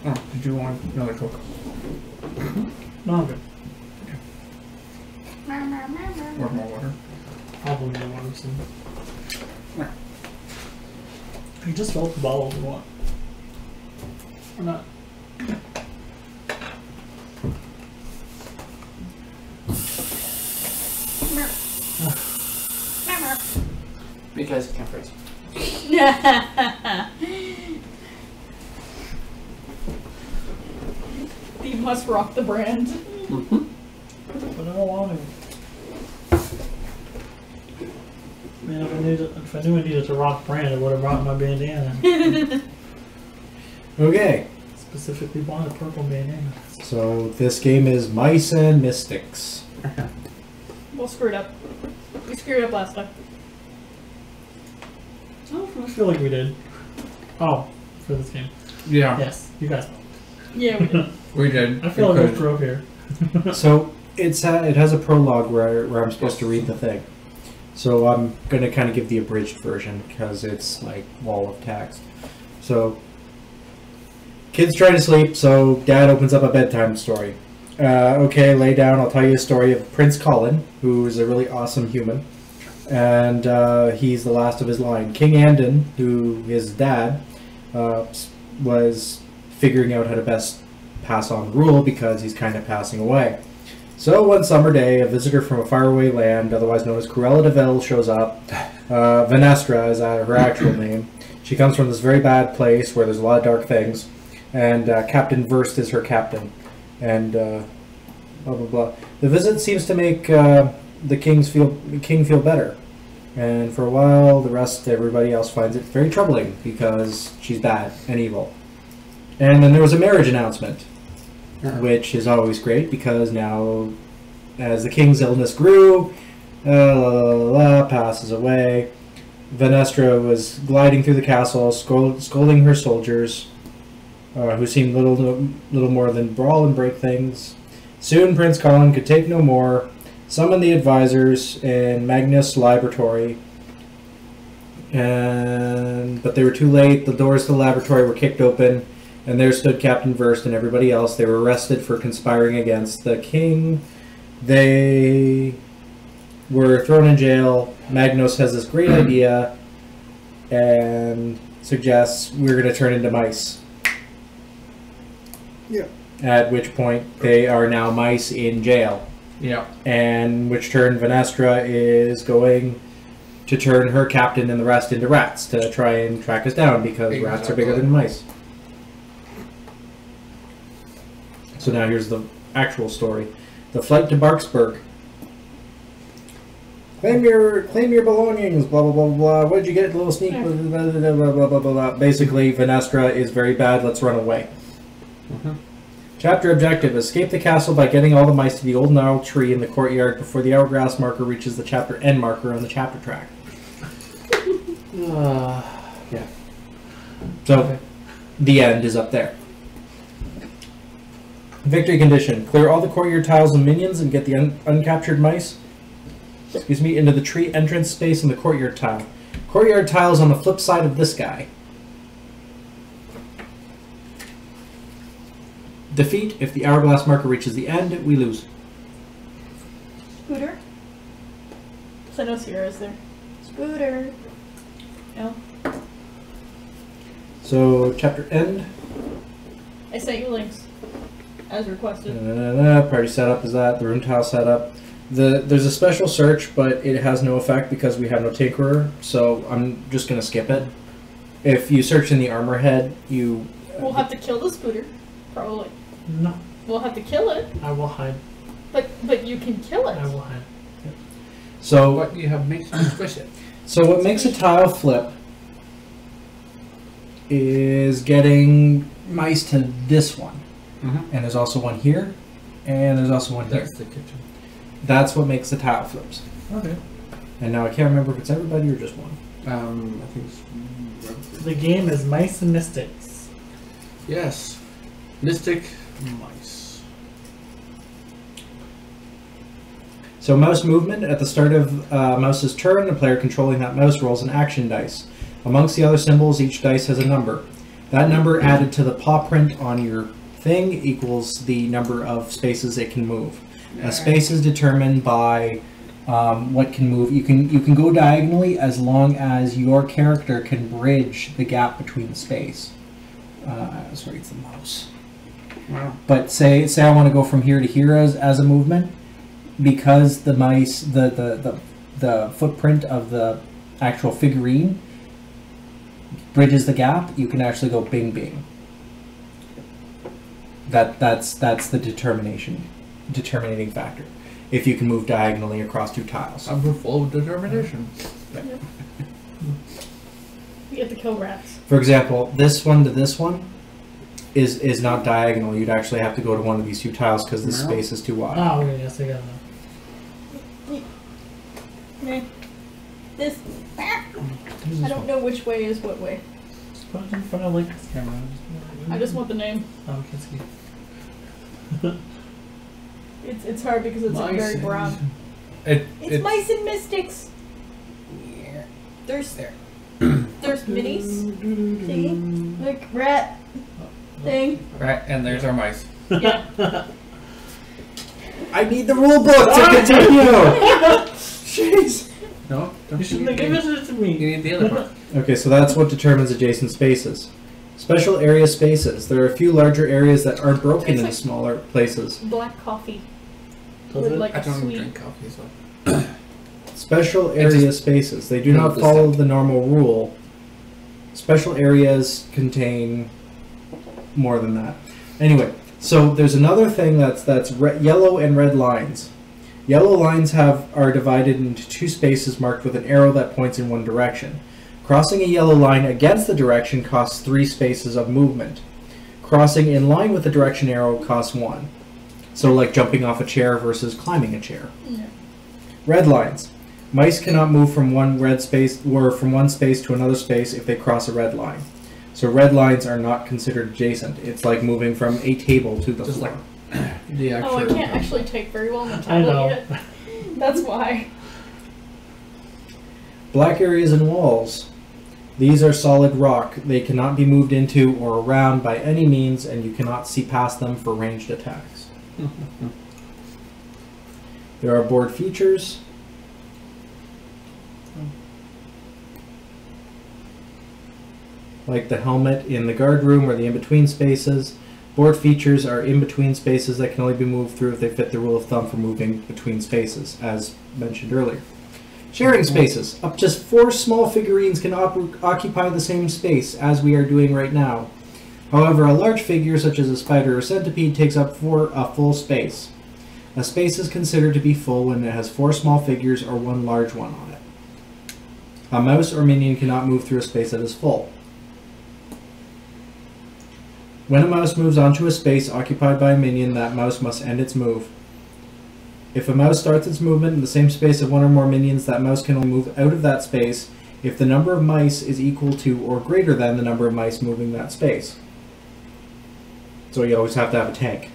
Oh, did you want another Coke? No, I'm good. Or more water? Probably more water soon. You just filled the bottle if you want. Or not. Because you can't freeze. You must rock the brand. But I don't want to. Man, if I knew I needed to rock brand, I would have brought my bandana. Okay. Specifically bought a purple bandana. So this game is Mice and Mystics. We'll screw it up. We screwed up last time. Oh, I feel like we did. Oh, for this game. Yeah. Yes, you guys. Yeah, we did. We did. I feel like we screwed up here. So it has a prologue where I'm supposed to read the thing. So I'm going to kind of give the abridged version because it's like wall of text. So kids try to sleep, so dad opens up a bedtime story. Okay, lay down. I'll tell you a story of Prince Colin, who is a really awesome human. And he's the last of his line. King Andon, who his dad was figuring out how to best pass on rule because he's kind of passing away. So one summer day, a visitor from a faraway land, otherwise known as Cruella de Vil, shows up. Venestra is her actual name. She comes from this very bad place where there's a lot of dark things. And Captain Verst is her captain. And blah, blah, blah. The visit seems to make the king feel better. And for a while, everybody else finds it very troubling because she's bad and evil. And then there was a marriage announcement, which is always great because now, as the king's illness grew, passes away. Venestra was gliding through the castle, scolding her soldiers, who seemed little more than brawl and break things. Soon Prince Colin could take no more, summoned the advisors in Magnus' laboratory, but they were too late. The doors to the laboratory were kicked open, and there stood Captain Verst and everybody else. They were arrested for conspiring against the king. They were thrown in jail. Magnus has this great idea and suggests we're going to turn into mice. Yeah. At which point they are now mice in jail. Yeah. And which turn Venestra is going to turn her captain and the rest into rats to try and track us down because rats are bigger than mice. So now here's the actual story. The flight to Barksburg. Claim your belongings, blah, blah, blah, blah. What did you get? A little sneak, blah, blah, blah, blah, blah, blah, blah. Basically, Venestra is very bad. Let's run away. Chapter objective. Escape the castle by getting all the mice to the old gnarled tree in the courtyard before the hourglass marker reaches the chapter end marker on the chapter track. Yeah. So, the end is up there. Victory condition. Clear all the courtyard tiles and minions and get the uncaptured mice into the tree entrance space in the courtyard tile. Courtyard tile is on the flip side of this guy. Defeat. If the hourglass marker reaches the end, we lose. Scooter? Because I know Sierra's there. Scooter. No. So, chapter end. I sent you links. As requested. Party setup is that. The room tile setup. There's a special search, but it has no effect because we have no tinkerer, so I'm just going to skip it. If you search in the armor head, you... We'll have to kill the Scooter. Probably. No. We'll have to kill it. I will hide. But you can kill it. I will hide. Yep. So what you have makes you squish it. So what makes a tile flip is getting mice to this one. And there's also one here, and there's also one here. That's the kitchen. That's what makes the tile flips. Okay. And now I can't remember if it's everybody or just one. I think it's... The game is Mice and Mystics. Yes. Mystic mice. So mouse movement. At the start of mouse's turn, the player controlling that mouse rolls an action dice. Amongst the other symbols, each dice has a number. That number added to the paw print on your thing equals the number of spaces it can move. A space is determined by what can move. You can go diagonally as long as your character can bridge the gap between the space. Sorry, it's the mouse. Wow. But say I want to go from here to here as a movement, because the mice the footprint of the actual figurine bridges the gap, you can actually go bing bing. That's the determining factor. If you can move diagonally across two tiles. I'm full of determination. You get to kill rats. For example, this one to this one is not diagonal. You'd actually have to go to one of these two tiles because the space is too wide. Oh, okay, yes, I got that. Okay. This. I don't know which way is what way. Just put it in front of like this camera. I just want the name. Oh, can't see. It's hard because it's like very brown. It's mice and mystics. Yeah. There's minis. See? Like rat thing. Right, and there's our mice. Yeah. I need the rule book to continue! Jeez! No, don't You shouldn't have given it to me. You need the other book. Okay, so that's what determines adjacent spaces. Special area spaces. There are a few larger areas that aren't broken It's into like- smaller places. Black coffee Does with it? like I a don't even sweet. drink coffee, so. Special area spaces. They do not follow the normal rule. Special areas contain more than that. Anyway, so there's another thing that's yellow and red lines. Yellow lines are divided into two spaces marked with an arrow that points in one direction. Crossing a yellow line against the direction costs 3 spaces of movement. Crossing in line with the direction arrow costs 1. So like jumping off a chair versus climbing a chair. Yeah. Red lines. Mice cannot move from one space to another space if they cross a red line. So red lines are not considered adjacent. It's like moving from a table to the Just floor. The actual. Oh, I can't actually take very well on the I tablet know. yet. That's why. Black areas and walls. These are solid rock. They cannot be moved into or around by any means, and you cannot see past them for ranged attacks. There are board features. Like the helmet in the guard room or the in-between spaces. Board features are in-between spaces that can only be moved through if they fit the rule of thumb for moving between spaces, as mentioned earlier. Sharing spaces. Up to 4 small figurines can occupy the same space, as we are doing right now. However, a large figure, such as a spider or centipede, takes up a full space. A space is considered to be full when it has 4 small figures or 1 large one on it. A mouse or minion cannot move through a space that is full. When a mouse moves onto a space occupied by a minion, that mouse must end its move. If a mouse starts its movement in the same space of 1 or more minions, that mouse can only move out of that space if the number of mice is equal to or greater than the number of mice moving that space. So you always have to have a tank.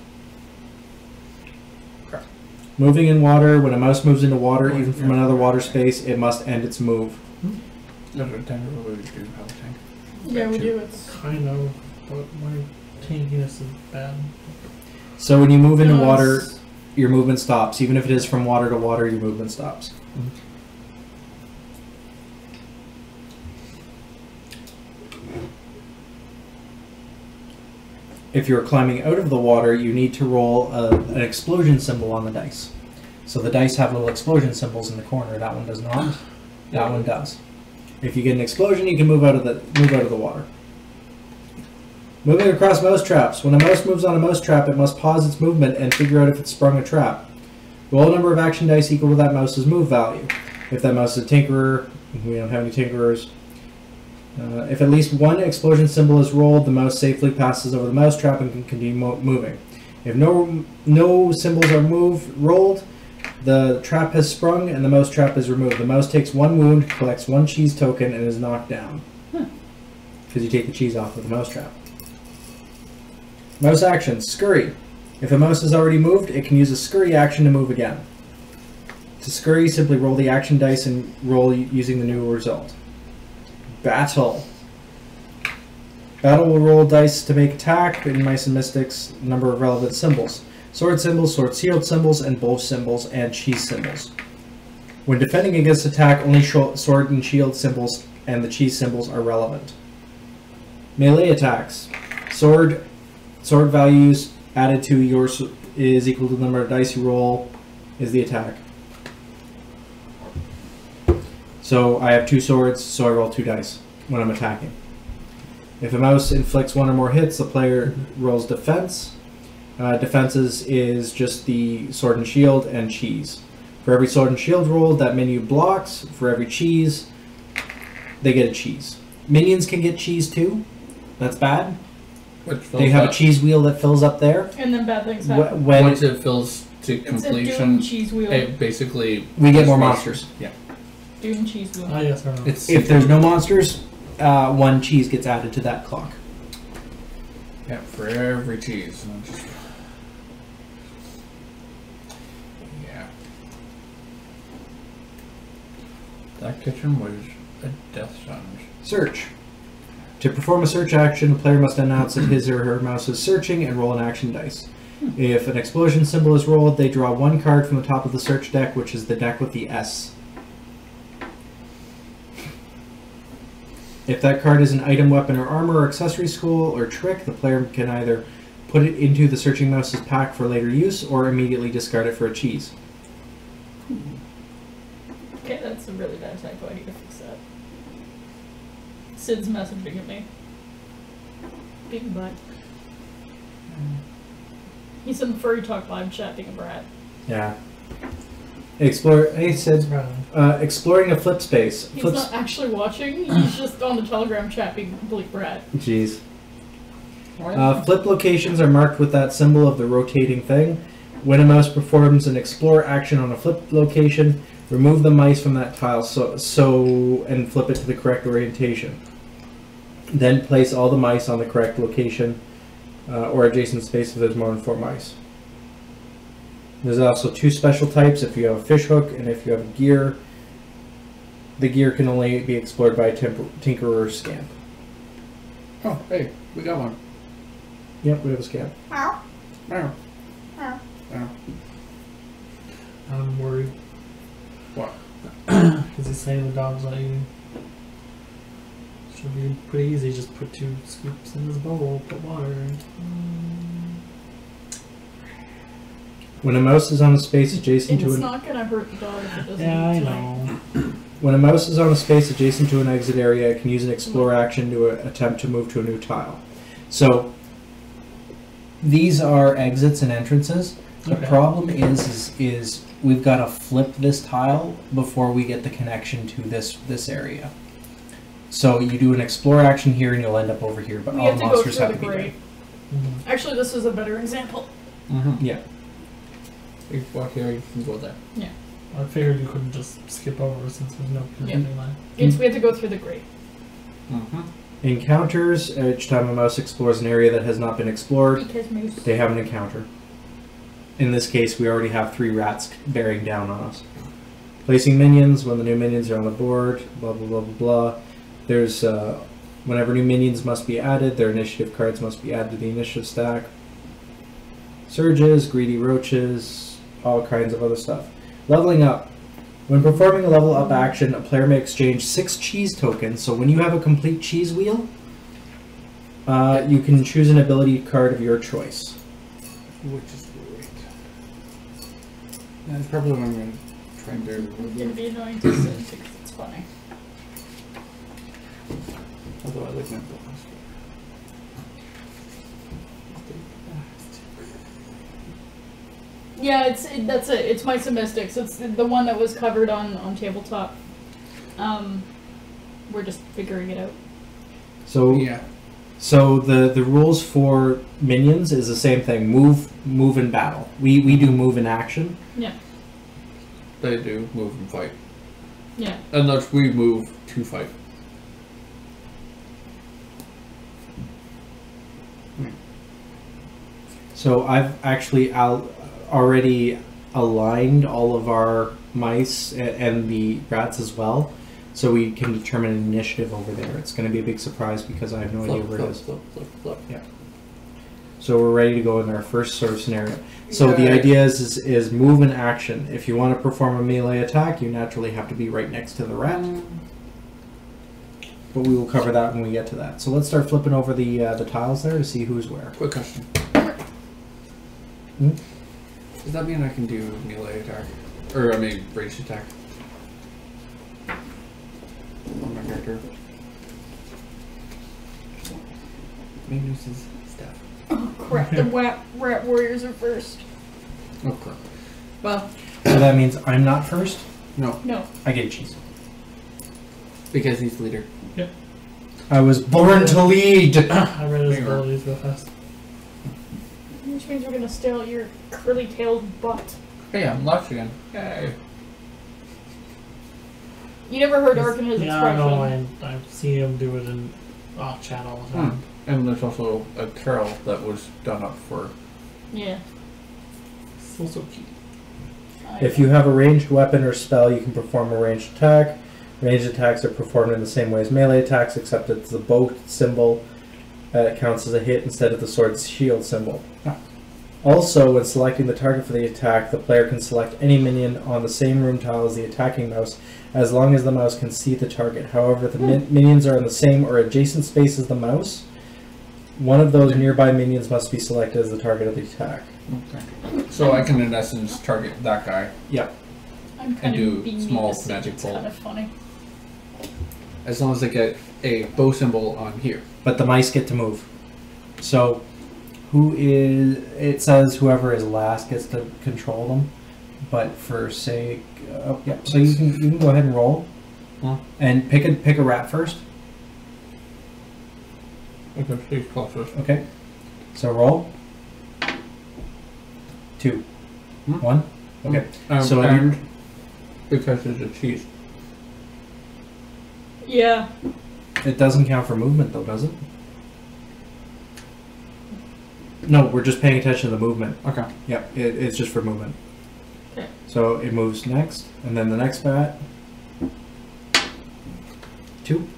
Correct. Moving in water. When a mouse moves into water, even from another water space, it must end its move. That's what tank we do have a tank. Yeah, we do. It's Kind of, but my tankiness is bad. So when you move into Yes. water, your movement stops. Even if it is from water to water, your movement stops. If you're climbing out of the water, you need to roll an explosion symbol on the dice. So the dice have little explosion symbols in the corner. That one does not. That one does. If you get an explosion, you can move out of the water. Moving across mouse traps. When a mouse moves on a mouse trap, it must pause its movement and figure out if it's sprung a trap. Roll a number of action dice equal to that mouse's move value. If that mouse is a tinkerer, we don't have any tinkerers. If at least 1 explosion symbol is rolled, the mouse safely passes over the mouse trap and can continue moving. If no symbols are rolled, the trap has sprung and the mouse trap is removed. The mouse takes 1 wound, collects 1 cheese token, and is knocked down. Because you take the cheese off of the mouse trap. Mouse action, scurry. If a mouse has already moved, it can use a scurry action to move again. To scurry, simply roll the action dice and roll using the new result. Battle. Battle will roll dice to make attack. In Mice and Mystics, number of relevant symbols. Sword symbols, sword shield symbols, and bow symbols, and cheese symbols. When defending against attack, only sword and shield symbols and the cheese symbols are relevant. Melee attacks. Sword values added to yours is equal to the number of dice you roll is the attack. So I have 2 swords, so I roll 2 dice when I'm attacking. If a mouse inflicts 1 or more hits, the player rolls defense. Defenses is just the sword and shield and cheese. For every sword and shield roll, that menu blocks. For every cheese, they get a cheese. Minions can get cheese too. That's bad. They have a cheese wheel that fills up there. And then bad things happen. Once it fills to It's a completion, Dune cheese wheel. it basically We get more monsters. Yeah. Dune cheese wheel. Oh, yes, I know. it's If there's no monsters, 1 cheese gets added to that clock. yeah for every cheese. And just, yeah. That kitchen was a death sentence. Search. To perform a search action, the player must announce that his or her mouse is searching and roll an action dice. If an explosion symbol is rolled, they draw 1 card from the top of the search deck, which is the deck with the S. If that card is an item, weapon, or armor, or accessory, skill, or trick, the player can either put it into the searching mouse's pack for later use, or immediately discard it for a cheese. Okay, that's a really bad typo. I need to fix that. Sid's messaging at me. Big butt. He's in the Furry Talk live chat being a brat. Yeah. Explore. Hey, Sid. Exploring a flip space. He's not actually watching. He's just on the Telegram chat being a complete brat. Jeez. Flip locations are marked with that symbol of the rotating thing. When a mouse performs an explore action on a flip location, remove the mice from that tile and flip it to the correct orientation. Then place all the mice on the correct location or adjacent space if there's more than 4 mice. There's also 2 special types if you have a fish hook and if you have a gear. The gear can only be explored by a tinkerer or scamp. Oh, hey, we got one. Yep, we have a scamp. Meow. Oh. Meow. I'm worried. What? Because he's saying the dog's not eating. Should be pretty easy. Just put 2 scoops in this bowl, put water in. When a mouse is on a space adjacent It's to not gonna hurt the dog if it doesn't Yeah, eat I tonight. know. when a mouse is on a space adjacent to an exit area, it can use an explore action to attempt to move to a new tile. So these are exits and entrances. The Okay. problem is we've got to flip this tile before we get the connection to this area. So you do an explore action here and you'll end up over here, but We all have the to go monsters through have the to be there. grate. Mm-hmm. Actually, this is a better example. Mm-hmm. Yeah. You walk here, you can go there. I figured you couldn't just skip over since there's no connecting line. We have to go through the grate. Mm-hmm. Encounters. Each time a mouse explores an area that has not been explored, Because moose. they have an encounter. In this case, we already have 3 rats bearing down on us. Placing minions. When the new minions are on the board, blah, blah, blah, blah, blah. There's, whenever new minions must be added, their initiative cards must be added to the initiative stack. Surges, greedy roaches, all kinds of other stuff. Leveling up. When performing a level up action, a player may exchange 6 cheese tokens. So when you have a complete cheese wheel, you can choose an ability card of your choice. Which is great. That's probably what I'm going to try and do. It's gonna be annoying to sit because it's funny. Although I like my boss. Yeah, that's it. It's Mice and Mystics. It's the one that was covered on tabletop. We're just figuring it out. So Yeah. So the rules for minions is the same thing. Move in battle. We do move in action. Yeah. They do move and fight. Yeah. Unless we move to fight. So I've actually already aligned all of our mice and the rats as well. so we can determine an initiative over there. It's going to be a big surprise because I have no idea where it is. Flip. So we're ready to go in our first sort of scenario. So the idea is move and action. If you want to perform a melee attack, you naturally have to be right next to the rat. But we will cover that when we get to that. So let's start flipping over the tiles there to see who's where. Quick question. Hmm? Does that mean I can do melee attack? Or, I mean, ranged attack? On my character. Magnus's stuff. Oh crap, the rat warriors are first. Oh crap. Well, So that means I'm not first. no, No. I get a cheese. because he's leader. I was born to lead. I read his Hang on. abilities real fast. Which means we're gonna steal your curly-tailed butt. Hey, I'm locked again. Yay. You never heard Ark and his Yeah, I expression. know. I've seen him do it in chat all the time. And there's also a carol that was done up for. Yeah. So cute. If you have a ranged weapon or spell, you can perform a ranged attack. Ranged attacks are performed in the same way as melee attacks, except it's the bow symbol counts as a hit instead of the sword's shield symbol. Also, when selecting the target for the attack, the player can select any minion on the same room tile as the attacking mouse, as long as the mouse can see the target. However, if the minions are in the same or adjacent space as the mouse, one of those nearby minions must be selected as the target of the attack. Okay. So I can, in essence, target that guy. Yep. I'm kind do of being small mean to magic It's bolt. kind of funny. As long as I get a bow symbol on here. But the mice get to move. So, who is? It says whoever is last gets to control them. But for sake, yeah. So you can go ahead and roll, and pick a rat first. Okay, he's closest. Okay. So roll. 2. 1. Okay. So and because there's a cheese. Yeah. it doesn't count for movement, though, does it? No, we're just paying attention to the movement. Okay. Yep, it's just for movement. Okay. So it moves next, and then the next bat. 2.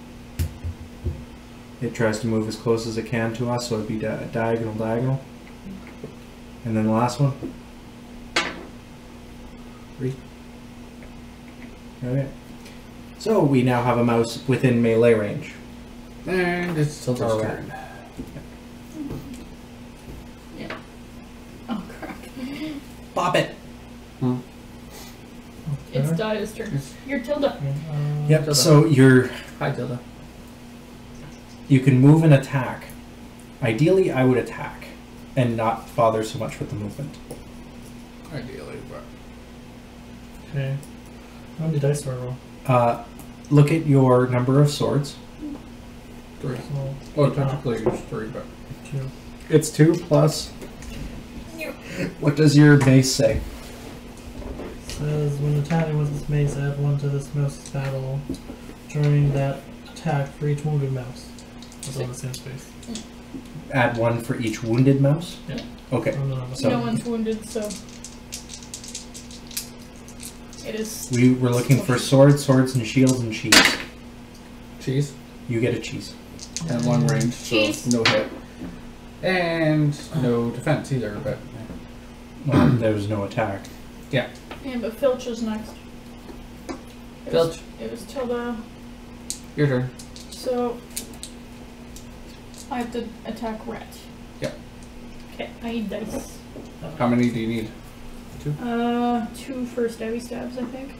It tries to move as close as it can to us, so it'd be diagonal. And then the last one. 3. Okay. So we now have a mouse within melee range. And it's still this Alright. turn. Yeah. Oh crap. Bop it! It's Dia's turn. You're Tilda. Yep, Tilda. so Hi, Tilda. you can move and attack. Ideally, I would attack and not bother so much with the movement. Ideally, but. Okay. How many dice do I roll? Look at your number of swords. 3. So, Well, technically it's 3, but. 2. It's 2 plus. What does your base say? Says when attacking with this mace, add 1 to this mouse's battle during that attack for each wounded mouse. That's all the same space. Add 1 for each wounded mouse? Yeah. Okay. Oh, no, So- No one's wounded, so it is. We were looking for swords, and shields, and cheese. Cheese. You get a cheese. And 1 range, so Cheese. no hit. And no defense either, but Well, there was no attack. Yeah, but Filch is next. Filch, It was Tilda. your turn. So I have to attack rat. Yep. Okay, I need dice. How many do you need? 2 for stabby stabs, I think.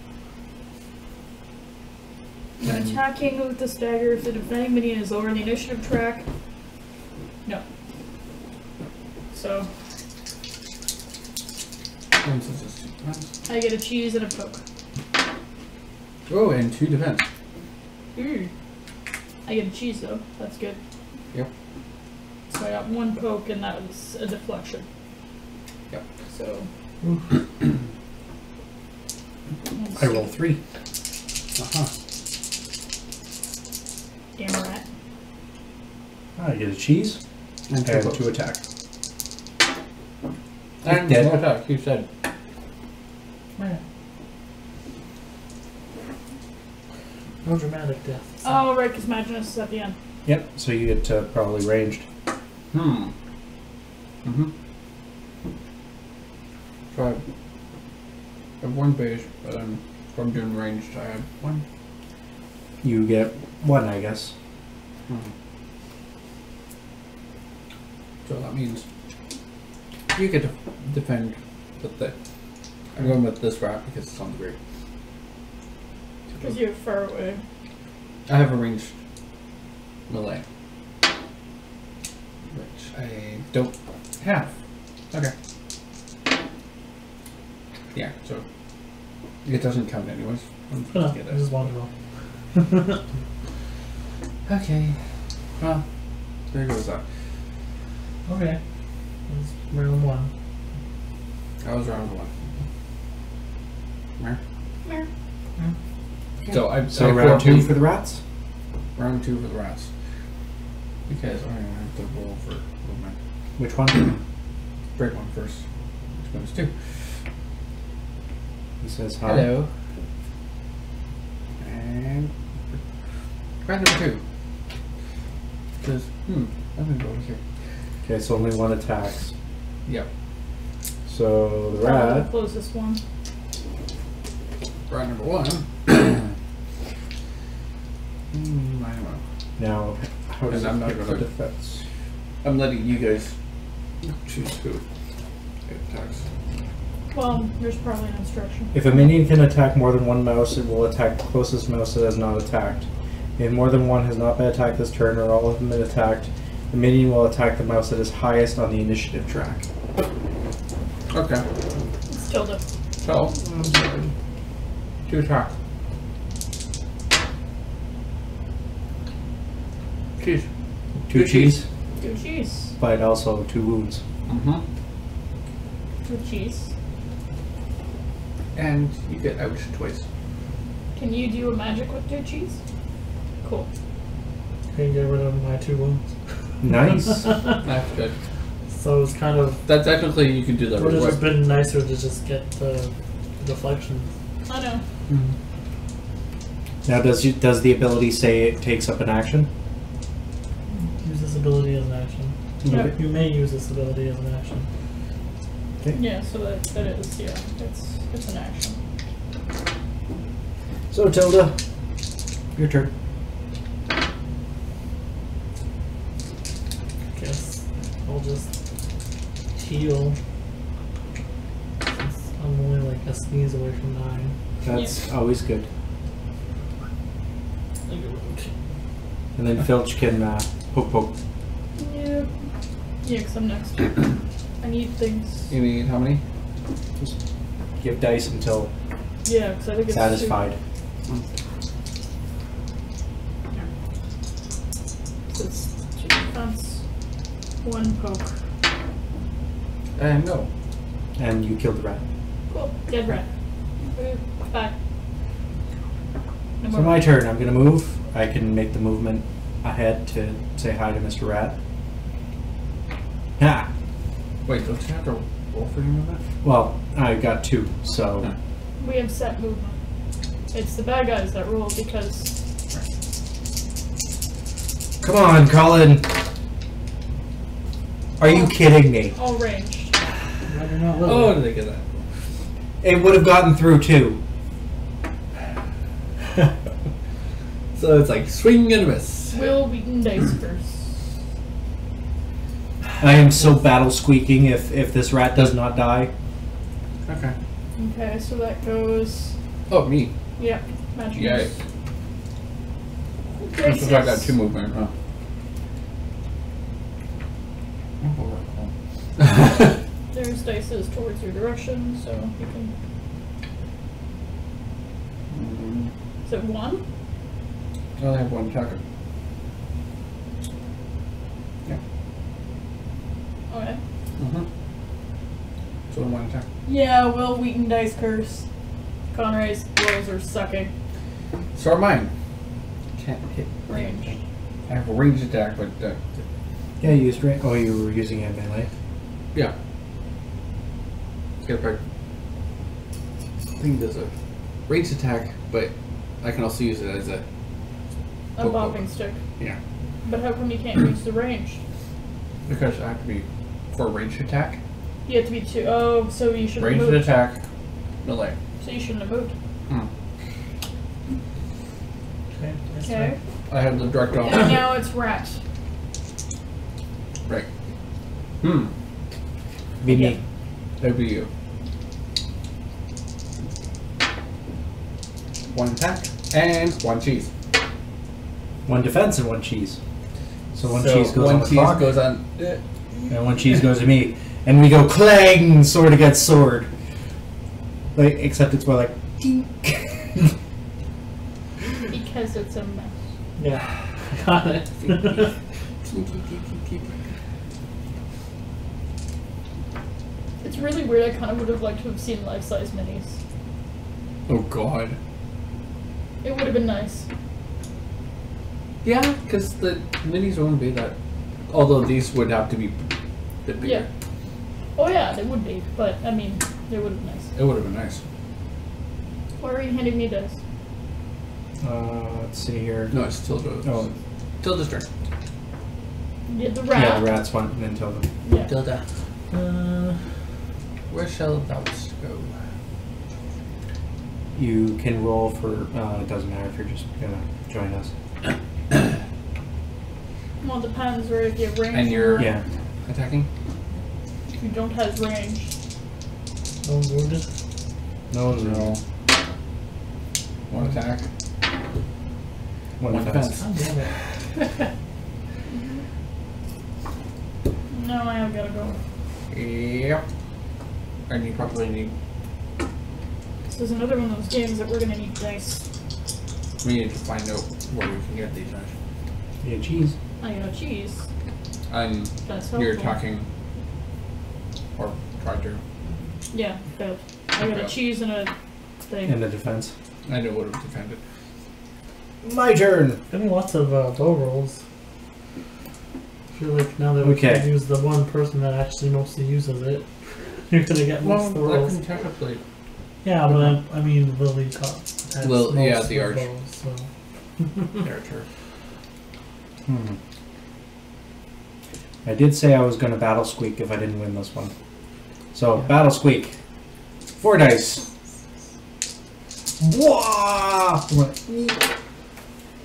I'm attacking with the stagger if the defending minion is lower in the initiative track. No. So And since it's 2 defense. I get a cheese and a poke. Oh, and 2 defense. Ooh. I get a cheese though. That's good. Yep. So I got 1 poke and that was a deflection. Yep. So. I roll 3. Damn rat. I get a cheese And and 2 2 attack. And Dead. no attack, you said. No dramatic death. Oh, right, because Maginus is at the end. Yep. So you get probably ranged. So I have one base, but if I'm doing ranged, I have one. You get 1, I guess. So that means you get to defend with the. I'm going with this rat because it's on the grid. Because you're far away. I have a ranged melee, which I don't have. Okay. Yeah, so it doesn't count anyways. No, I just wanted to roll. Okay. Well, there goes that. Okay. That's round 1. That was round 1. Where? Where? So I round 2 for the rats. Round 2 for the rats. Because I have to roll for movement. Which one? Break one first. Which one is 2? He says hi. Hello. And round number 2. Says, I'm gonna go over here. Okay, so only 1 attacks. Yep. So the The rat. closest one. Round number 1. I don't know. Now, how does And I'm it not get for gonna- defense? I'm letting you guys choose who attacks. Well, there's probably an instruction. If a minion can attack more than 1 mouse, it will attack the closest mouse that has not attacked. If more than 1 has not been attacked this turn, or all of them been attacked, the minion will attack the mouse that is highest on the initiative track. Okay. It's Tilda. So, I'm sorry. 2 attack. Cheese. 2 cheese, Two cheese. but also 2 wounds. Mm-hmm. Two cheese. And you get ouch twice. Can you do a magic with two cheese? Cool. Can get rid of my 2 wounds. Nice. That's good. So it's kind of. That technically you can do that It would have right just away. been nicer to just get the deflection. I know. Now, does the ability say it takes up an action? Use this ability as an action. Yeah. You may use this ability as an action. Yeah, so that is, yeah, it's an action. So, Tilda, your turn. Guess I'll just heal. Since I'm only like a sneeze away from dying. That's always good. Like a root. And then Filch can poke. Yeah. Yeah, because I'm next. I need things. You need how many? Just give dice until Yeah, because I think it's satisfied. So it's 2 defense, 1 poke. No. And you kill the rat. Cool. Dead rat. Bye. No So more. my turn. I'm going to move. I can make the movement ahead to say hi to Mr. Rat. Ha! Wait, don't you have to roll for any of that? Well, I got 2, so... No. We have set movement. It's the bad guys that roll because Come on, Colin! Are you kidding me? all ranged. Glad you're not little. Oh, did they get that? It would have gotten through, too. So it's like swing and a miss. Will Wheaton dice first. I am so battle squeaking if this rat does not die. Okay. Okay, so that goes. Oh, me. Yep, magic. Yeah. use. This is I got 2 movement, huh? There's dices towards your direction, so you can. Is it 1? I only have 1 attacker. Yeah. Okay. Mm-hmm. So 1 attack. Yeah, Will Wheaton dice curse. Conray's rolls are sucking. So are mine. Can't hit Range. I have a ranged attack, but Yeah, you used range. Oh, you were using it melee. yeah. Let's get it back. I think there's a ranged attack, but I can also use it as a A poke bopping open. stick. Yeah. But how come you can't reach the range? Because I have to be for a ranged attack. You have to be two. Oh, so you shouldn't have Ranged moved. attack, melee. So you shouldn't have moved. Okay. That's Okay. I have the direct And off. now it's rat. Right. Be Yeah. me. That'd be you. One attack and one cheese. One defense and one cheese. So one cheese goes one on the cheese clock, goes on. and one cheese goes to me, and we go clang, sword against sword. Like, except it's more like. Ding. Because it's a mess. Yeah. Got it. It's really weird. I kind of would have liked to have seen life-size minis. Oh god. It would have been nice. Yeah, because the minis won't be that. Although these would have to be a bit bigger. Yeah. Oh yeah, they would be. But I mean, they would have been nice. It would have been nice. Why are you handing me dice? Let's see here. No, it's Tilda's. Oh, Tilda's turn. You had the rat. yeah, the rats one, and then tell them. Yeah. Tilda. Where shall thou go? You can roll for. It doesn't matter if you're just gonna join us. Well, it depends. Right? If you have range. And you're- or Yeah. Attacking? If you don't have range. No wounded. No, No. One attack. One defense. God damn it. No, I have gotta go. Yep. And you probably need. This is another one of those games that we're gonna need dice. We need to find out where we can get these dice. Yeah, cheese. I got a cheese. And That's helpful. you're attacking. Or try to. Yeah, failed. I got a Okay. cheese and a thing. And the defense. And it would have defended. My turn. Getting lots of bow rolls. I feel like now that we Okay. can use the one person that actually mostly uses it, you're gonna get most of the rolls. can technically. Yeah, but I mean Lily has Well, most yeah, of the arch. bows, so. Character. I did say I was gonna battle squeak if I didn't win this one. So battle squeak. 4 dice. Wah!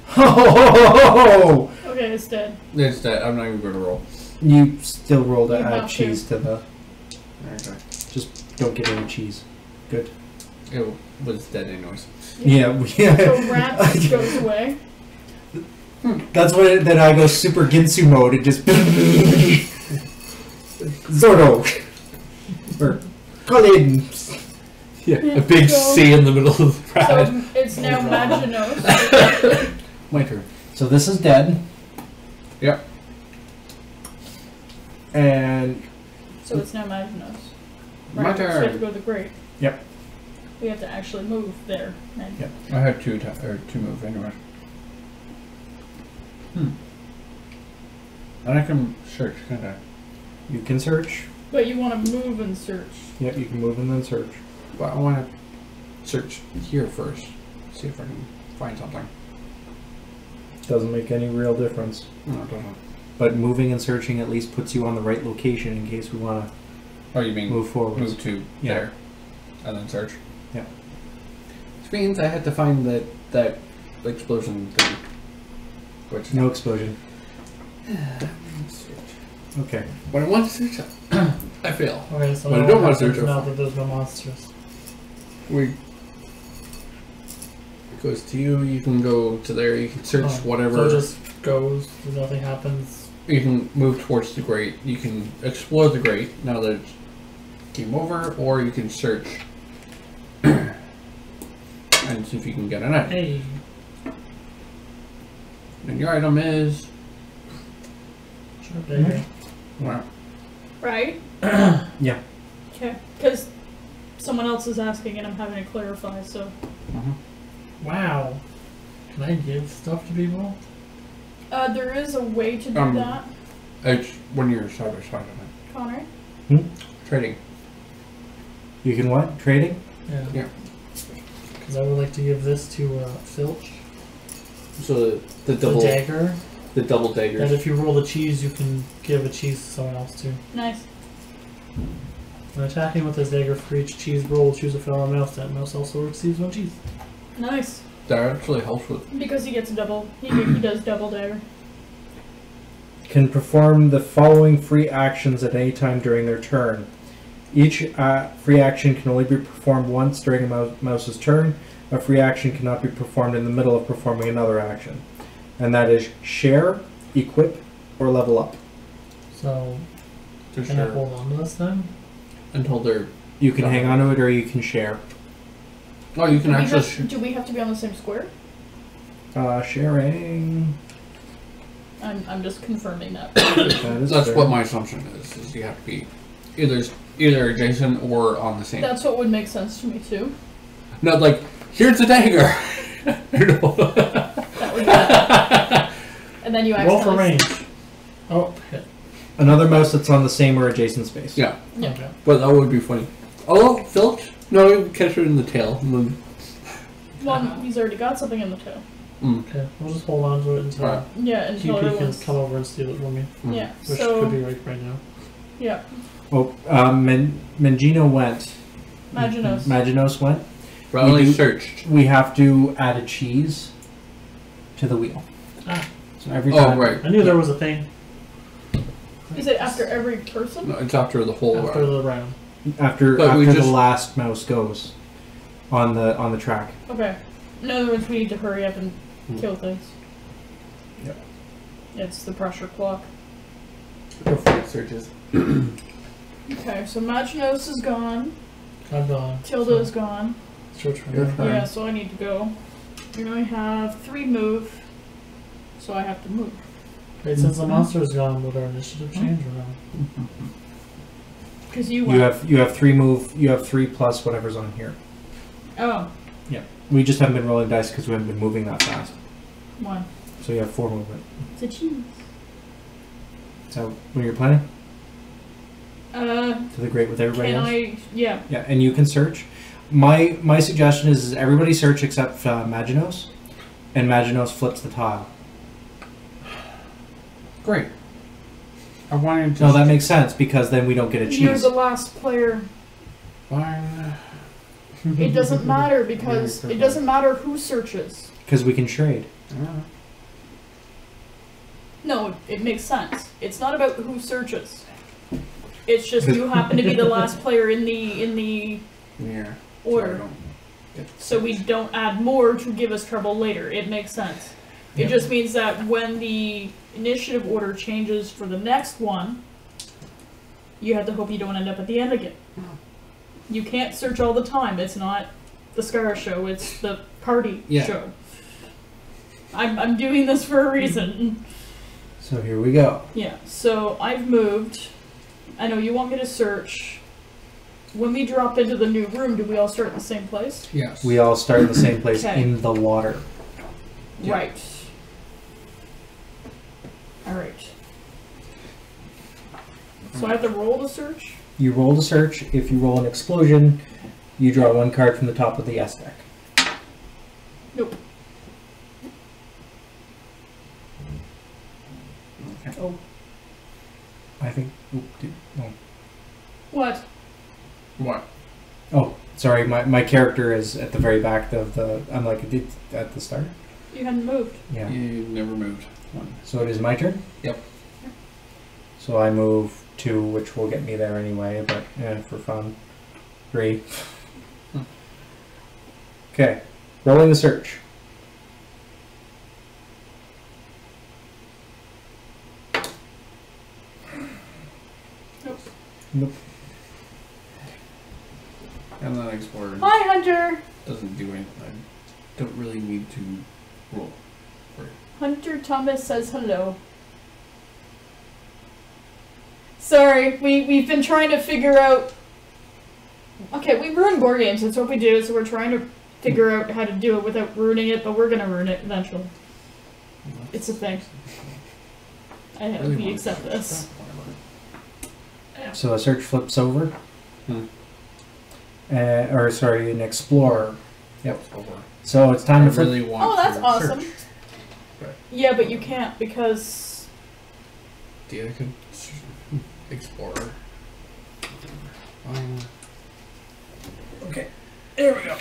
Ho! Okay, it's dead. It's that. I'm not even going to roll. You still rolled You a have cheese to the. Okay. Just don't get any cheese. Good. It was dead anyways. Yeah. So rat goes away. That's when then I go super Ginsu mode and just Zordo or Colin. Yeah, Yeah, a big so- C in the middle of the ride. So it's now Maginos. My turn. So this is dead, Yep. and So it's now Maginos. My Right, so we have to turn. go to the grate. Yep. We have to actually move there. And Yep. I have two move anyway. And I can search, can't I? you can search. But you want to move and search. Yep, you can move and then search. But I want to search here first. See if I can find something. Doesn't make any real difference. No, it doesn't. But moving and searching at least puts you on the right location in case we want Oh, you to mean move forward. move to Yeah. there, and then search. Yeah. Which means I had to find that explosion thing. Which No explosion. Search. Okay. When I want to search, I fail. Okay, so But I now don't what want to happens search now it. that there's no monsters. It goes to you. You can go to there. You can search Oh, whatever. So it just goes, nothing happens. You can move towards the grate. You can explore the grate now that it's game over, or you can search and see if you can get an item. Hey, And your item is sure, there. wow. Right? Yeah. Okay. Because someone else is asking and I'm having to clarify, so. Wow. Can I give stuff to people? There is a way to do that, It's when you're side by side on it. Connor. Trading. You can what? Trading? Yeah. Yeah. Because I would like to give this to Filch. So the The double dagger. the double That daggers. if you roll the cheese, you can give a cheese to someone else too. Nice. When attacking with this dagger, for each cheese roll, choose a fellow mouse. That mouse also receives 1 cheese. Nice. That actually helps with. Because he gets a double. He does double dagger. Can perform the following free actions at any time during their turn. Each free action can only be performed once during a mouse's turn. A free action cannot be performed in the middle of performing another action. And that is share, equip, or level up. So, For can I sure. hold on to this then? Until they're. You can hang on to it or you can share. Oh, you can actually. Do we have to be on the same square? Sharing. I'm just confirming that. That is That's fair. what my assumption is. Is you have to be either adjacent or on the same. That's what would make sense to me too. Not like here's the dagger. You know? That would be. And then you Roll for accidentally. range. Oh, hit. Another mouse that's on the same or adjacent space. Yeah, Yeah. Okay. but that would be funny. Oh, filch? No, you catch it in the tail. And then, Well, he's already got something in the tail. Okay, we'll just hold on to it until Alright. Yeah, until TP can everyone's. come over and steal it from me. Yeah. Which So could be right now. yeah, Oh, Mangino went. Maginos. Maginos went. but I only do- searched. We have to add a cheese to the wheel. Ah. So every Oh, time. right. I knew there was a thing Is it after every person? No, it's after the whole after round. the round. After But we the just- last mouse goes on the track. Okay. In other words, we need to hurry up and kill things. Yep. It's the pressure clock. Go for it, searches. Okay, so Maginos is gone. I'm gone. Tilda's gone. It's your turn. Your right? turn. Yeah, so I need to go. And I have 3 move, so I have to move. Wait, since the monster is gone, would our initiative change or no? Because you You went. have 3 move. You have 3 plus whatever's on here. Oh, We just haven't been rolling dice because we haven't been moving that fast. 1. So you have 4 movement. It's a cheese. So when you're planning Uh, to the great with everybody can else. I? Yeah. Yeah, and you can search. My suggestion is everybody search except Maginos, and Maginos flips the tile. Great. I wanted to. No, that makes sense because then we don't get a You're cheese. the last player. Fine. It doesn't matter because it doesn't matter who searches. Because we can trade. No, it makes sense. It's not about who searches. It's just you happen to be the last player in the Yeah. order. So we don't add more to give us trouble later. It makes sense. It Yep. just means that when the initiative order changes for the next one, you have to hope you don't end up at the end again. You can't search all the time. It's not the Scar show, it's the party Yeah. show. I'm doing this for a reason. So here we go. Yeah, so I've moved. I know you want me to search. When we drop into the new room, do we all start in the same place? Yes. We all start in the same place Okay. in the water. Yeah. Right. Alright. So I have to roll to search? You roll to search. If you roll an explosion, you draw 1 card from the top of the S deck. Nope. Okay. Oh. I think. No. What? What? Oh, sorry. My character is at the very back of the. I'm like at the start. You hadn't moved. Yeah. You never moved. One. So it is my turn? Yep. So I move 2, which will get me there anyway, but for fun. 3. Okay. Rolling the search. Nope. Nope. And then Explorer Hi, Hunter! doesn't do anything. I don't really need to roll for it. Hunter Thomas says hello. Sorry, we've been trying to figure out... Okay, we ruin board games, that's what we do, so we're trying to figure out how to do it without ruining it, but we're gonna ruin it eventually. It's a thing. I hope Really we want accept to- this. So a search flips over. Hmm. Or sorry, an explorer. Yep. Over. So it's time I to flip. really want Oh, that's to awesome. search. Yeah, but you can't because Dia could explore. Okay, there we go.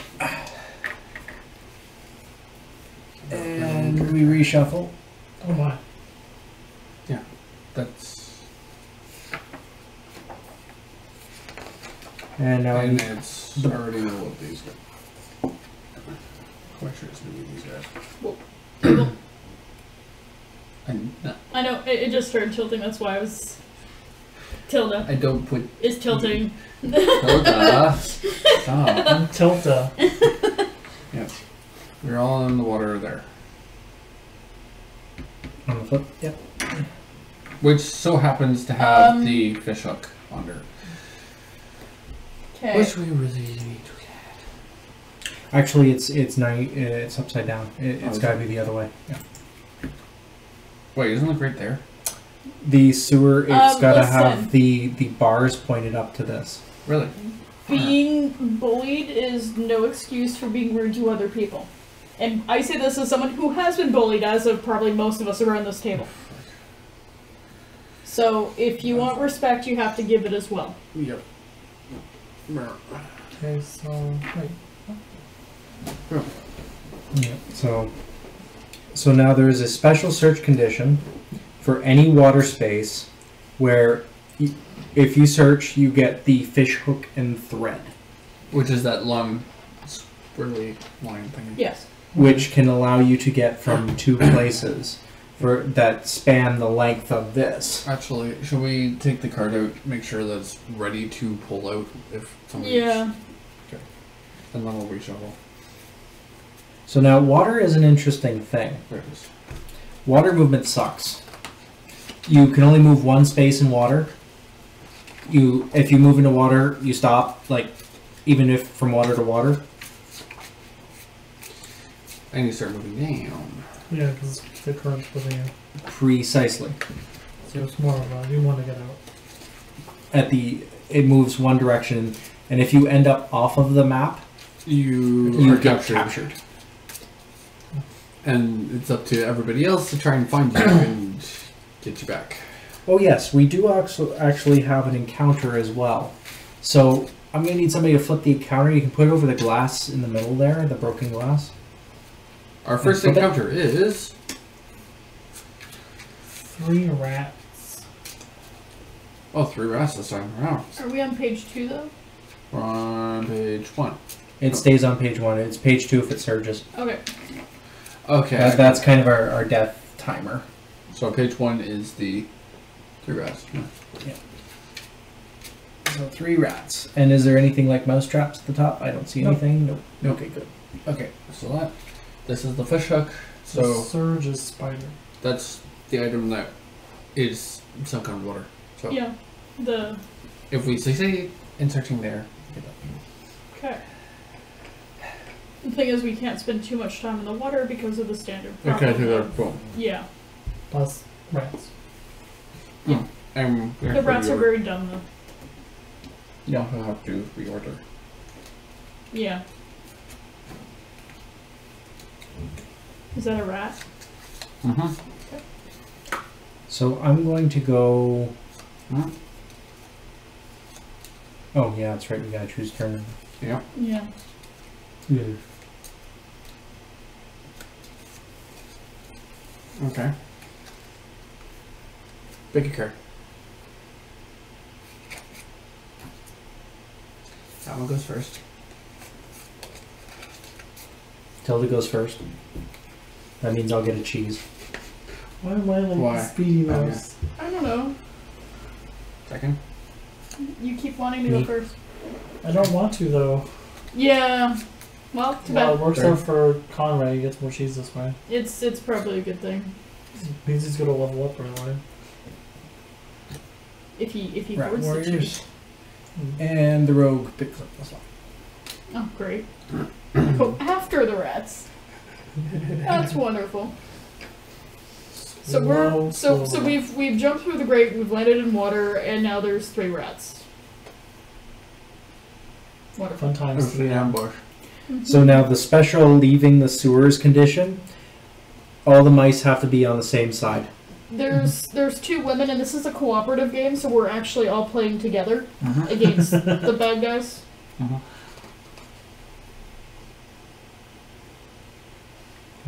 And we reshuffle. Oh my. That's And now and I it's I already know what these are. Quite sure it's gonna be these guys. And no, I know it just started tilting. That's why I was Tilda I don't put is tilting. Tilda. Stop. I'm Tilta. Yes. We're all in the water there. on the flip. Yep. Which so happens to have the fish hook under. Okay. Which we really need to get. Actually, it's upside down. It's Oh, got to be the other way. Yeah. Wait, isn't it right there? The sewer, it's got to listen. have the bars pointed up to this. Really? Being bullied is no excuse for being rude to other people. And I say this as someone who has been bullied, as of probably most of us around this table. So, if you want respect, you have to give it as well. Yep. Okay, so wait. Yeah. So now there is a special search condition for any water space where if you search, you get the fish hook and thread, Which is that long, swirly line thing. Yes. which can allow you to get from two places for that span the length of this. Actually, should we take the card out, make sure that it's ready to pull out if somebody... Yeah. Okay. And then we'll reshuffle. So now water is an interesting thing. There it is. Water movement sucks. You can only move one space in water. If you move into water, you stop, like, even if from water to water. And you start moving down. Yeah, because the current's pushing you. Precisely. So it's more of a, you want to get out. It moves one direction, and if you end up off of the map, You are get captured. captured. And it's up to everybody else to try and find you and get you back. Oh yes, we do actually have an encounter as well. So I'm going to need somebody to flip the encounter. You can put it over the glass in the middle there, the broken glass. Our first Flip it. encounter is... 3 rats. Oh, 3 rats this time around. Are we on page 2 though? We're on page 1. It stays on page 1. It's page 2 if it surges. Okay. Okay. That's kind of our death timer. So page 1 is the 3 rats. Yeah. So 3 rats. And is there anything like mouse traps at the top? I don't see Nope. anything. Nope. Nope. Okay, good. Okay, so this is the fish hook. The So surge is spider. that's the item that is sunk underwater. So Yeah. if we succeed in searching there, Okay. The thing is, we can't spend too much time in the water because of the standard okay, problem to the of- boom. Yeah. Plus rats. And The rats are very dumb though. You also have to reorder. Yeah. Is that a rat? Mm-hmm. So I'm going to go... Hmm? Oh, yeah, that's right. We gotta choose turn. Yeah. Yeah. Okay. Pick a card. That one goes first. Tilda goes first. That means I'll get a cheese. Why am I like Why? a speedy Oh, mouse? I don't know. Second. You keep wanting to go Me. first. I don't want to though. Yeah. Well, too Well, bad. it works Fair. out for Conrad. He gets more cheese this way. It's probably a good thing Means he's gonna level up right away. if he Rat boards the warriors. cheese. And the rogue picks up this one. Oh, great. Go after the rats. That's wonderful. So Slow, we're so slow. we've jumped through the grate, we've landed in water, and now there's 3 rats. Wonderful. Fun times. Or 3 ambush. So now the special leaving the sewers condition all the mice have to be on the same side. There's 2 women, and this is a cooperative game, so we're actually all playing together against the bad guys.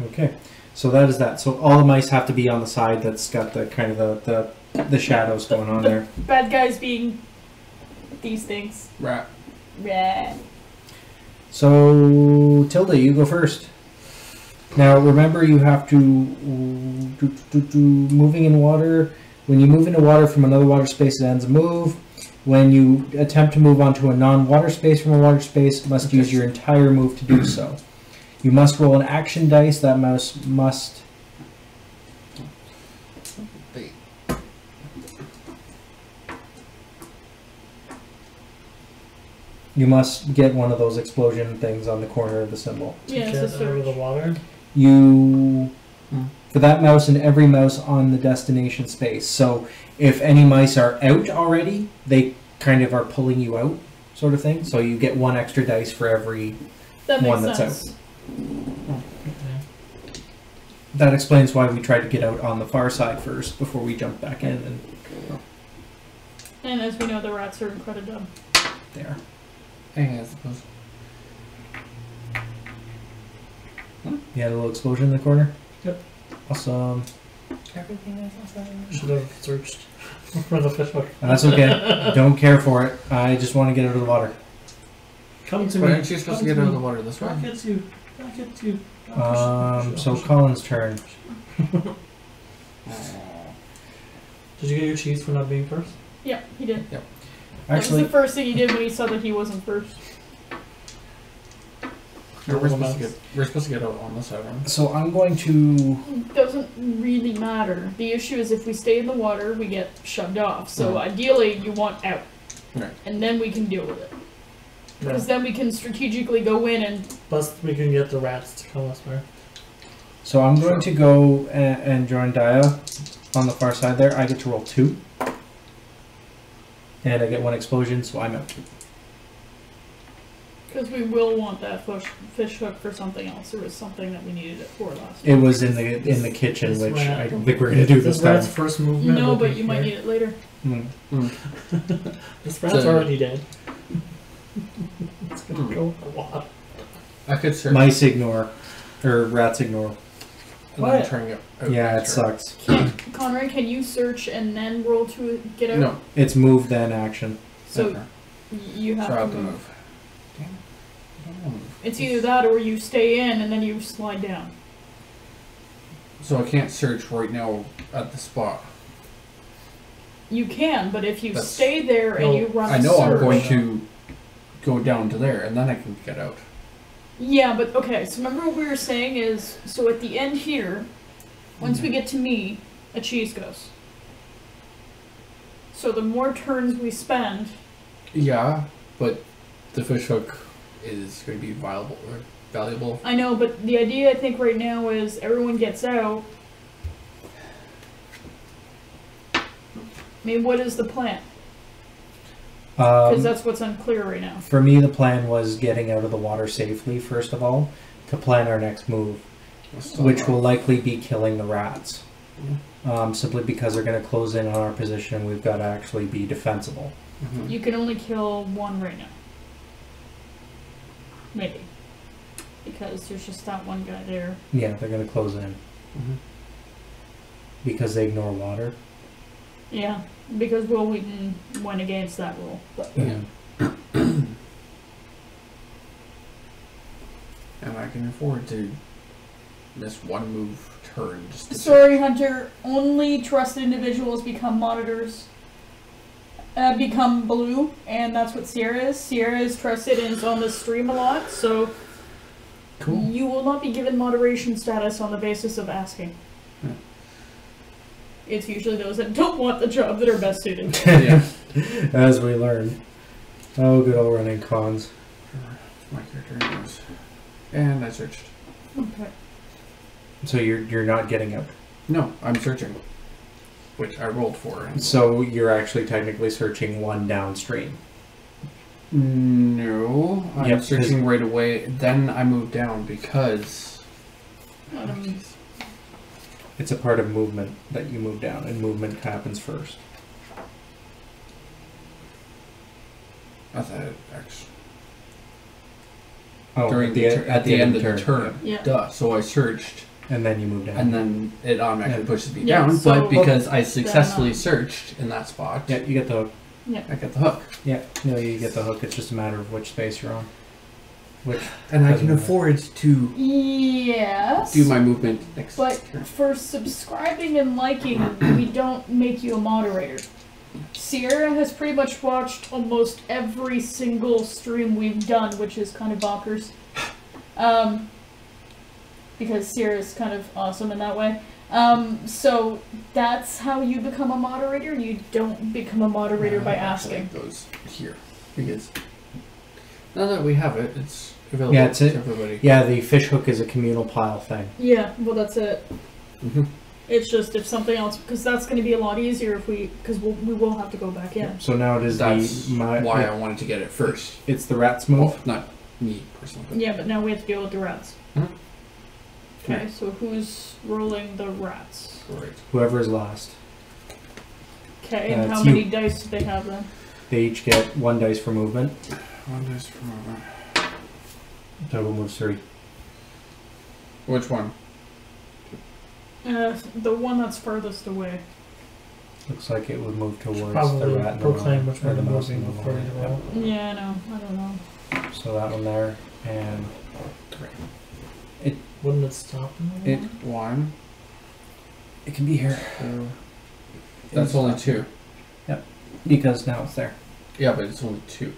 Okay, so that is that. So all the mice have to be on the side that's got the kind of the shadows going on there. Bad guys being these things. Rat. Rat. So Tilda, you go first. Now remember, you have to moving in water. When you move into water from another water space, it ends a move. When you attempt to move onto a non-water space from a water space, you must use your entire move to do so. You must roll an action dice. That mouse must. You must get one of those explosion things on the corner of the symbol. Yeah, Get it's a out of the search. water. You, for that mouse and every mouse on the destination space. So if any mice are out already, they kind of are pulling you out, sort of thing. So you get 1 extra dice for every That makes one that's sense. out. That explains why we tried to get out on the far side first before we jumped back in, and And as we know, the rats are incredibly dumb. there. I suppose. You had a little explosion in the corner? Yep. Awesome. Everything is awesome. Should have searched for the fish hook. That's okay. Don't care for it. I just want to get out of the water. Come to Why me. aren't you supposed to Come get out of me. the water this way? I'll get you. I'll get you. I'll push you, So I'll push you. Colin's turn. Did you get your cheese for not being first? Yeah, he did. That Actually, was the first thing he did when he saw that he wasn't first. We're supposed to get out on this side, right? so I'm going to. Doesn't really matter. The issue is if we stay in the water, we get shoved off. So Mhm. ideally, you want out. Right. And then we can deal with it. Yeah. Because then we can strategically go in and... Plus, we can get the rats to come this way. So I'm going to go and join Daya on the far side there. I get to roll 2. And I get 1 explosion, so I'm out. Because we will want that fish hook for something else. There was something that we needed it for last It was in the kitchen, This which rat- I don't think we're going to do this time. rat's first movement. No, will but be you might here. need it later. This rat's So- already dead. It's gonna go in the water. I could search. Mice ignore. Or rats ignore. And then What? turning it out. Yeah, it Sure. sucks. Conrad, can you search and then roll to get out? No. It's move then action. So Okay. you have So I to have to move. move. Damn it. I don't wanna move. It's either that or you stay in and then you slide down. So I can't search right now at the spot. You can, but if you That's- stay there and No, you run I a know search, I'm going to go down to there, and then I can get out. Yeah, but okay, so remember what we were saying is, so at the end here, once we get to me, a cheese goes. So the more turns we spend, Yeah, but the fish hook is going to be valuable. I know, but the idea I think right now is everyone gets out. I mean, what is the plan? Because that's what's unclear right now. For me, the plan was getting out of the water safely, first of all, to plan our next move, which will likely be killing the rats. Simply because they're going to close in on our position, we've got to actually be defensible. Mhm. You can only kill one right now. Maybe. Because there's just that one guy there. Yeah, they're going to close in. Mhm. Because they ignore water. Yeah, because Will Wheaton went against that rule. But Yeah. And I can afford to miss one move turn just to Sorry, Hunter. Only trusted individuals become monitors. Become blue, and that's what Sierra is. Sierra is trusted and is on the stream a lot, so Cool. you will not be given moderation status on the basis of asking. Yeah. It's usually those that don't want the job that are best suited. Yeah. As we learn. Oh, good old running cons. My character goes. And I searched. Okay. So you're not getting out. No, I'm searching. Which I rolled for. And So you're actually technically searching one downstream. no, I'm Yep, searching right away. Then I moved down because. It's a part of movement that you move down, and movement happens first. I thought it actually Oh, during at the end of the turn. Yeah. Duh. So I searched, and then you move down. and then it automatically Yeah. pushes me Yeah, down. so- but because I successfully Then, searched in that spot, Yeah, you get the hook. I got the hook, Yeah, no, you get the hook. It's just a matter of which space you're on. Which and I Doesn't can matter. afford to Yes. do my movement next But turn. for subscribing and liking, we don't make you a moderator. Sierra has pretty much watched almost every single stream we've done, which is kind of bonkers. Because Sierra's kind of awesome in that way. So that's how you become a moderator. You don't become a moderator by asking. It goes here because now that we have it, it's available Yeah, it's to it. everybody. yeah, the fish hook is a communal pile thing. Yeah, well, that's it. Mm-hmm. It's just if something else, because that's going to be a lot easier if we will have to go back in. So now it is That's my why I wanted to get it first. It's the rat's move. Well, not me personally. But Yeah, but now we have to deal with the rats. Mhm. Okay, so who's rolling the rats? Correct. Whoever is last, Okay, and It's how you. many dice do they have then? they each get 1 dice for movement. One dice for movement. Total moves 3. Which one? The one that's farthest away. Looks like it would move towards the Probably rat and proclaim the which one the you're mouse moving and the before you lion. roll. Yeah, I know. I don't know. Yep. So that one there, and Wouldn't it stop in the It- One. it can be here Two. That's only two. because now it's there. Yeah, but it's only two.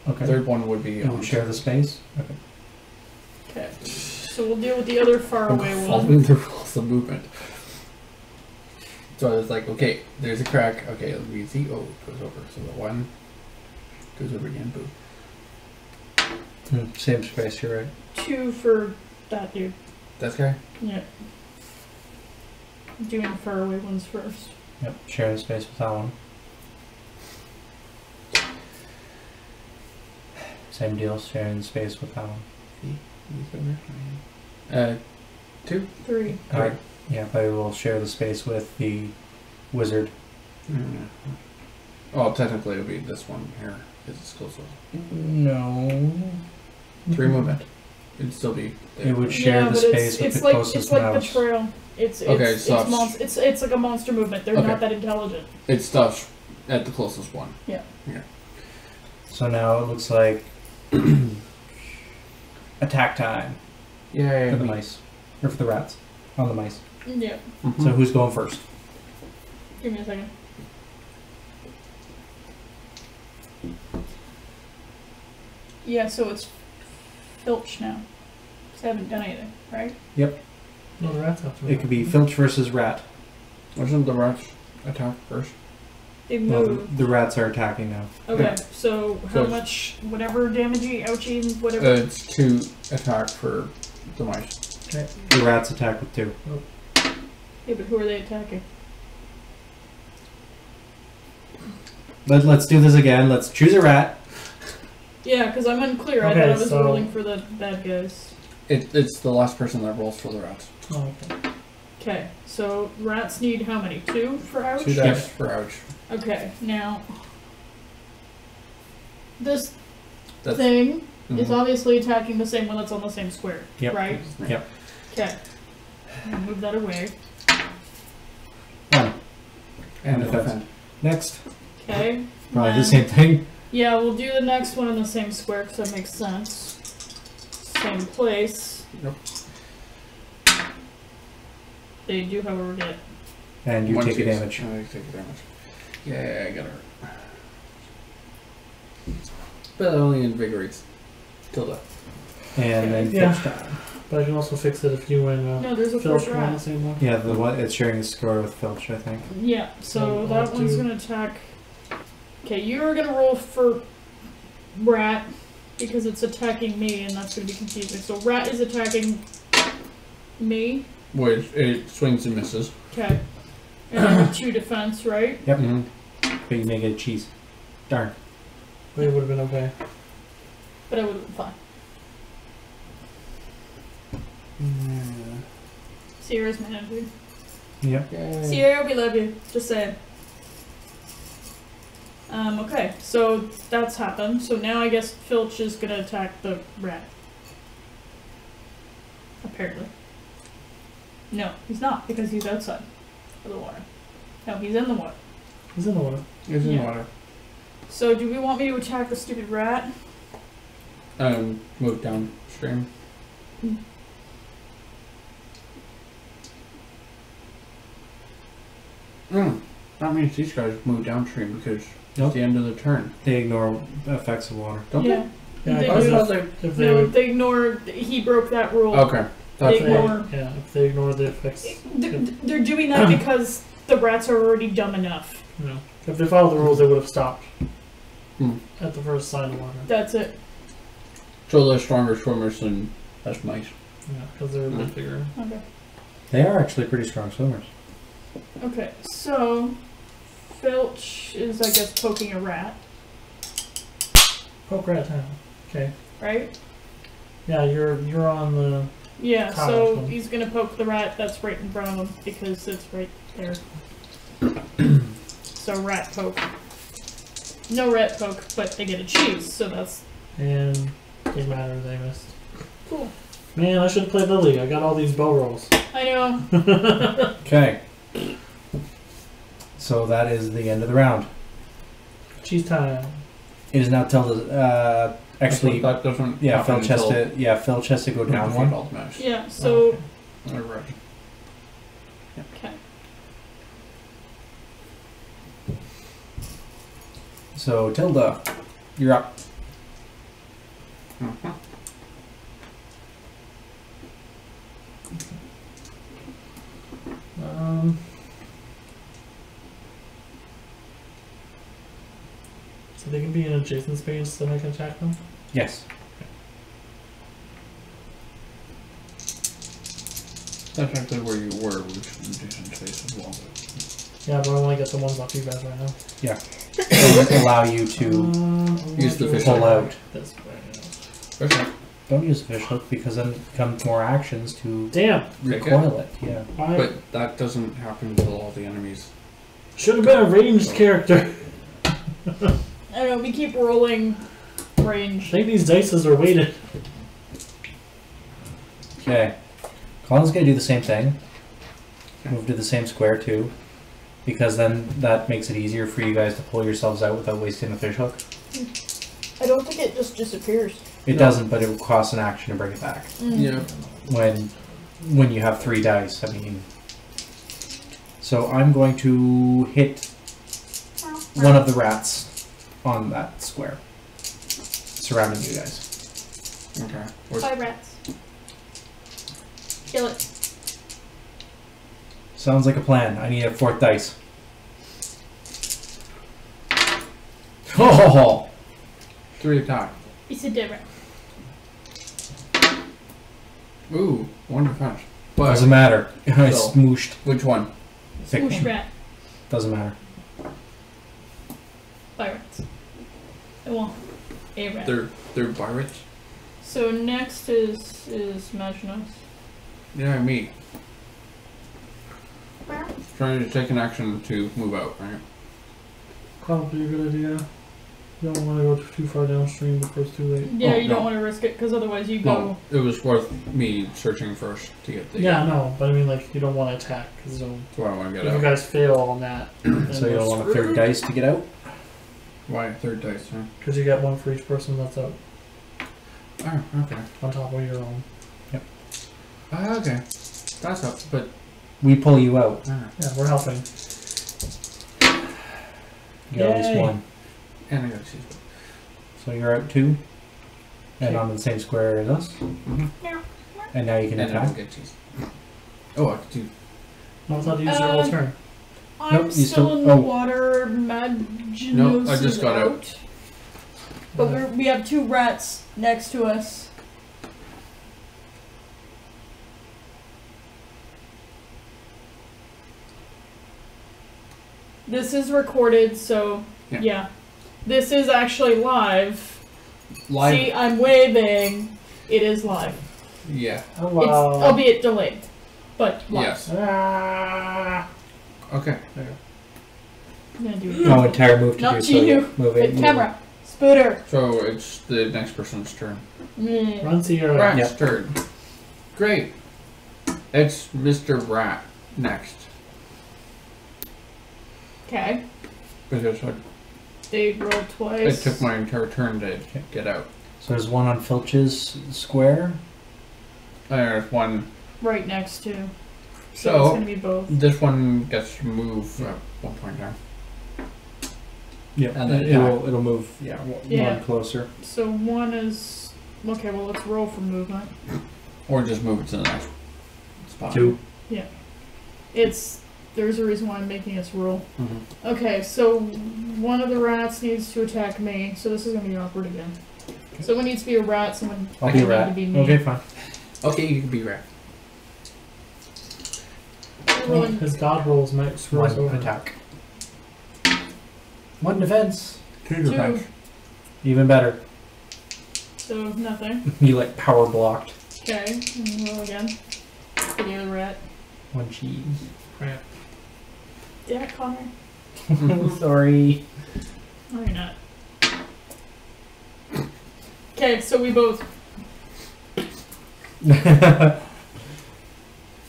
Okay. Third one would be. You would share the space. Okay. Okay, so we'll deal with the other far away one. Following the rules of movement. So I was like, okay, there's a crack. Okay, let me see. Oh, it goes over. So the one goes over again. Boom. Same space. You're right. 2 for that dude. That guy. Yeah. Doing far away ones first. Yep. Share the space with that one. Same deal. Sharing the space with that one. Two. 3. Alright. Yeah, but we will share the space with the wizard. Oh, technically it'll be this one here because it's closer. No. 3 movement. It'd still be. There. It would share the but space with it's the like closest it's like mouse. betrayal. It's Okay, it's so it's like a monster movement. They're Okay. not that intelligent. It stops at the closest one. So now it looks like attack time Yeah. for the mice. Or for the rats. On the mice. Yeah. Mm-hmm. So who's going first? Give me a second. Yeah, so it's Filch now. 'Cause I haven't done anything, right? No, the rats have to It could be Filch versus rat. Wasn't the rats attack first? They Well, move. the rats are attacking now. Okay, so how So- much, whatever damagey, ouchie, whatever. It's 2 attack for the mice. The rats attack with 2. Yeah, but who are they attacking? Let's do this again. Let's choose a rat. Yeah, because I'm unclear. I Okay, thought I was so- rolling for the bad guys. It's the last person that rolls for the rats. Oh, okay. Okay, so rats need how many? 2 for ouch? 2 dice for ouch. Okay, now this That's- thing is Mhm. obviously attacking the same one that's on the same square, Yep. right? Yep. Okay. Move that away. 1. And defense. defend. Next. Okay. Probably the then- same thing. Yeah, we'll do the next one in the same square because that makes sense. Same place. Yep. They do, however, get. And you One take a twos. damage. I take a damage. Yeah, I got her. But it only invigorates. Tilda. And then Yeah. Filch time. But I can also fix it if you and No, there's a Filch first are on the rat. same one. Yeah, the one it's sharing the score with Filch, I think. Yeah, so I'll that one's do- gonna attack. Okay, you're gonna roll for rat because it's attacking me, and that's gonna be confusing. So rat is attacking me. Which it swings and misses. Okay, and I have 2 defense, right? Yep. Mm-hmm. But you may get cheese. Darn. But it would have been okay. But I would have been fine. Sierra's managing. Yep. Yay. Sierra, we love you. Just saying. Okay, so that's happened. So now I guess Filch is gonna attack the rat. Apparently. No, he's not, because he's outside of the water. No, he's in the water. He's in the water. It's in Yeah. water. So do we want me to attack the stupid rat? Move downstream. That means these guys move downstream because Nope. it's the end of the turn. They ignore effects of water. Don't Yeah. Yeah, They because do. if they No, would, they ignore. He broke that rule. Okay. That's They fine. ignore. yeah, if they ignore the effects, They're doing that because the rats are already dumb enough. you know, if they followed the rules, they would have stopped Hmm. at the first sign of water. That's it. So they're stronger swimmers than us mice. Yeah, because they're a bit bigger. Okay. They are actually pretty strong swimmers. Okay, so Filch is, I guess, poking a rat, Poke rat time. Okay. right? Yeah, you're on the. Yeah, Top so one. he's gonna poke the rat that's right in front of him because it's right there. So rat poke. No rat poke, but they get a cheese, so that's And doesn't matter, they missed. cool. Man, I should have played Lily. I got all these bow rolls. I know. Okay. So that is the end of the round. Cheese time. It is now till the actually. that doesn't. Yeah, happen Filch has until to. Yeah, Filch has to go we down defeat one. all the mouse. Yeah, so Alright. okay. So Tilda, you're up. Mhm. So they can be in adjacent space, then I can attack them. Yes. That's actually where you were, which is in decent space as well. Yeah, but I only get the ones off you guys right now. It will allow you to Use the fish pull hook. out. This way. Okay. Don't use the fish hook because then it becomes more actions to Damn. Take it. recoil it. Yeah. I But that doesn't happen until all the enemies. should have been a ranged character. I don't know, we keep rolling I range. think these dices are weighted. Okay. Colin's gonna do the same thing. Move to the same square too, because then that makes it easier for you guys to pull yourselves out without wasting the fish hook. I don't think it just disappears. It No. doesn't, but it will cost an action to bring it back. Yeah. When you have 3 dice, I mean. So I'm going to hit one of the rats on that square, surrounding you guys. Okay. Where's 5 rats. Kill it. Sounds like a plan. I need a 4th dice. Oh! 3 attack? It's a dead rat. Ooh, 1 defense. But Doesn't matter. I So- smooshed. which one? Thick Swoosh one. rat. Doesn't matter. 5 rats. I want a rat. They're pirates? So next is Maginus. Yeah, me. Trying to take an action to move out, right? Probably a good idea. You don't want to go too far downstream before it's too late. Yeah, Oh, you don't no. want to risk it because otherwise you go. No, it was worth me searching first to get the. Yeah, no, but I mean, like, you don't want to attack because That's what I want to if get you out. guys fail on that, So you don't want a 3rd dice to get out? Why 3rd dice, huh? because you get one for each person that's out Oh, okay. on top of your own. Okay. That's up, but. We pull you out. Yeah, we're helping. You get at least Yay. 1. And I got cheese. So you're out 2. And Okay. on the same square as us. Mm-hmm. And now you can And I attack. don't get cheese. Oh, I could do. No, I thought you used your whole turn. I'm Nope, you still still- in the oh. water. Maginus Nope, I just is got out. out. But we have 2 rats next to us. This is recorded, so Yeah. yeah. This is actually live. Live. See, I'm waving. It is live. Yeah. Oh, It's wow. albeit delayed. but live. Yes. Ah. Okay. There you I'm gonna do it. No entire move to Not do to so. you. Move The it. camera. Spooter. go. So it's the next person's turn. Mm. Run to your Rat's Yep. turn. Great. It's Mr. Rat next. Okay. Because They roll it twice. took my entire turn to get out. So there's one on Filch's square. There's one. Right next to. So it's So gonna be both. this one gets to move at one point now. Yep. And then it'll move. Yeah, Yeah. one closer. So one is okay. Well, let's roll for movement. Or just move it to the next spot. 2. There's a reason why I'm making us roll. Mm-hmm. Okay, so one of the rats needs to attack me. So this is gonna be awkward again. Someone needs to be a rat. Someone I'll be need rat. to be me. Okay, fine. Okay, you can be Rat. Rolling- His god rolls might screw us One over. attack. One defense. 2 Two. defense. Even better. So nothing. You like power blocked. Okay, and roll again. For the other rat. One cheese. Crap. Yeah, Connor. Sorry. No, you're not. Okay, so we both.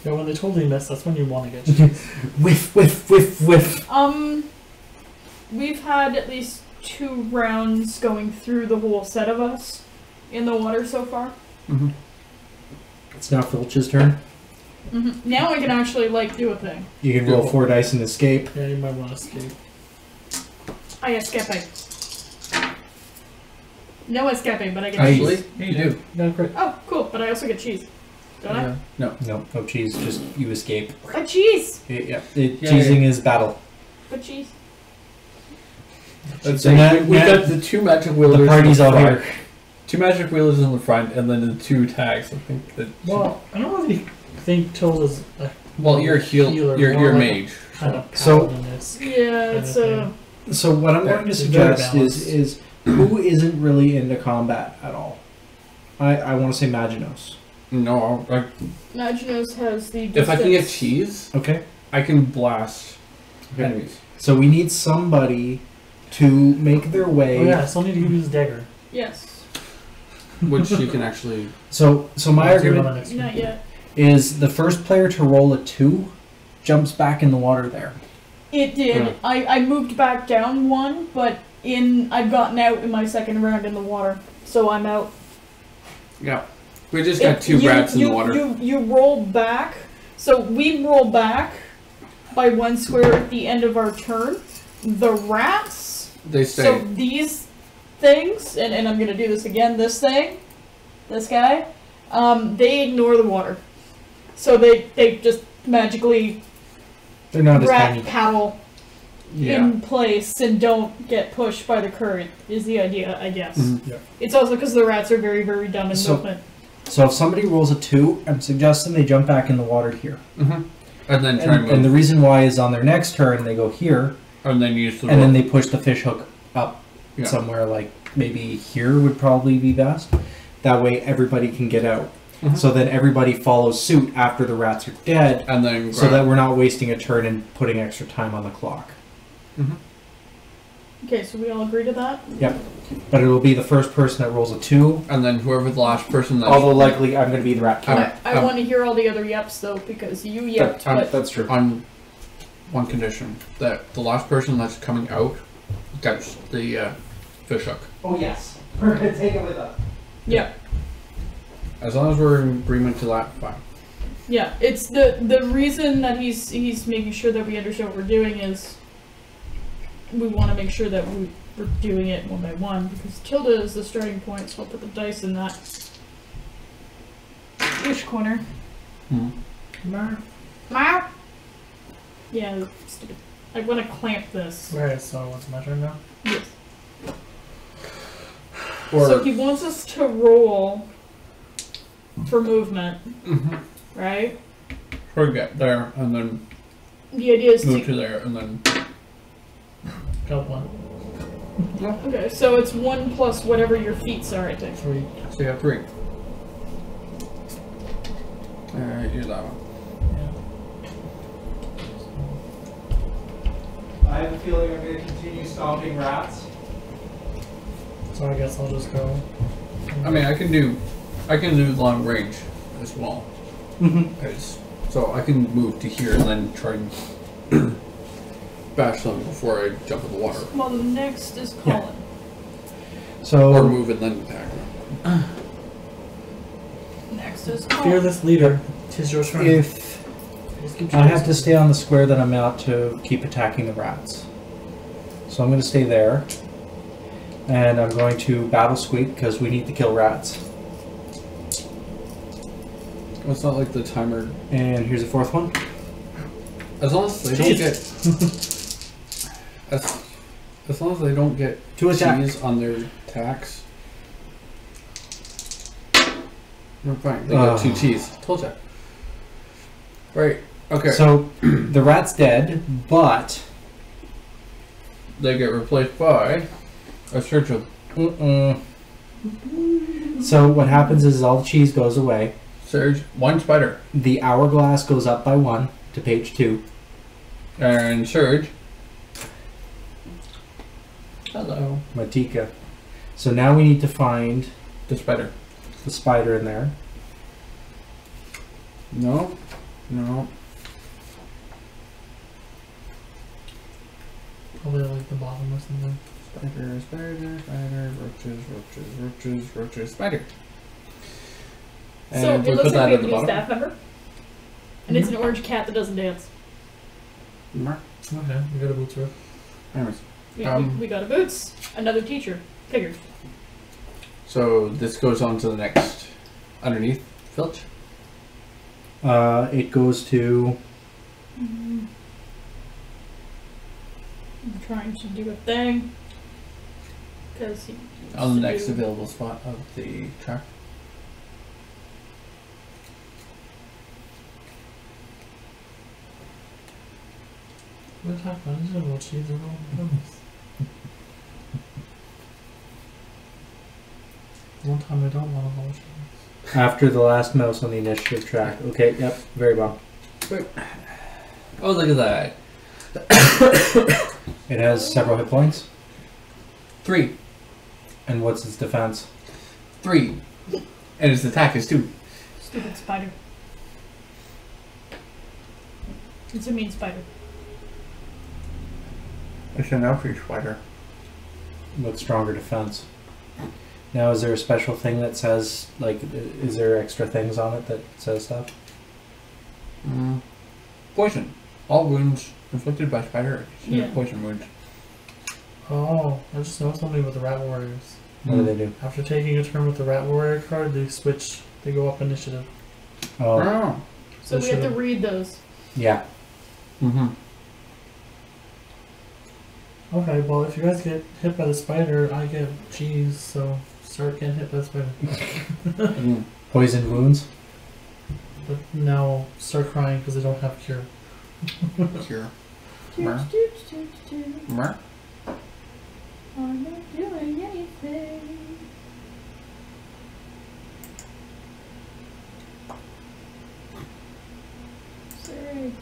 Yeah, when they totally miss, that's when you want to get cheese. Whiff, whiff, whiff, whiff. We've had at least 2 rounds going through the whole set of us in the water so far. Mm-hmm. It's now Filch's turn. Now I can actually like do a thing. You can roll 4 dice and escape. Yeah, you might want to escape. I escaping. No escaping, but I get Actually, cheese. you do. You got a crit. Oh, cool! But I also get cheese. Don't I? No. No cheese. Just you escape. A cheese. Yeah. Yeah, Cheesing is battle. But cheese. Let's So say now- we now got the 2 magic wheelers. The party's in the all front. here. 2 magic wheelers in the front, and then the 2 tags. I think that. Well, I don't really think Tilda's a Well, you're a healer, You're more a like mage. kind of So- paladin-esque Yeah, kind it's of a. thing. So what I'm going to It's very suggest balanced. is who isn't really into combat at all. I want to say Maginos. No, Maginos has the. if I can get distance. cheese, Okay. I can blast Okay. enemies. So we need somebody to make their way. Oh yeah, I still need to use dagger. Yes. Which you can actually. So my I'll do it on the argument next one. Not yet. is the first player to roll a 2 jumps back in the water there. It did. Yeah. I moved back down 1, but I've gotten out in my second round in the water, so I'm out. Yeah. We just got If 2 rats in the water. You roll back. So we roll back by 1 square at the end of our turn. The rats. They stay. So these things, and I'm gonna do this again. This thing, this guy, they ignore the water. So they just magically They're not as rat tiny. paddle yeah. in place and don't get pushed by the current. Is the idea, I guess. Mhm. Yeah. It's also because the rats are very, very dumb in So- movement. So if somebody rolls a 2, I'm suggesting they jump back in the water here. Mm-hmm. And then try and And the move. reason why is on their next turn they go here, And then use the and then rope. they push the fish hook up Yeah. somewhere like maybe here would probably be best. That way everybody can get out. Mhm. So then everybody follows suit after the rats are dead, And then so grab. that we're not wasting a turn and putting extra time on the clock. Mhm. Okay, so we all agree to that? But it will be the first person that rolls a 2. And then whoever the last person that. Although likely I'm going to be the rat killer. I want to hear all the other yeps though, because you yepped, but That's true. On one condition, that the last person that's coming out gets the fish hook. Oh yes, we're going to take it with us. yeah, As long as we're in agreement to that, fine. yeah. It's the reason that he's making sure that we understand what we're doing is we want to make sure that we're doing it 1 by 1 because tilde is the starting point. So I'll put the dice in that ish corner. Mm-hmm. Meow. Yeah, stupid. I want to clamp this. Right, so what's my turn now? Yes. Or So he wants us to roll for movement, Mhm. right? Or get there and then The idea is move to. to there and then. Got 1. Okay, so it's 1 plus whatever your feats are, I think. 3. So you have 3. Alright, use that one. I have a feeling I'm going to continue stomping rats. So I guess I'll just go. I mean, I can do long range as well. So I can move to here and then try and bash them before I jump in the water. Well, the next is Colin. So Or move and then attack them. Next is Colin. Fearless leader. 'Tis your turn. if Just keep I have choosing. to stay on the square that I'm at to keep attacking the rats. So I'm going to stay there. And I'm going to battle Squeak because we need to kill rats. Well, it's not like the timer. And here's a fourth one. As long as they don't get. As long as they don't get To attack. cheese on their attacks. We're fine. They got 2 cheese. Told ya. Right. Okay. So the rat's dead, but They get replaced by a search of so what happens is all the cheese goes away. Surge, 1 spider. The hourglass goes up by 1 to page 2. And Surge. Hello. Matika. So now we need to find The spider. the spider in there. No. No. Probably like the bottom or something. Spider, spider, spider, roaches, spider. So And it we looks put that like at we the have a new bottom. staff member. And it's an orange cat that doesn't dance. Okay, we got a boots roof. Anyways, We got a boots, another teacher. Figured. so this goes on to the next underneath Filch. It goes to I'm trying to do a thing. Because he used On the to next do- available spot of the track. What happened? I didn't know cheese or all. One time I don't want to hold cheese. after the last mouse on the initiative track. Okay, yep, very well. Oh, look at that. It has several hit points. 3. And what's its defense? 3. And its attack is 2. Stupid spider. It's a mean spider. It's an elfish spider. With stronger defense. Now, is there a special thing that says, like, is there extra things on it that says stuff? Poison. All wounds inflicted by spider are considered Yeah. poison wounds. Oh, I just know something with the Rat Warriors. What do they do? After taking a turn with the Rat Warrior card, they switch. They go up initiative. Oh, Oh. So They we have to should've- read those. yeah. Mm-hmm. Okay, well, if you guys get hit by the spider, I get cheese, so start getting hit by the spider. Poison wounds. But now start crying because they don't have cure. Cure. Toot, Mer. toot, toot, toot. Mer. I'm not doing anything. Sorry.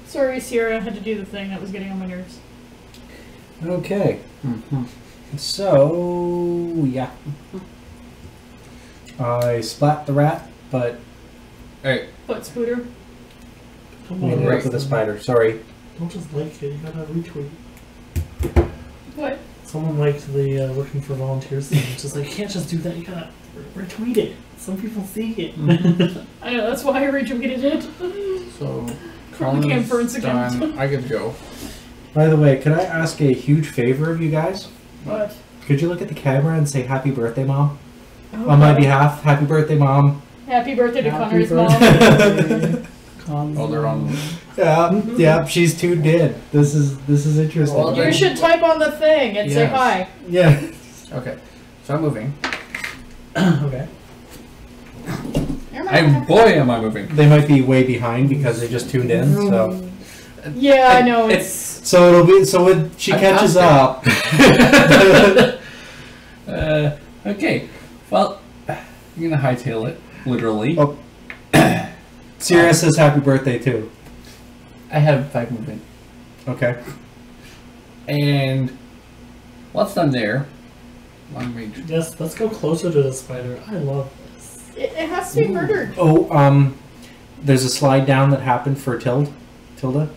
Sorry, Sierra, I had to do the thing that was getting on my nerves. Okay. Mm-hmm. So, yeah. I splat the rat, but Hey, But Spooter, Come we ended right. up with a spider. Sorry. Don't just like it, you gotta retweet. what? Someone liked the looking for volunteers thing. It's just like, you can't just do that, you gotta retweet it. Some people see it. I know, that's why I retweeted it. so From the Colin's Camperance account. done. I get to go. By the way, could I ask a huge favor of you guys? What? Could you look at the camera and say happy birthday, Mom? Oh, On my God. behalf, happy birthday, Mom. Happy birthday to Happy Connor's mom. Oh, they're on. Yeah, she's tuned in. This is interesting. Well, You should type on the thing and say Yes. hi. Yeah. Okay, so I'm moving. Okay. Never I am I moving. They might be way behind because they just tuned in. So Yeah, I know it's. so it'll be so when she I catches passed up. Okay. Well, I'm gonna hightail it, literally. Oh. Sierra says happy birthday too. I have 5 movement. Okay. And once I'm there, long range. Yes, let's go closer to the spider. I love this. It has to be murdered. Oh, there's a slide down that happened for Tilda.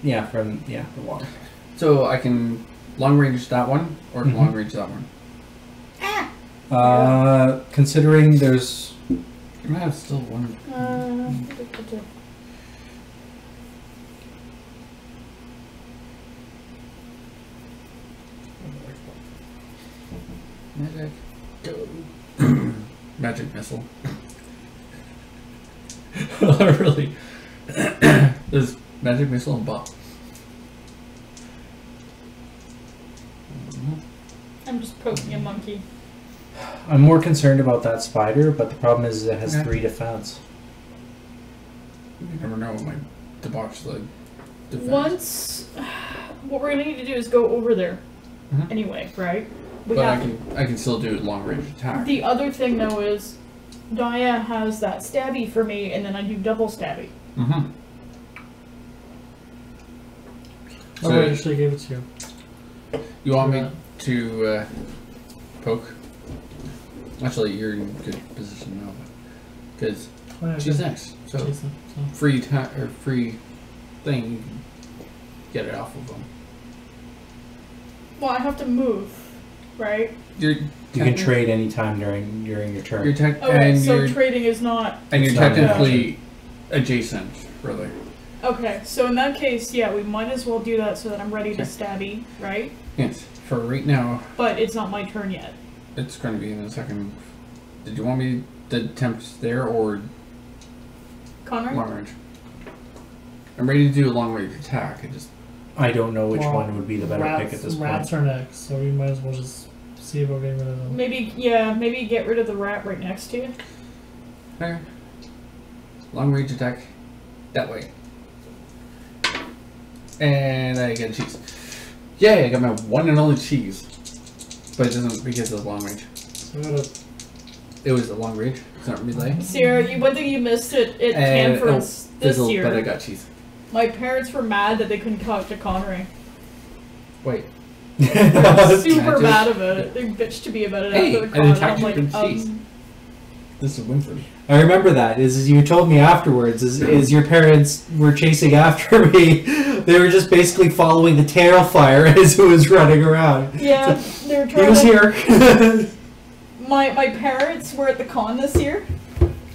Yeah, from the water. So I can long range that one, or Mhm. long range that one. Considering there's I have still one. Magic. Go. Magic missile. Really? There's magic missile and bomb. I'm just poking a monkey. I'm more concerned about that spider, but the problem is it has Okay. 3 defense. You never know what might debauch the defense. Once, what we're gonna need to do is go over there. Mhm. Anyway, right? We But have I can still do long range attack. The other thing though is, Daya has that stabby for me, and then I do double stabby. Mm-hmm. Oh, I actually gave it to you. You want me to poke? Actually, you're in good position now, because Oh, yeah, she's good. next. So Jason, so. free free thing, you can get it off of them. Well, I have to move, right? You can trade any time during your turn. You're tech Okay, and so you're trading is not. and you're It's not technically adjacent, really. Okay, so in that case, yeah, we might as well do that so that I'm ready to Okay. stabby, right? Yes. For right now, But it's not my turn yet. it's going to be in a second. Did you want me to attempt there or Conrad? long range? I'm ready to do a long range attack. I just I don't know which Well, one would be the better pick at this Rats point. are next, so we might as well just see about getting rid of them. Maybe get rid of the rat right next to you. okay. Long range attack that way. And I get a cheese. Yay, I got my one and only cheese. But it doesn't because of the long range. So we gotta, It was a long range, it's not relay. Sierra, one thing you missed at And Canfor's this fizzled, year. but I got cheese. My parents were mad that they couldn't talk to Connery. Wait. Super Magic. mad about it. They bitched to me about it Hey, after the I con. attacked I'm you with like, cheese. This is a win for me. I remember that. Is you told me afterwards. Is your parents were chasing after me? They were just basically following the tail fire as it was running around. yeah, they were He trying was to. here. My parents were at the con this year.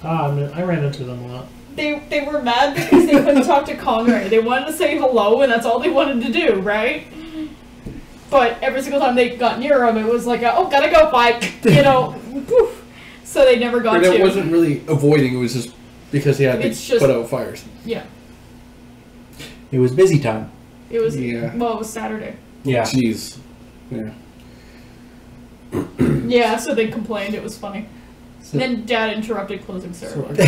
I ran into them a lot. They were mad because they couldn't talk to Conrad. They wanted to say hello, and that's all they wanted to do, right? But every single time they got near him, it was like, oh, gotta go, bye, you know. Poof. So they never got But to. it wasn't really avoiding, it was just because he had It's to just- put out fires. Yeah, It was busy time. it was. Yeah. Well, it was Saturday. Yeah. Jeez. Yeah. Yeah, so they complained. It was funny. So- Then Dad interrupted closing So, ceremony.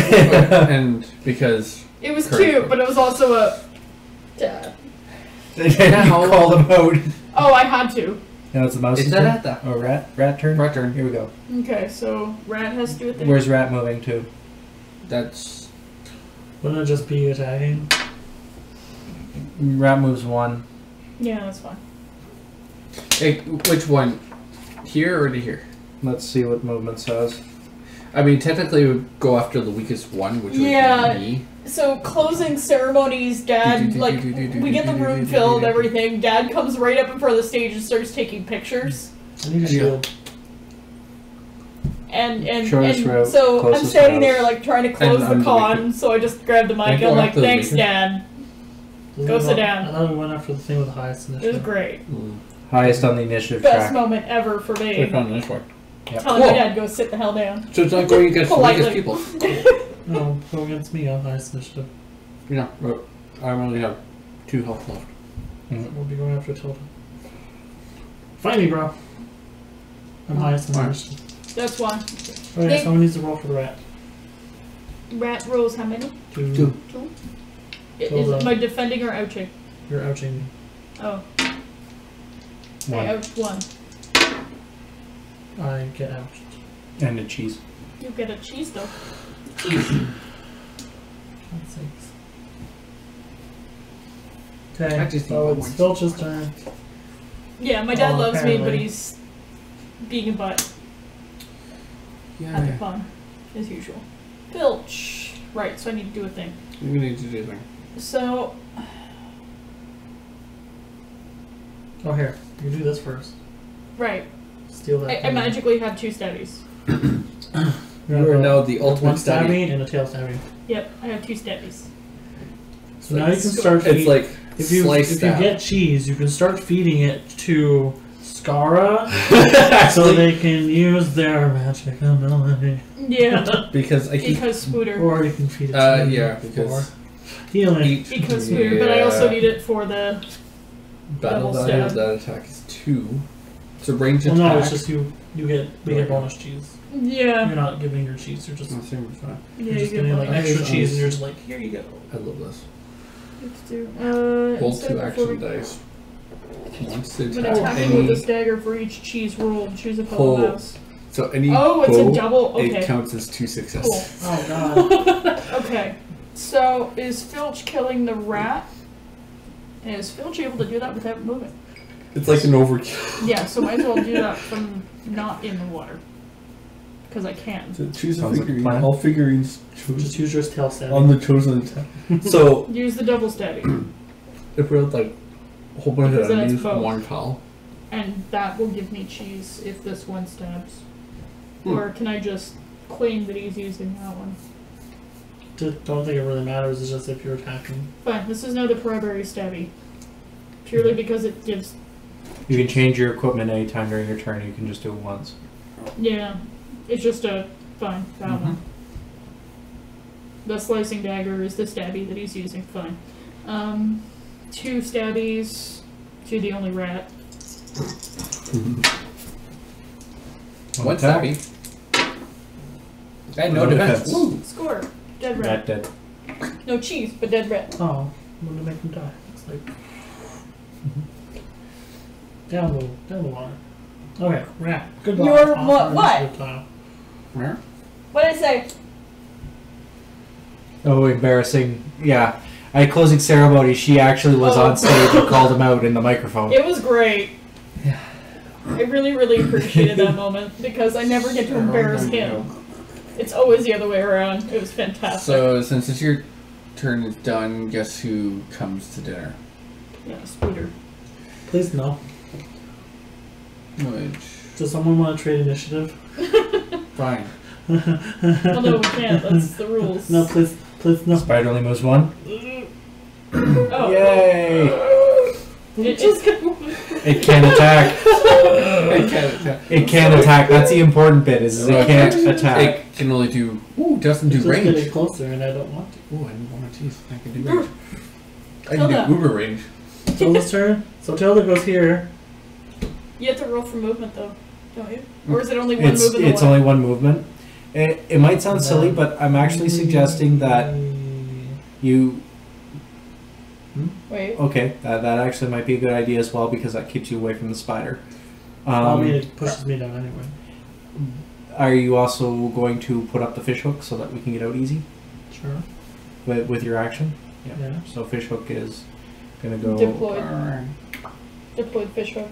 and because It was Correct. cute, but it was also a. Dad. You called him out. Oh, I had to. Now it's the mouse. Is turn. that at Oh, rat turn. Rat turn. Here we go. Okay, so Rat has to do it there. Where's rat moving to? That's Wouldn't it just be attacking? Rat moves 1. Yeah, that's fine. hey, which one? Here or to here? Let's see what movement says. I mean, technically, it would go after the weakest one, which Yeah. would be me. So closing ceremonies, Dad, like, we get the room filled, everything. Dad comes right up in front of the stage and starts taking pictures. I need a shield. And Shortest route, so I'm closest standing house. there, like, trying to close I'm the the con, so I just grab the mic Can I and go I'm like, after the thanks, weaker? Dad. Doesn't Go it sit go- down. I thought we went after the thing with the highest It was initiative. great. Highest on the initiative Best track. moment ever for me. Click on this one. Yep. Telling my Cool. dad, go sit the hell down. So it's not going against the Politely. weakest people. No, go against me on highest initiative. Yeah, but I only have 2 health left. We'll be going after Tilda. Find me, bro. I'm highest in Fine. initiative. That's why. Okay, They- someone needs to roll for the rat. rat rolls how many? 2. 2. 2? Hold Is on. my defending or ouching? You're ouching. Oh. I 1. ouched 1. I get ouched. And a cheese. You get a cheese though. Cheese. God's sakes. Okay, I just so need it's one. Filch's turn. Yeah, my dad Oh, loves me, but apparently. he's being a butt. Having Yeah. fun, as usual. Filch. Right, so I need to do a thing. We need to do a thing. So, Oh, here. You do this first. right. Steal that. I magically have 2 stabbies. You are now the ultimate one stabby. stabby and a tail stabby. Yep, I have 2 stabbies. So now you can start It's feed- like if you slice if you stab. get cheese, you can start feeding it to Skara so Actually, they can use their magic ability. Yeah, because I keep because Spooter. Or you can feed it to yeah, for because healing. each Because Spooter, but I also need it for the. battle double value of stab. that attack is 2. So range Well, attack. no, it's just we get bonus cheese. Yeah. You're not giving your cheese. You're just I think we're fine. Yeah, you're just you getting get like one. extra Okay. cheese, and you're just like, here you go. I love this. Let's do. Roll instead 2 of action before we- dice. Once to When attack attacking with a any. stagger for each cheese rolled, choose a Pull. fellow mouse. So any. Oh, it's a pull, double. It Okay. counts as 2 successes. Cool. Oh god. Okay. So is Filch killing the rat? And is Filch able to do that without moving? It's like an overkill. Yeah, so might as well do that from not in the water. Because I can. So choose a Sounds like a figurine. plan. All figurines Just use your tail stabby. on the chosen attack. So Use the double stabby. if we had like a whole bunch Because of then it's enemies, both. one pal. And that will give me cheese if this one stabs. Hmm. Or can I just claim that he's using that one? Don't think it really matters. It's just if you're attacking. Fine, this is now the primary stabby. Purely because it gives. You can change your equipment anytime during your turn. You can just do it once. Yeah. It's just a. Fine, that Mhm. one. The slicing dagger is the stabby that he's using. Fine. 2 stabbies to the only rat. One attack. stabby. And no No defense. defense. Woo. Score. Dead Rat rat. dead. No cheese, but dead rat. Oh, I'm gonna make them die. It's like down the water. Okay, rat. Good luck. You're Off what- our what? initiative tile. Where? What did I say? Oh, embarrassing. Yeah. At closing ceremony, she actually was Oh. on stage and called him out in the microphone. It was great. I really, really appreciated that moment because I never get to embarrass him. It's always the other way around. It was fantastic. So since it's your turn is done, guess who comes to dinner? Yeah, Spooter. Please no. Which Does someone want to trade initiative? fine. Well, no, we can't. That's the rules. No, please no. Spider only moves 1. Oh. Yay! It just. It can attack. It can't attack. It can attack. That's the important bit. Is it can't attack. It can only do. Ooh, doesn't do It's just range. getting closer, and I don't want to. Ooh, I didn't want to tease. I can do range. I Tilda. can do uber range. Tilda's turn. So Tilda goes here. You have to roll for movement, though, don't you? Or is it only one It's move in the it's one? only one movement. It might sound silly, but I'm actually suggesting that you. Wait. Okay, that actually might be a good idea as well because that keeps you away from the spider. I mean, it pushes me down anyway. Are you also going to put up the fish hook so that we can get out easy Sure. with your action? Yeah. So fish hook is gonna go. Deployed. Deployed fish hook.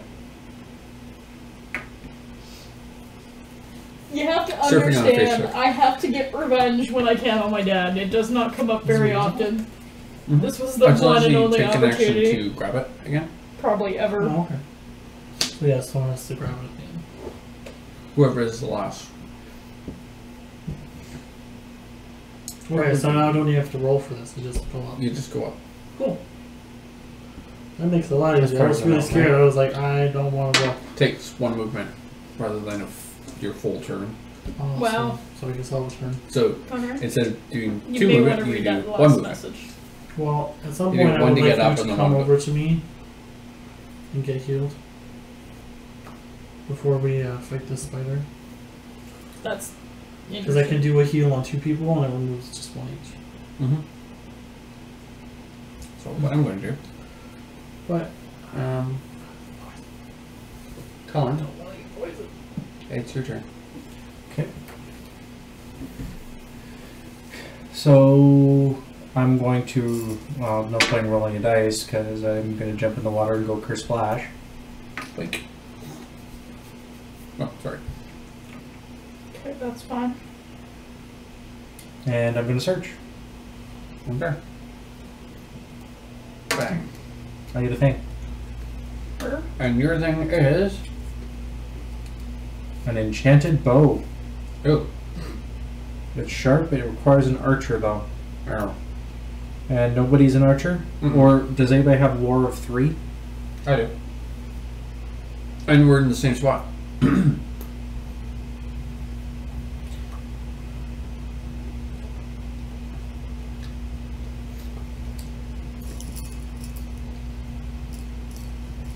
You have to Surfing on a fish understand, hook. I have to get revenge when I can on my dad. It does not come up very often. Mhm. This was the As long one as and you only take an action opportunity. to grab it again. Probably ever. Oh, okay. So yeah, someone has to grab it at the end. Whoever is the last. Okay, so now I don't even have to roll for this. I just pull up. You just go up. Cool. That makes it a lot That's easier. I was part of really it, scared. right? I was like, I don't want to roll. Takes one movement rather than your full turn. Oh, Wow. So I guess I'll return. So Connor, instead of doing you 2 may want movement, to you read do that 1 last movement. message. Well, at some You point get I one would to like get up you and to then come one to- over to me and get healed before we fight this spider. That's Because I can do a heal on 2 people and it removes just 1 each. Mm-hmm. So what I'm going to do. But, Colin, it's your turn. Okay. So I'm going to, well, no point in rolling a dice because I'm going to jump in the water and go curse splash. Wink. Oh, sorry. Okay, that's fine. And I'm going to search. Okay. Bang. I get a thing. And your thing is... An enchanted bow. Oh. It's sharp, it requires an archer though. Arrow. And nobody's an archer? Mm-mm. Or does anybody have lore of 3? I do. And we're in the same spot.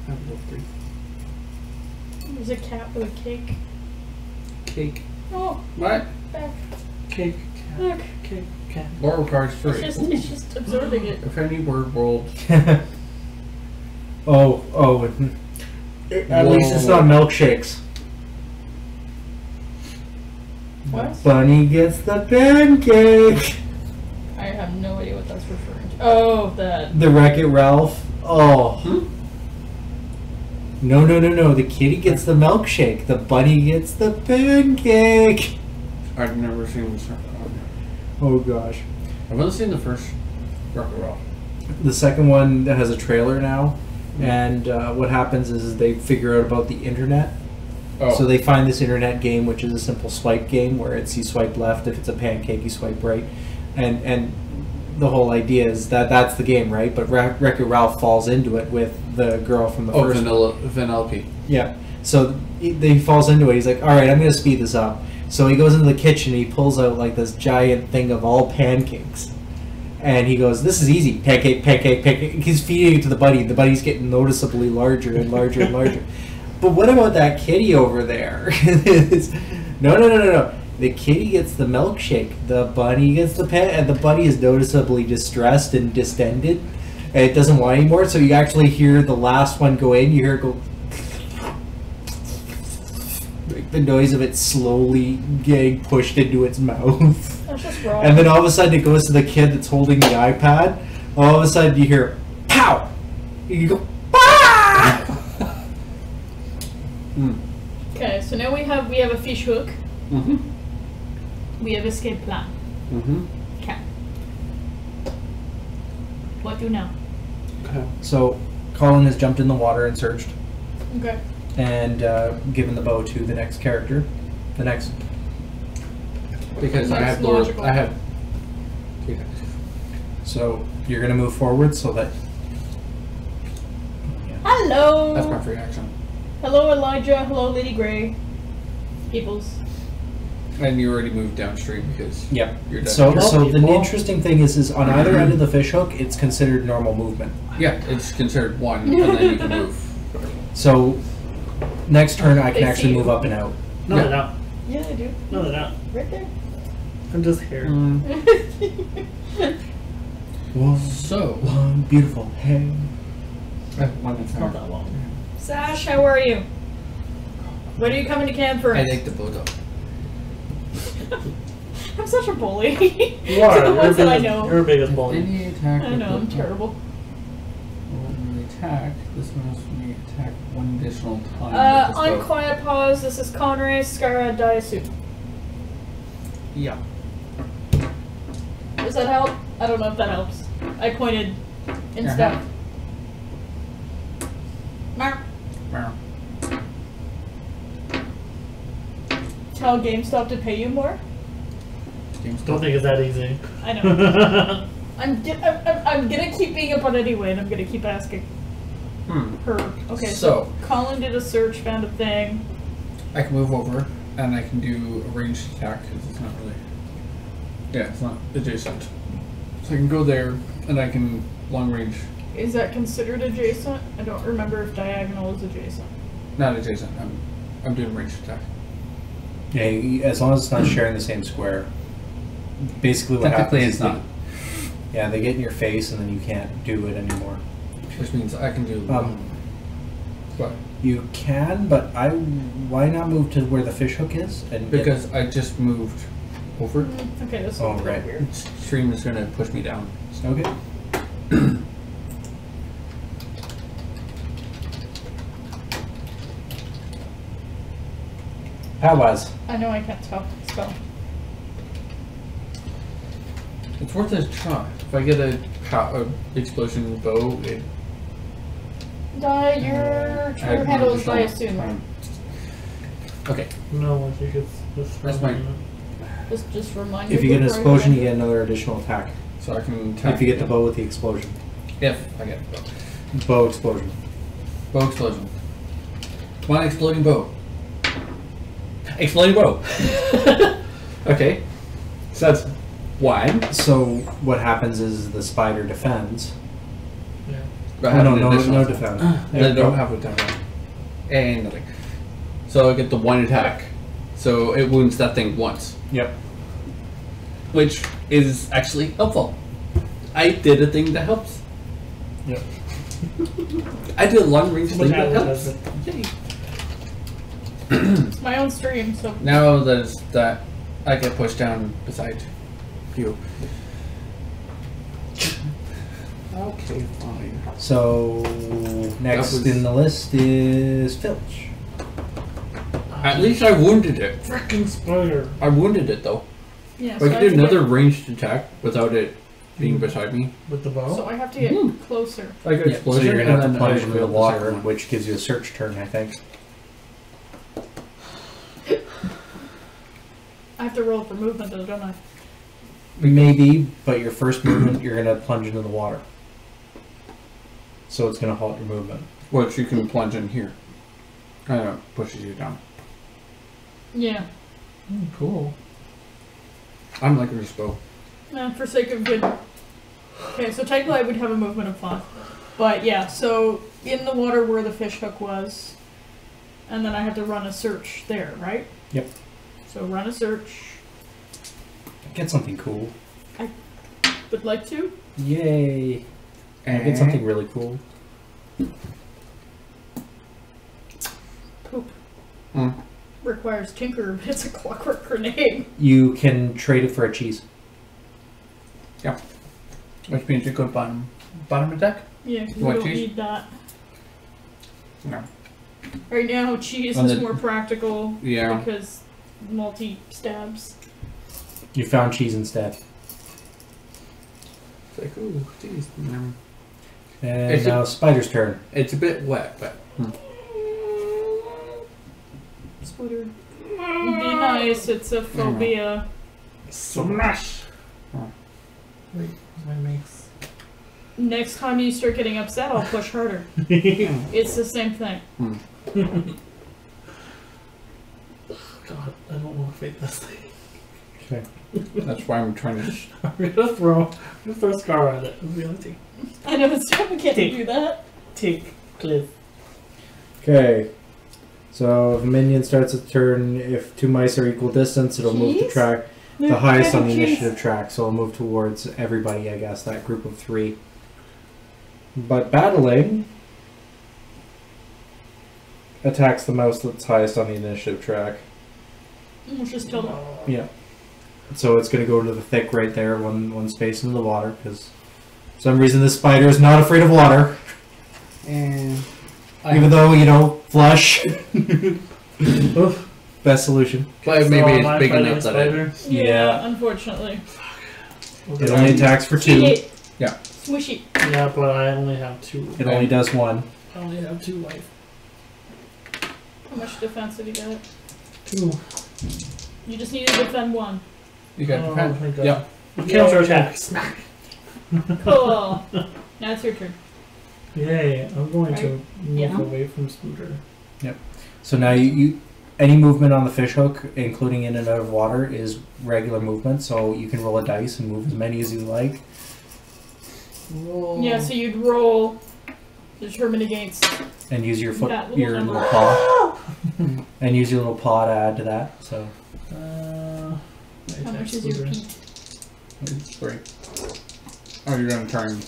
I have level 3. There's a cat with a cake. Cake. Oh, What? back. cake, cat, Look. cake, cat. Laurel card's free. It's just absorbing it. If any word rolled. oh. At least it's not milkshakes. What? Bunny gets the pancake. I have no idea what that's referring to. Oh, that. The Wreck-It Ralph. Oh. Hmm? No. The kitty gets the milkshake. The bunny gets the pancake. I've never seen this. Oh gosh. I've only seen the first Wreck-It Ralph. The second one has a trailer now. And what happens is they figure out about the internet. Oh. So they find this internet game, which is a simple swipe game where it's you swipe left. If it's a pancake, you swipe right. And the whole idea is that that's the game, right? But Wreck-It Ralph falls into it with the girl from the first. Vanellope. Yeah. So he falls into it. He's like, all right, I'm going to speed this up. So he goes into the kitchen. And he pulls out like this giant thing of all pancakes. And he goes, this is easy. Pancake. He's feeding it to the buddy. The buddy's getting noticeably larger and larger and larger. But what about that kitty over there? No. The kitty gets the milkshake. The bunny gets the and the bunny is noticeably distressed and distended. And it doesn't want anymore. So you actually hear the last one go in. You hear it go... like the noise of it slowly getting pushed into its mouth. That's just wrong. And then all of a sudden it goes to the kid that's holding the iPad. All of a sudden you hear, pow! And you go, ah! Okay, so now we have a fish hook. Mm-hmm. We have escape plan. Mm-hmm. Okay. What do now? Okay. So Colin has jumped in the water and searched. Okay. And given the bow to the next character. The next. Because I That's have logical. I have. Yeah. So you're going to move forward so that. Hello! That's my free action. Hello, Elijah. Hello, Lady Grey. Peoples. And you already moved downstream because Yep. you're dead. So the people. interesting thing is on either end of the fish hook, it's considered normal movement. Yeah, it's considered one, and then you can move. So next turn I can They actually see move you. up and out. No, Yeah. they're not. Yeah, I do. No, they're not. Right there. I'm just here. Whoa, So, one beautiful hair. one It's not that long. Sash, how are you? When are you coming to camp for? I like the bulldog. I'm such a bully. You are. To the ones that I know. You're biggest bully. Any attack. I know, I'm terrible. When we attack, this must be attack one additional time. On Quiet Pause, this is Conray, Skara, Diasu. Yeah. Does that help? I don't know if that helps. I pointed in Uh-huh. stuff. Mark. Wow. Tell GameStop to pay you more? Don't think it's that easy. I know. I'm gonna keep being up on it anyway, and I'm gonna keep asking her. Okay, so Colin did a search, found a thing. I can move over, and I can do a ranged attack because it's not really. Yeah, it's not adjacent. So I can go there, and I can long range. Is that considered adjacent? I don't remember if diagonal is adjacent. Not adjacent. I'm doing ranged attack. Yeah, as long as it's not sharing the same square. Basically, what Technically, happens it's is not. yeah, they get in your face, and then you can't do it anymore. Which means I can do. What? You can, but why not move to where the fish hook is? And Because I just moved over. Okay, this Oh, one's a right. little weird. Stream is going to push me down. okay. How was? I know I can't spell. It's worth a try. If I get a explosion bow, it. Your trigger handle is by a soon. Okay. No, I think it's just That's fine. Just remind me. If you get an before I explosion, go you get another additional attack. So I can attack. If you get the again. bow with the explosion. If I get the bow. Bow explosion. Bow explosion. One exploding bow. Exploding bow. Okay. So that's one. So what happens is the spider defends. Yeah. But I Oh, have no, an no, additional- no defend. I don't have a defense. And nothing. So I get the one attack. So it wounds that thing once. Yep. Which is actually helpful. I did a thing that helps. Yep. I did a long range thing that does helps. it? Yay. It's my own stream, so Now there's that I get pushed down beside you. Okay, fine. So next was- in the list is Filch. At least I wounded it. Frickin' spider. I wounded it though. yeah. I So I could have do to another get, ranged attack without it being beside me. With the bow? so I have to get closer. Like Yeah, so explosion, you're gonna have to and then plunge I into the failed water, second one. which gives you a search turn, I think. I have to roll for movement though, don't I? Maybe, but your first movement, you're gonna plunge into the water. So it's gonna halt your movement. Which you can plunge in here. Pushes you down. Yeah. Cool. I'm like a bow. For sake of good. Okay, so technically I would have a movement of 5. But yeah, so in the water where the fish hook was, and then I have to run a search there, right? Yep. So run a search. Get something cool. Would like to. Yay! And Get something really cool. Poop. Mm. Requires tinker, but it's a clockwork grenade. You can trade it for a cheese. Which means you go bottom attack? Yeah, because You we want don't cheese? need that. No. Right now, cheese On is the- more practical Yeah. because multi-stabs. You found cheese instead. It's like, ooh, geez. No. And It's now Spider's turn. It's a bit wet, but Scooter. Be nice, it's a phobia. Smash! Wait, my mace. Next time you start getting upset, I'll push harder. It's the same thing. God, I don't want to fight this thing. Okay. that's why I'm trying to. I'm gonna throw Scar at it. That's the only thing. I know it's time to do that. Take Cliff. Okay. So if a minion starts a turn, if 2 mice are equal distance, it'll move to Cheese? track the highest on the Cheese. initiative track. So it'll move towards everybody, I guess, that group of 3. But battling attacks the mouse that's highest on the initiative track. We'll just tell them. Yeah. So it's going to go into the thick right there, one space into the water, because for some reason this spider is not afraid of water. And Even though, flush. Best solution. but maybe it's big enough that it. Yeah. Unfortunately. It only attacks for 2. Yeah. Swishy. Yeah, but I only have 2. It only does 1. I only have 2 life. How much defense have you got? 2. You just need to defend 1. You got Oh, defend. thank God. Yeah. Counter attack. Smack. Cool. Now it's your turn. Yay, I'm going to move Yeah. away from Scooter. So now you any movement on the fish hook, including in and out of water, is regular movement. So you can roll a dice and move as many as you like. Roll. Yeah, so you'd roll determine against. And use your foot, That little your number. little paw. And use your little paw to add to that. So How much is your peak? It's great. Oh, you're gonna try and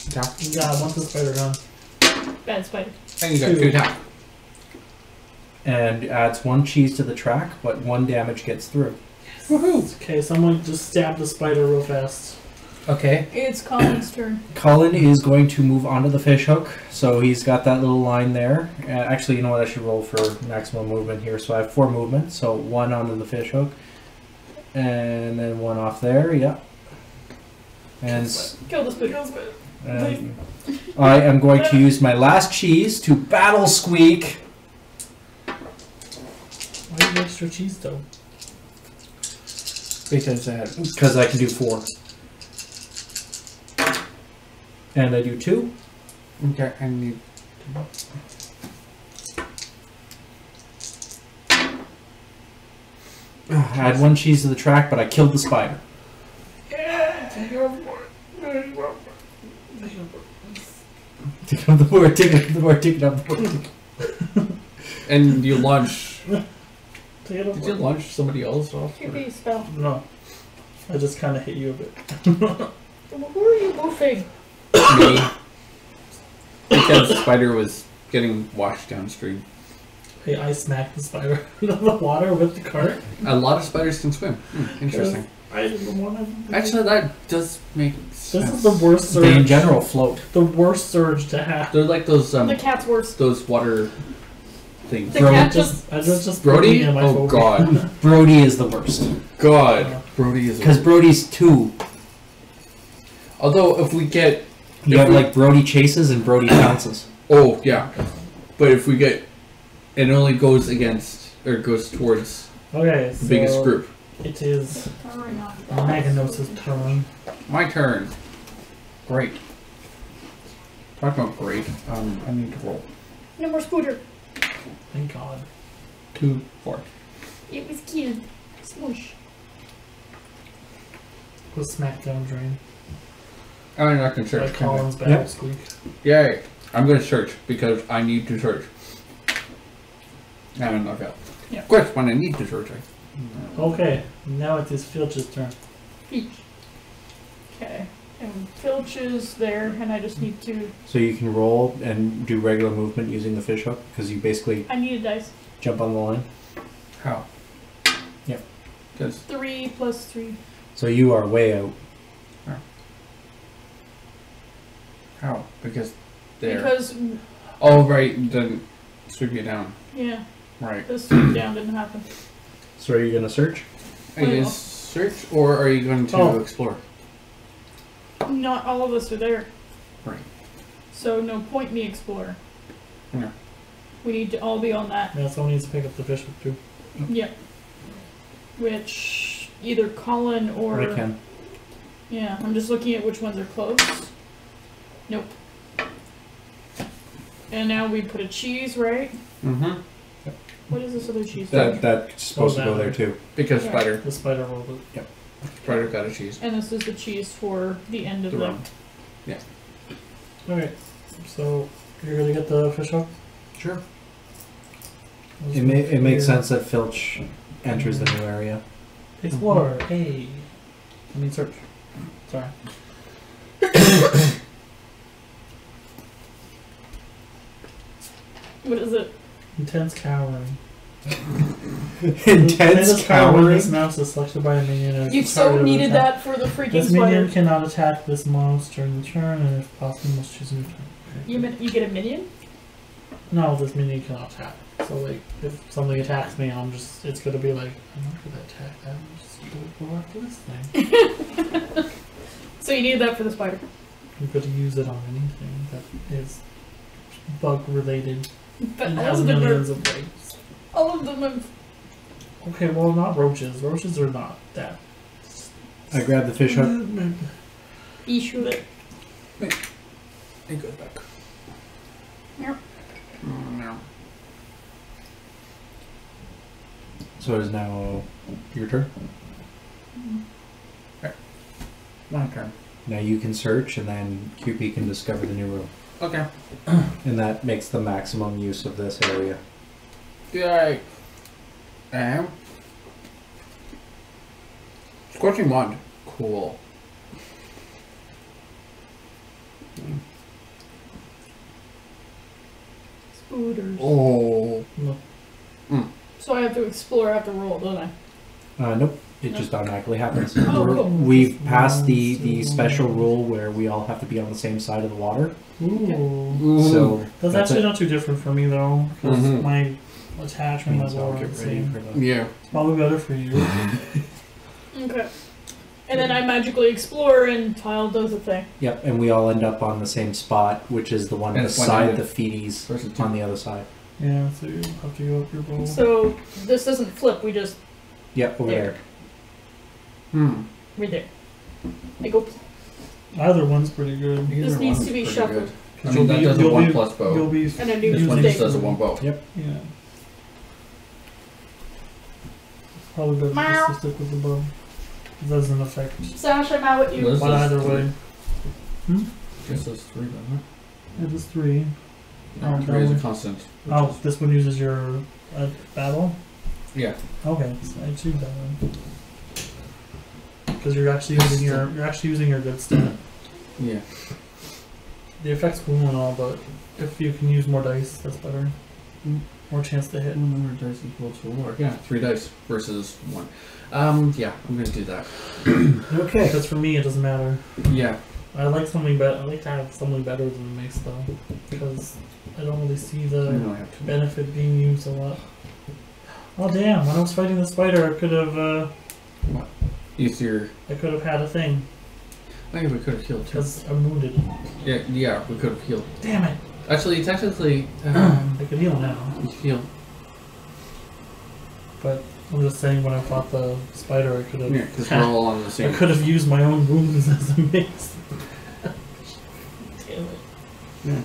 attack? Yeah, I want the spider gone. Bad spider. And you got 2 attack. and adds 1 cheese to the track, but 1 damage gets through. Woohoo! Okay, someone just stab the spider real fast. Okay. It's Colin's turn. Colin is going to move onto the fish hook, so he's got that little line there. Actually, you know what? I should roll for maximum movement here. So I have 4 movements, so 1 onto the fish hook, and then 1 off there. Yeah. And Kill the spider. I am going to use my last cheese to battle Squeak. Why do you have extra cheese though? Because I can do 4. And I do 2. Okay, I need. I had 1 cheese to the track, but I killed the spider. Take it off the board, take it off the board, take it off the board. And you launch. Take it Did you launch somebody else off? or- QB spell. No. I just kind of hit you a bit. Who are you moving? Me. Because the spider was getting washed downstream. Hey, I smacked the spider into the water with the cart. A lot of spiders can swim. Interesting. I didn't want to. Actually, that does make sense. This is the worst surge. They in general float. The worst surge to have. They're like those The cat's worse. those water things. The cat just. I just Brody? put me in my Oh phobia. god. Brody is the worst. God. Brody is. Because Brody's 2. Although if we get. You have like Brody chases and Brody pounces. Oh yeah. But if we get. It only goes against. Or goes towards Okay, the so biggest group. it is Alright, now. Maganos' turn. My turn. Great. Talk about great. I need to roll. No more scooter. Thank God. 2, 4. It was killed. Smoosh. Go Smackdown Drain. I'm not gonna search. Like Colin's battle Yep. squeak. Yay. I'm gonna search because I need to search. And knock out. Yeah. Of course, when I need to search, Okay, now it is Filch's turn. Peach. Okay. And Filch is there, and I just need to. So you can roll and do regular movement using the fish hook, because you basically I need a dice. jump on the line. How? Yep. Because 3 plus 3. So you are way out. how? Because there. Because, Oh right, then sweep you down. yeah, Right. this swoop down didn't happen. So are you going to search? Are you Well- gonna search or are you going to Oh. explore? Not all of us are there. Right. So no point me explore. Yeah. We need to all be on that. Yeah, someone needs to pick up the fish hook too. Yep. Which either Colin or I can. yeah, I'm just looking at which ones are close. Nope. And now we put a cheese, right? Mm-hmm. What is this other cheese? That's supposed to that go there way. too. Because Yeah. spider. The spider rolled it. Spider got a cheese. And this is the cheese for the end of The the. round. Okay, so you're gonna get the fish hook? Sure. Let's It move makes here. sense that Filch enters the new area. Explore, hey. I mean search. Sorry. What is it? Intense cowering. Intense This cowering. mouse is selected by a minion. as You the so target of needed attack. that for the freaking This spider. minion cannot attack this mouse during the turn, and if possible, must choose a new turn. Okay. You get a minion? No, this minion cannot attack. So, like, if something attacks me, it's gonna be like, I'm not gonna attack that. I'm just gonna go after this thing. So you needed that for the spider. You could use it on anything that is bug related But and all has of them millions are. of legs. All of them have. Okay, well, not roaches. Roaches are not that. I grab the fish hook. Issue it. It goes back. Meow. No. So it is now your turn. My turn. Now you can search, and then QP can discover the new room. Okay. And that makes the maximum use of this area. Yeah, I am. Scorching wand. Cool. Spooters. Oh. No. So I have to explore, I have to roll, don't I? Nope. It just automatically happens. Oh, cool. We've passed the special rule where we all have to be on the same side of the water. Ooh. So That's actually not too different for me though, because Mhm. my attachment means level I'll are get the ready same. for the. Yeah. It's probably better for you. Okay. And then I magically explore and Tile does a thing. Yep, and we all end up on the same spot, which is the one And it's beside one-handed. the feeties Versus two. on the other side. Yeah, so you have to go up your roll. So this doesn't flip, we just, Yep, over there. right there. I go, Either one's pretty good. This Either needs one's to be pretty shuffled. good. I mean, that does a 1 plus bow. You'll be. and a new This one thing. just does a 1 bow. Yep. Yeah. Probably better Meow. just to stick with the bow. It doesn't affect. Sash, I'm out at you. This But is either three. way. Guess that's 3 then, It is 3. huh? Oh, 3 is a that constant. which Oh, is- this one uses your battle? Yeah. Okay, so I choose that one. Because you're actually using your good stat. Yeah. The effect's cool and all, but if you can use more dice, that's better. More chance to hit. Number of dice equal to 4. Yeah, 3 dice versus 1. Yeah, I'm gonna do that. Okay. Because for me, it doesn't matter. Yeah. I like something better. I like to have something better than the mace though, because I don't really see I the know I have to. benefit being used a lot. Oh damn! When I was fighting the spider, I could have Easier. had a thing I think we could have healed too. because I'm wounded. Yeah, we could have healed. Damn it! Actually, technically, I could heal now, we healed. but I'm just saying when I fought the spider, I could have. Yeah, because we're all on the I same. could have used my own wounds as a mace. Damn it! Yeah.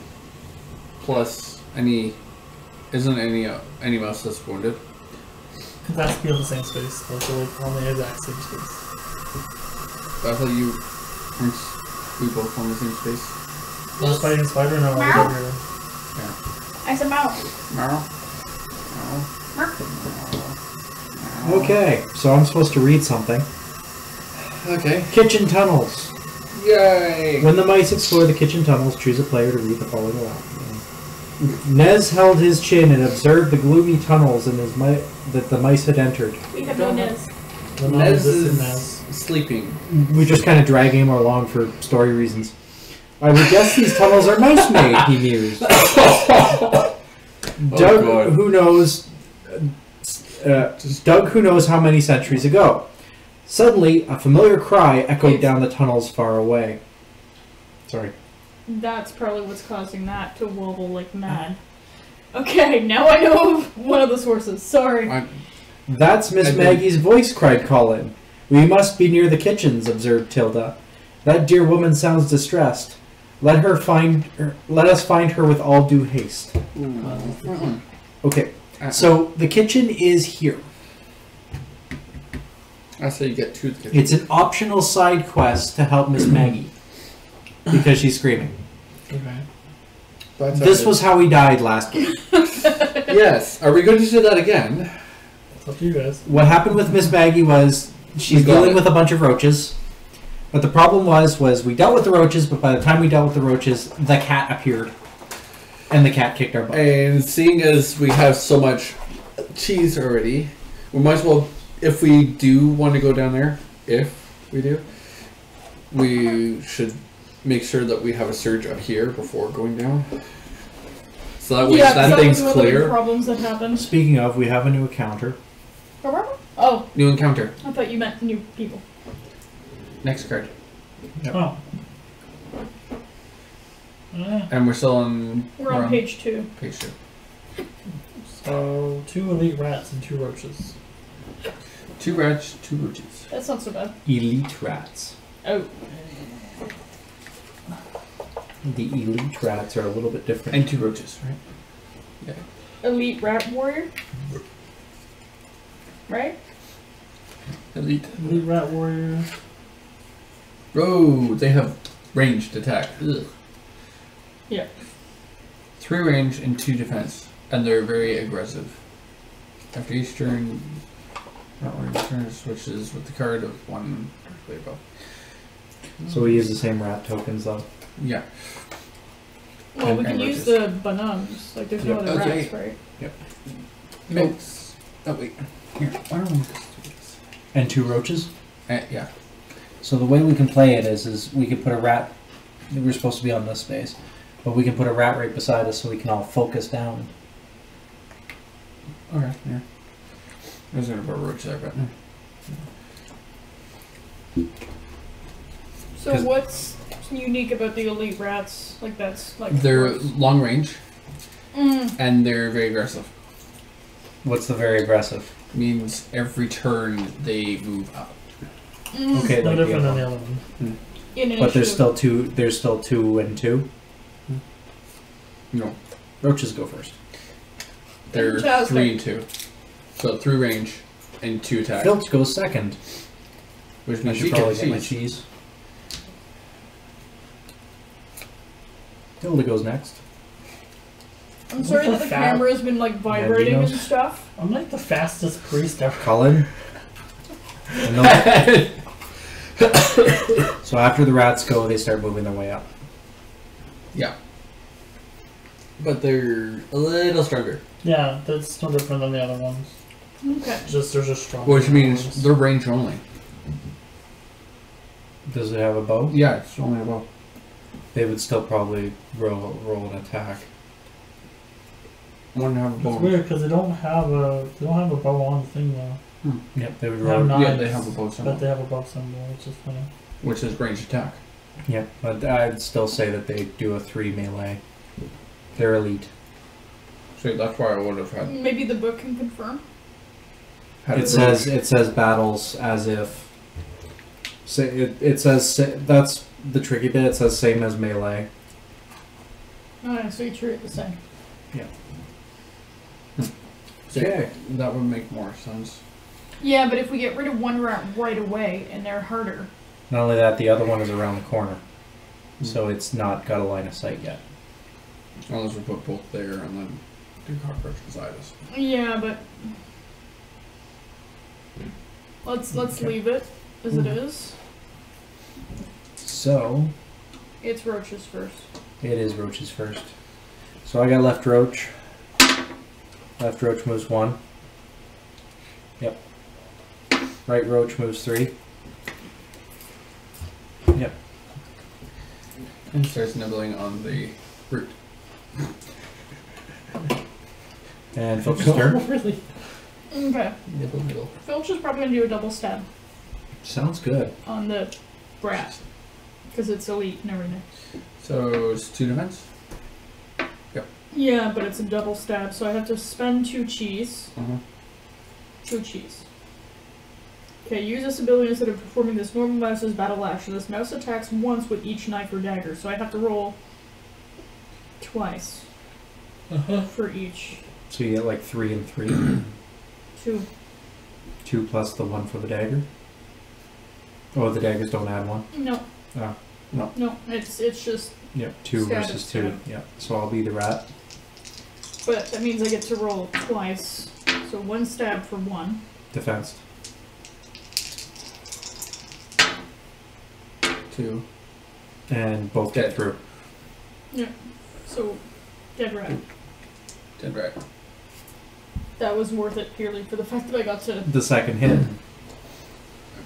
Plus, isn't any mouse that's wounded? Because that's be on the same space, like we're on the exact same space. I thought aren't we both on the same space? I was fighting the spider, no, I was Meow. over here. I said out. Okay, so I'm supposed to read something. Okay. Kitchen tunnels. Yay! When the mice explore the kitchen tunnels, choose a player to read the following aloud. Nez held his chin and observed the gloomy tunnels in that the mice had entered. We have no Nez. The Nez non-existent is Nez. sleeping. We're just kind of dragging him along for story reasons. I would guess these tunnels are mouse-made, he mused. Doug, God. who knows... Doug, who knows how many centuries ago. Suddenly, a familiar cry echoed down the tunnels far away. Sorry. That's probably what's causing that to wobble like mad. Okay, now I know one of the sources. Sorry. That's Miss Maggie's voice, cried Colin. We must be near the kitchens, observed Tilda. That dear woman sounds distressed. Let us find her with all due haste. Okay, so the kitchen is here. I say you get to the kitchen. It's an optional side quest to help Miss Maggie. Because she's screaming. Okay. This was how we died last game. Yes. Are we going to do that again? It's up to you guys. What happened with Miss Maggie was she's We got dealing it. with a bunch of roaches. But the problem was we dealt with the roaches, but by the time we dealt with the roaches, the cat appeared. And the cat kicked our butt. And seeing as we have so much cheese already, we might as well, if we do want to go down there, we should make sure that we have a surge up here before going down. So that way that thing's was one of the big clear. problems that happened. Speaking of, we have a new encounter. Oh, New encounter. I thought you meant new people. Next card. Yep. Oh. And we're still on... We're on page 2. Page 2. So 2 elite rats and 2 roaches. 2 rats, 2 roaches. That's not so bad. Elite rats. Oh. The elite rats are a little bit different. And 2 roaches, right? Yeah. Elite rat warrior? Right? Elite. Elite rat warrior. Oh, they have ranged attack. Ugh. Yeah. 3 range and 2 defense. And they're very aggressive. After each turn, turn switches with the card of one directly above. So we use the same rat tokens though. Yeah. Well, we And can use roaches. the banums. Like, there's no Yep. other Okay. rats, right? Mix. Oh wait. Here. Why don't we just do this? And 2 roaches. Yeah. So the way we can play it is we could put a rat. We're supposed to be on this space, but we can put a rat right beside us so we can all focus down. Okay. Yeah. I was gonna put a roach there, but So 'Cause- what's unique about the elite rats? Like, that's like they're long range Mm. and they're very aggressive. What's the very aggressive? Means every turn they move up. Okay, No like different the than the other other one. In But there's initiative. still 2. There's still 2 and 2. No. Roaches go first. They're Fantastic. 3 and 2. So 3 range and 2 attack. Filch goes second. Which I means should she probably gets get my cheese. cheese. Hilda goes next. I'm sorry What that the the fat- camera's been like vibrating and Mandinos? stuff. I'm like the fastest priest ever. Cullen. And those- so after the rats go, they start moving their way up. Yeah. But they're a little stronger. Yeah, that's no different than the other ones. Okay. They're just strong. Which means they're range only. Does it have a bow? Yeah, it's only a bow. They would still probably roll an attack. One have a It's bow. weird because they don't have a bow on the thing though. Yep, they would They have roll. knives, Yeah, they have a bow but symbol, they have a bow symbol, which is funny. which is range attack. Yep, but I'd still say that they do a 3 melee. They're elite. So that's why I would have had. Maybe the book can confirm. It says battles as if. It says that's the tricky bit. It says same as melee. Alright, so you treat it the same. Okay. That would make more sense. Yeah, but if we get rid of one rat right away and they're harder. Not only that, the other one is around the corner, so it's not got a line of sight yet. Unless we put both there and then do cockroach beside us. Yeah, but let's Okay. leave it as it is. So It's roaches first. it is roaches first. So I got left roach. Left roach moves 1. Yep. Right roach moves 3. Yep. And starts nibbling on the root. And Filch's turn. Really? Okay. Nibble, nibble. Filch is probably gonna do a double stab Sounds good. on the rat because it's elite and everything. So it's 2 defense? Yeah, but it's a double stab, so I have to spend 2 cheese. Uh-huh. 2 cheese. Okay, use this ability instead of performing this normal mouse's battle action. This mouse attacks once with each knife or dagger, so I have to roll twice for each. So you get like 3 and 3. 2. 2 plus the 1 for the dagger. Oh, the daggers don't add 1. No. Oh. No, it's just. Yep, 2 Stab versus it, 2. stab. Yep. So I'll be the rat. But that means I get to roll twice. So 1 stab for 1. Defense. 2. And both get through. So, dead rat. Dead rat. That was worth it purely for the fact that I got to. The second hit.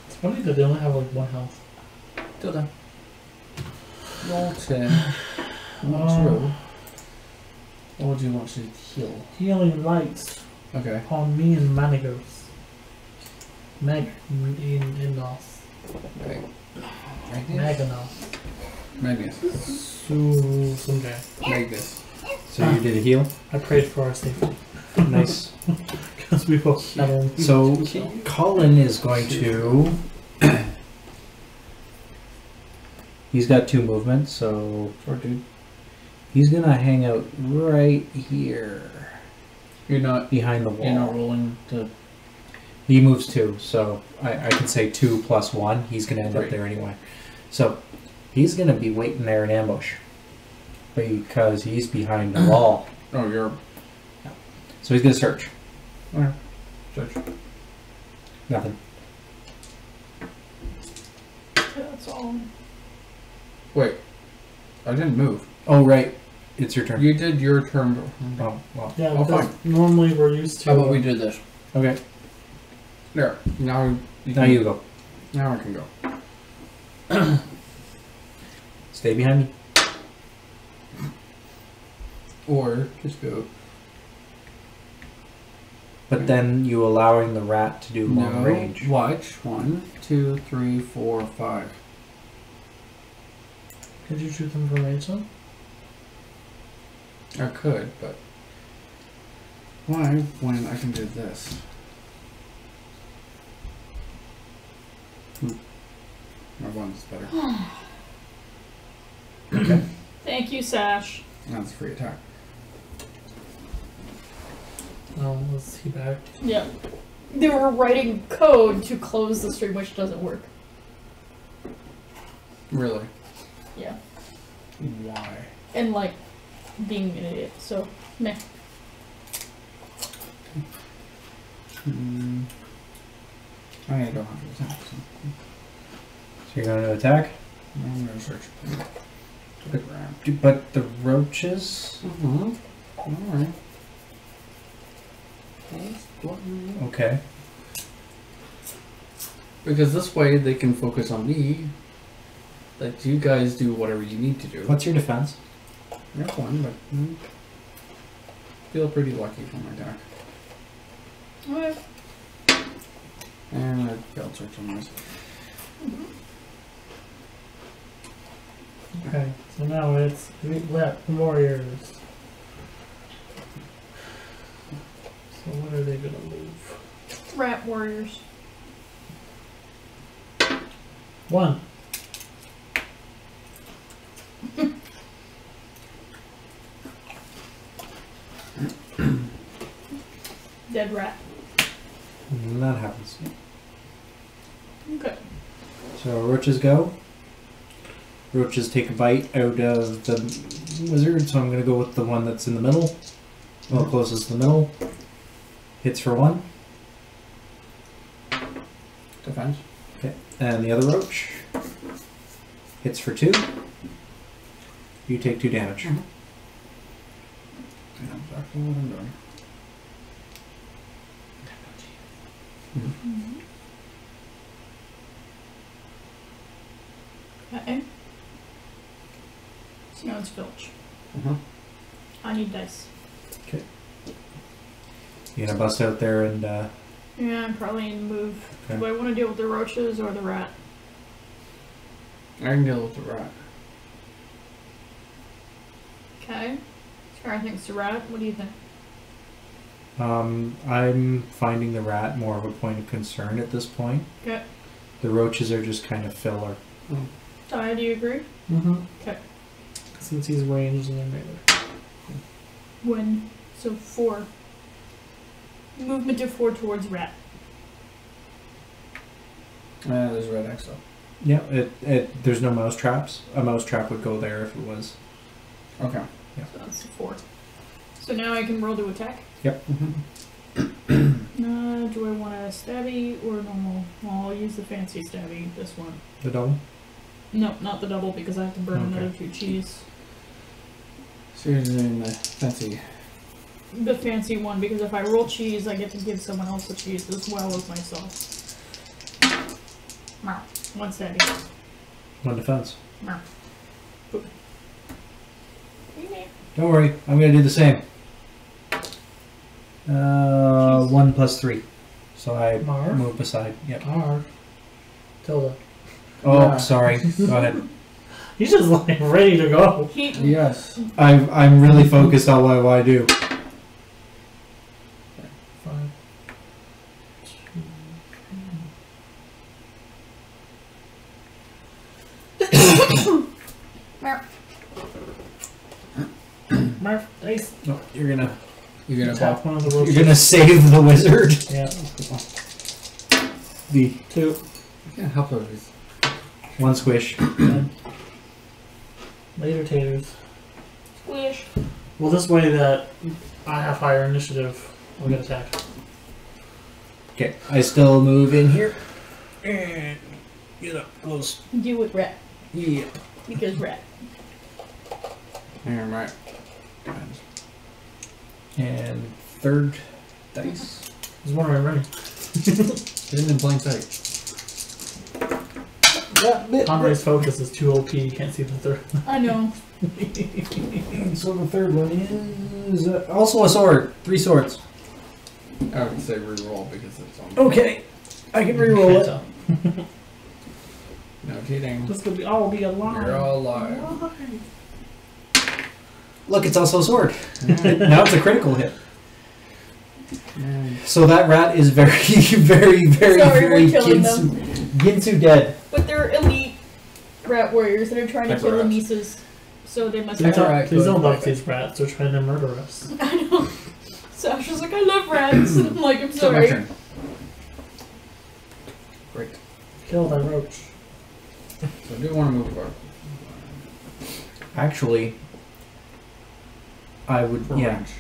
It's funny that they only have like 1 health. Till done. Roll 10. Oh. What would you want to heal? Healing lights Okay. upon me and Manigos. Meg in North. Right. Maganos. Magnus. Some guy. Magnus. So you did a heal. I prayed for our safety. Nice. Because we both had only So Colin is going to. He's got 2 movements, so Short dude. he's gonna hang out right here You're not. behind the wall. You're not rolling to. He moves 2, so I can say 2 plus 1. He's gonna end up Right. there anyway. So he's gonna be waiting there in ambush because he's behind the wall. Oh, you're. So he's gonna search. Okay. Search. Nothing. That's all. Wait. I didn't move. Oh, right. It's your turn. You did your turn. Oh, well. Yeah, Oh, because fine. normally we're used to. How about we did this? Okay. There. Now Now you go. Now I can go. Stay behind me. Or just go. But then you allowing the rat to do long range. Watch. 1, 2, 3, 4, 5. Could you shoot them from range though? I could, but why when I can do this? My one's better. Okay. Thank you, Sash. That's a free attack. Oh, was he back? Yeah. They were writing code to close the stream, which doesn't work. Really? Yeah. Why? And like being an idiot, so meh. I don't have to attack. So you're going to attack? I'm gonna search. The ground. But the roaches? Alright. Okay. Because this way they can focus on me. Let you guys do whatever you need to do. What's your defense? I have one, but feel pretty lucky for my attack. Okay. And I failed search on this. Okay, so now it's rat warriors. So when are they gonna move? Rat warriors. 1. Dead rat. And that happens. Okay. So roaches go. Roaches take a bite out of the wizard, so I'm going to go with the one that's in the middle. Well, closest to the middle. Hits for 1. Defense. Okay. And the other roach hits for 2. You take 2 damage. Yeah, exactly what I'm doing. Okay. So now it's Filch. Uh-huh. I need dice. You going to bust out there and... Yeah, I probably need to move. Okay. Do I want to deal with the roaches or the rat? I can deal with the rat. Okay. Scar thinks the rat. What do you think? I'm finding the rat more of a point of concern at this point. Okay. The roaches are just kind of filler. Ty, do you agree? Mm-hmm. Okay. Since he's ranged and melee. When? So 4. Movement of 4 towards rat. There's a red X though. Yeah, there's no mouse traps. A mouse trap would go there if it was. Okay. So that's 4. So now I can roll to attack. Yep. Do I want a stabby or normal? Well, I'll use the fancy stabby, this one. The double? No, not the double because I have to burn Okay. another 2 cheese. So you're doing the fancy. The fancy one because if I roll cheese, I get to give someone else a cheese as well as myself. Meow. 1 stabby. 1 defense. Meow. Boop. Don't worry, I'm going to do the same. 1 plus 3. So I Marv? move beside. Yep. R. Tilda. Oh, Yeah. sorry. Go ahead. He's just like ready to go. He, Yes. I'm really focused on what I do. 5. 2. Meow. Marv, dice. No, you're gonna Tap one of the roaches. you're gonna save the wizard. Yeah. The 2. I can't help it. It's 1 squish. Later taters. Squish. Well, this way that I have higher initiative, I'll get attack. Okay, I still move in here. And get up close. Do it rat. Yeah. Because rat. Alright. And third dice. There's one right ready. Hidden in plain sight. Conray's focus is too OP, you can't see the third. I know. So the third one is also a sword. 3 swords. I would say reroll because it's on. Okay, I can reroll it. No cheating. This could be all be a lie. You're all alive. Look, it's also a sword. Now it's a critical hit. So that rat is very, very, very, Sorry, very we're killing Ginsu dead. But they're elite rat warriors that are trying to That's kill the rats. Mises. So they must Please have. Alright, don't good. love these rats, they're trying to murder us. I know. Sasha's like, I love rats. And I'm like, I'm So my sorry. turn. Great. Kill that roach. So I do want to move forward. Actually, I would, For yeah. range.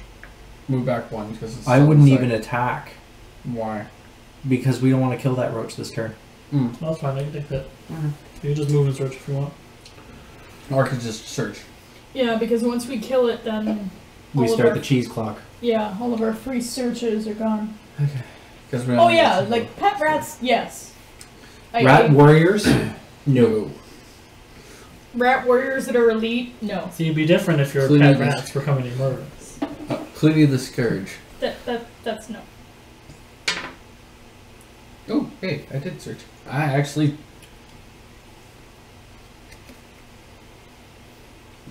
Move back 1 because it's. I on the wouldn't side. even attack Why? because we don't want to kill that roach this turn. No, that's fine, I can take that. Mhm. You can just move and search if you want. Or I could just search. Yeah, because once we kill it, then We all of start our, the cheese clock. yeah, all of our free searches are gone. Because we Oh only yeah, get like pet rats, yes. Rat warriors? no. Rat warriors that are elite, no. So you'd be different if your Including pet this- rats were coming to murder us. Clearly the Scourge. That's no. Oh, hey, I did search. I actually.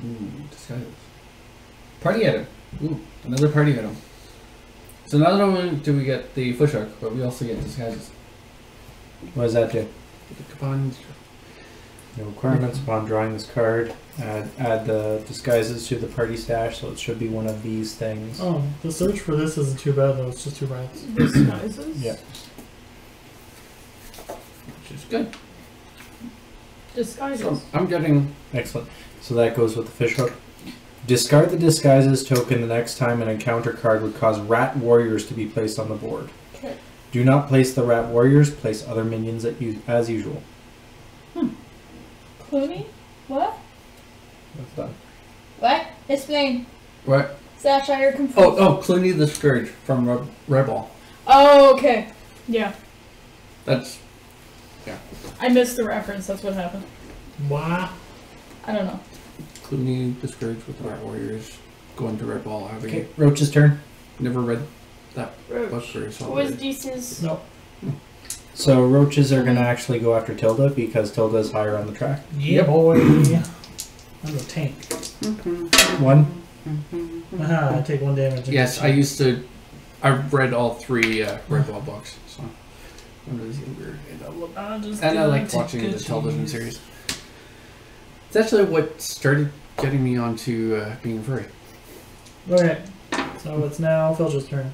Ooh, disguises. Party item. Ooh, another party item. So not only do we get the foot shark, but we also get disguises. What does that do? The coupons. No requirements upon drawing this card. Add the disguises to the party stash, so it should be one of these things. Oh, the search for this isn't too bad though, it's just 2 rats. Disguises? Yeah. Which is good. Disguises. So I'm getting. Excellent. So that goes with the fishhook. Discard the disguises token the next time an encounter card would cause rat warriors to be placed on the board. Okay. Do not place the rat warriors, place other minions as usual. Clooney? What? That's done. What? Explain. What? Sasha, you're confused. Oh, Clooney the Scourge from Rebel. Oh, okay. Yeah. That's. I missed the reference, that's what happened. Wow. I don't know. Clooney the Scourge with the Rat Warriors going to Red Ball. Having Okay, Roach's turn. never read that book Roach. very so What was Deece's? Nope. So roaches are going to actually go after Tilda because Tilda is higher on the track. Yeah, boy. I'm a tank. 1. Aha, I take 1 damage. Yes, I used to. I read all 3 Red Ball books, so when I was younger, and I liked watching the television series. It's actually what started getting me onto being a furry. Okay, so it's now Filch's turn.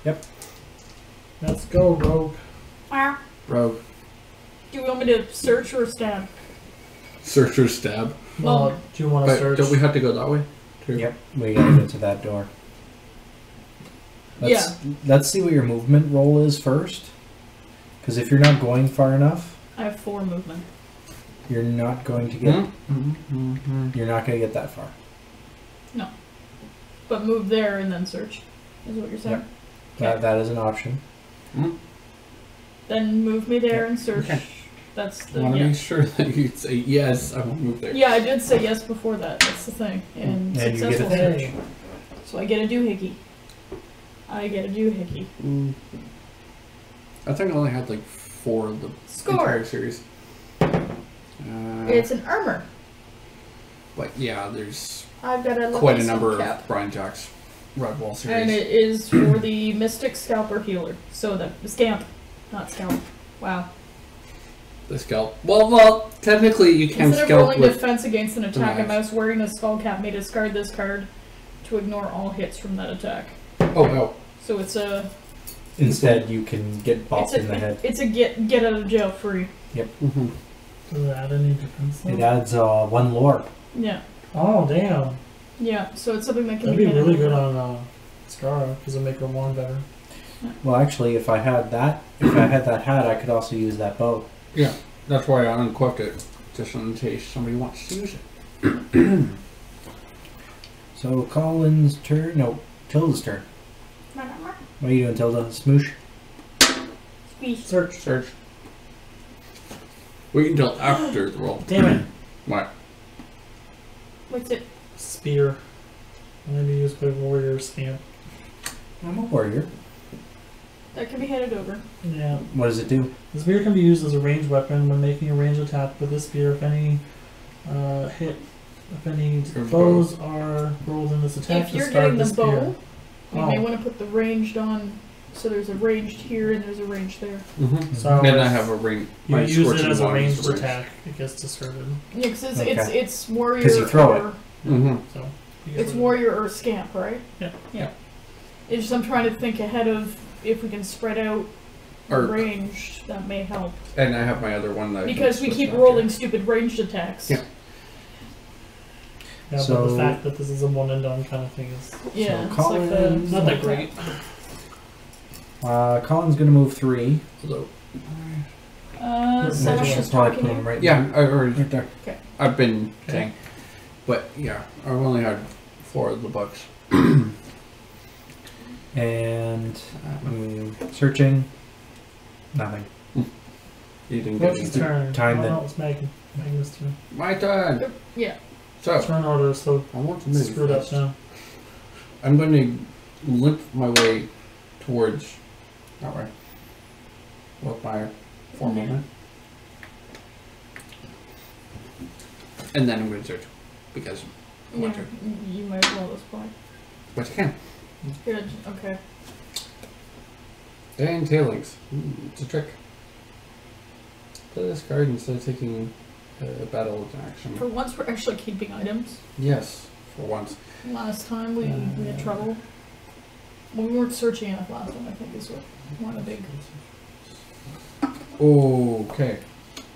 Yep. Let's go, Rogue. Ah. Rogue, Do you want me to search or stab? search or stab. Well, Well, do you want to But search? don't we have to go that way? Too? Yep, we got to get to that door. Let's see what your movement roll is first. Because if you're not going far enough, I have 4 movement. you're not going to get Mm-hmm. you're not going to get that far. But move there and then search. Is what you're saying? Yep. That is an option. Then move me there and search. Okay. That's I the want to yeah. make sure that you say yes. I won't move there. Yeah, I did say yes before that. That's the thing. And And you get a successful search. search. So I get a doohickey. I get a doohickey. I think I only had like 4 of the Score. entire series. It's an armor. But yeah, there's I've got a quite a lucky number skull cap. of Brian Jack's Red Wall And series. it is for the Mystic Scalper Healer. So the scamp, not scalp. Wow. The scalp. Well, technically you can Instead of scalp rolling with. defense against an attack, a knives. mouse wearing a skull cap may discard this card to ignore all hits from that attack. Oh, So it's a Instead, you can get bopped in the head. it's a get out of jail free. Mm-hmm. Does it add any defense? It adds 1 lore. Yeah. Oh, damn. Yeah. So it's something that can That'd be be hidden really over. good on Scara, because it'll make her one better. Well, actually, if I had that hat, I could also use that bow. Yeah, that's why I unquoted it, just in case somebody wants to use it. So Colin's turn. No, Tilda's turn. What are you doing, Tilda? Smoosh? Search. Search. Wait until after the roll. Damn it. What? What's it? Spear. I'm going to use by warrior scamp. I'm a warrior. That can be headed over. Yeah. What does it do? The spear can be used as a ranged weapon when making a ranged attack with this spear. If any bows are rolled in this attack, If you're discard getting the spear. bow, you may Oh. want to put the ranged on. So there's a ranged here and there's a ranged there. Mm-hmm. So Then I if have a ring. you my use it scorching as a wand is ranged range. attack, it gets discarded. Yeah, because Okay. it's warrior 'Cause you throw it. or Mm-hmm. So you get it's rid of warrior or scamp, right? Yeah. Yeah. It's just I'm trying to think ahead of if we can spread out Or- range. That may help And I have my other one that I can because we switch keep after. rolling stupid ranged attacks. Yeah. Yeah, but So- the fact that this is a one and done kind of thing is Yeah, So it's like the Collins- not that great. Colin's gonna move 3. Although, Sash I'll is probably talking put him here. right yeah, I already. right there. I've been Okay. saying, but yeah, I've only had 4 of the books. And searching. Nothing. You didn't get Roach's anything. turn. Time oh, that- no, it's Megan. Megan's turn. My turn. Yeah. So Turn order is so I want to move. screwed up first. now. I'm going to limp my way towards that way with my form Yeah. movement, and then I'm going to search because I want Yeah, to, you might as well at this point. which I can. Good. Okay. And tailings. It's a trick. Play this card instead of taking battle action. For once, we're actually keeping items. Yes, for once. Last time we had trouble. Well, we weren't searching enough last time. I think is what one of the big. Okay,